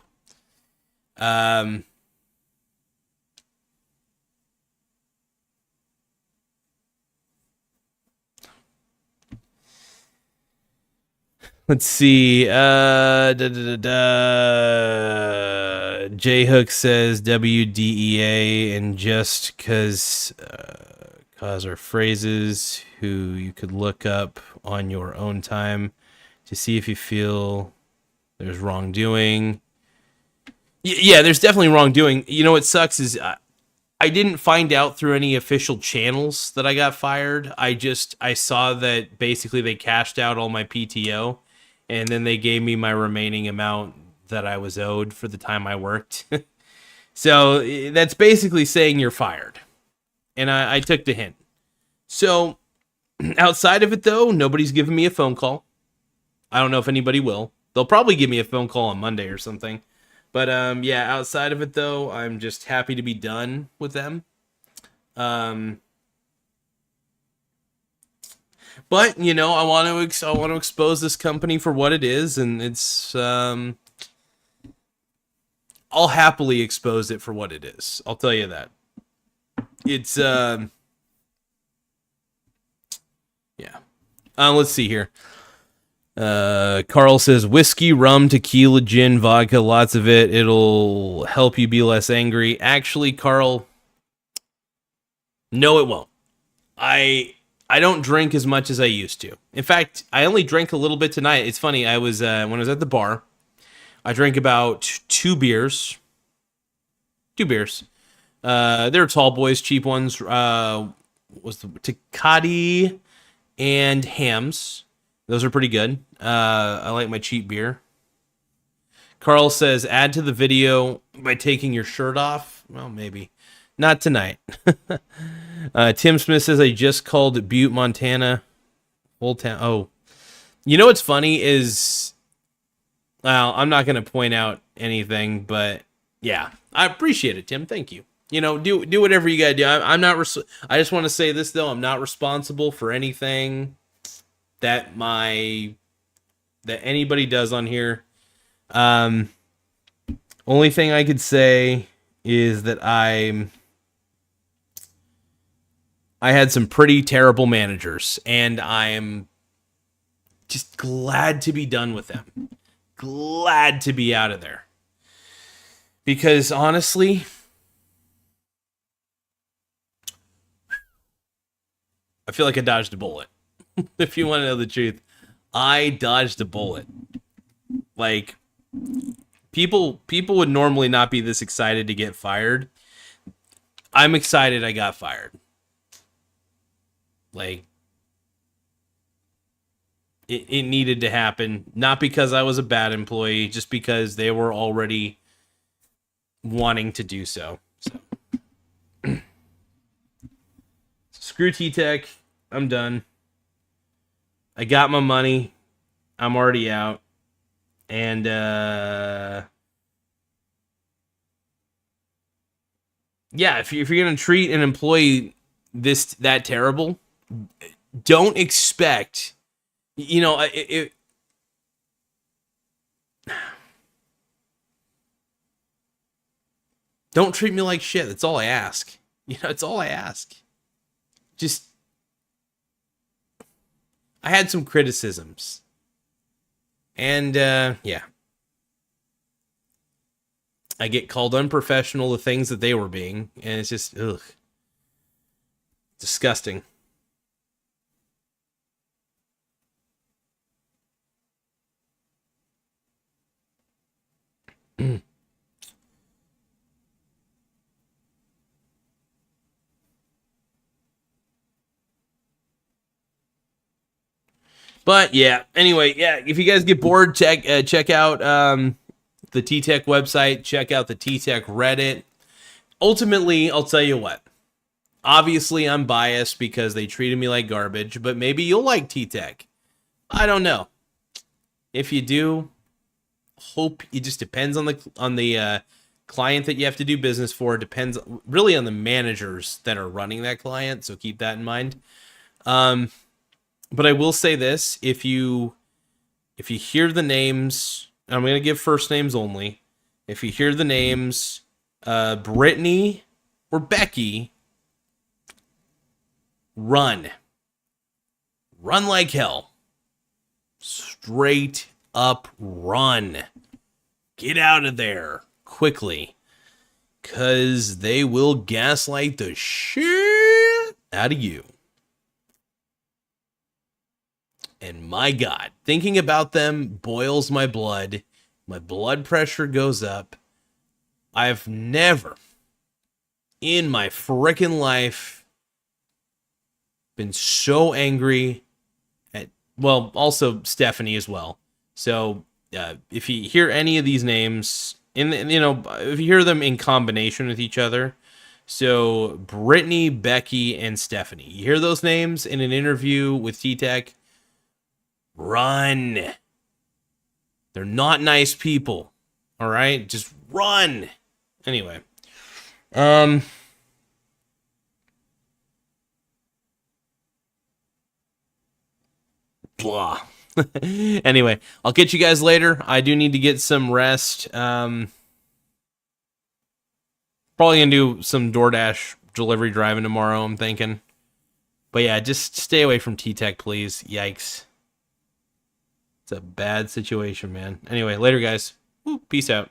let's see. J Hook says WDEA, and just cause are phrases who you could look up on your own time to see if you feel there's wrongdoing. Yeah, there's definitely wrongdoing. What sucks is I didn't find out through any official channels that I got fired. I saw that basically they cashed out all my PTO, and then they gave me my remaining amount that I was owed for the time I worked. So that's basically saying you're fired. And I took the hint. So outside of it, though, nobody's given me a phone call. I don't know if anybody will. They'll probably give me a phone call on Monday or something. But yeah, outside of it though, I'm just happy to be done with them. But you know, I want to expose this company for what it is, and it's I'll happily expose it for what it is. I'll tell you that. It's yeah. Let's see here. Carl says whiskey, rum, tequila, gin, vodka, lots of it. It'll help you be less angry. Actually, Carl, no, it won't. I don't drink as much as I used to. In fact, I only drank a little bit tonight. It's funny. I was when I was at the bar, I drank about two beers. Two beers. They're tall boys, cheap ones. Was the Tecate and Hams. Those are pretty good. I like my cheap beer. Carl says, add to the video by taking your shirt off. Well, maybe. Not tonight. Tim Smith says, I just called Butte, Montana. Old town. Oh. You know what's funny is, well, I'm not going to point out anything, but yeah, I appreciate it, Tim. Thank you. You know, do whatever you got to do. I'm not, I just want to say this, though. I'm not responsible for anything that anybody does on here. Only thing I could say is that I had some pretty terrible managers, and I'm just glad to be done with them. Glad to be out of there. Because honestly, I feel like I dodged a bullet. If you want to know the truth, I dodged a bullet. Like, people would normally not be this excited to get fired. I'm excited I got fired. Like, it needed to happen, not because I was a bad employee, just because they were already wanting to do so. Screw TTEC. I'm done. I got my money. I'm already out. And yeah, if you're gonna treat an employee that terrible, don't expect, you know, don't treat me like shit. That's all I ask. You know, it's all I ask. Just, I had some criticisms. And, yeah. I get called unprofessional, the things that they were being, and it's just, ugh. Disgusting. But yeah, anyway, yeah, if you guys get bored, check out the TTEC website, check out the TTEC Reddit. Ultimately, I'll tell you what. Obviously, I'm biased because they treated me like garbage, but maybe you'll like TTEC. I don't know. If you do, hope it just depends on the client that you have to do business for. It depends really on the managers that are running that client, so keep that in mind. But I will say this, if you hear the names, I'm going to give first names only. If you hear the names Brittany or Becky, run. Run like hell. Straight up run. Get out of there quickly. Because they will gaslight the shit out of you. And my God, thinking about them boils my blood. My blood pressure goes up. I've never in my frickin' life been so angry at, well, also Stephanie as well. So if you hear any of these names, if you hear them in combination with each other, so Brittany, Becky, and Stephanie, you hear those names in an interview with TTEC, run. They're not nice people. All right? Just run. Anyway. Blah. Anyway, I'll catch you guys later. I do need to get some rest. Probably gonna do some DoorDash delivery driving tomorrow, I'm thinking. But yeah, just stay away from TTEC, please. Yikes. It's a bad situation, man. Anyway, later, guys. Woo, peace out.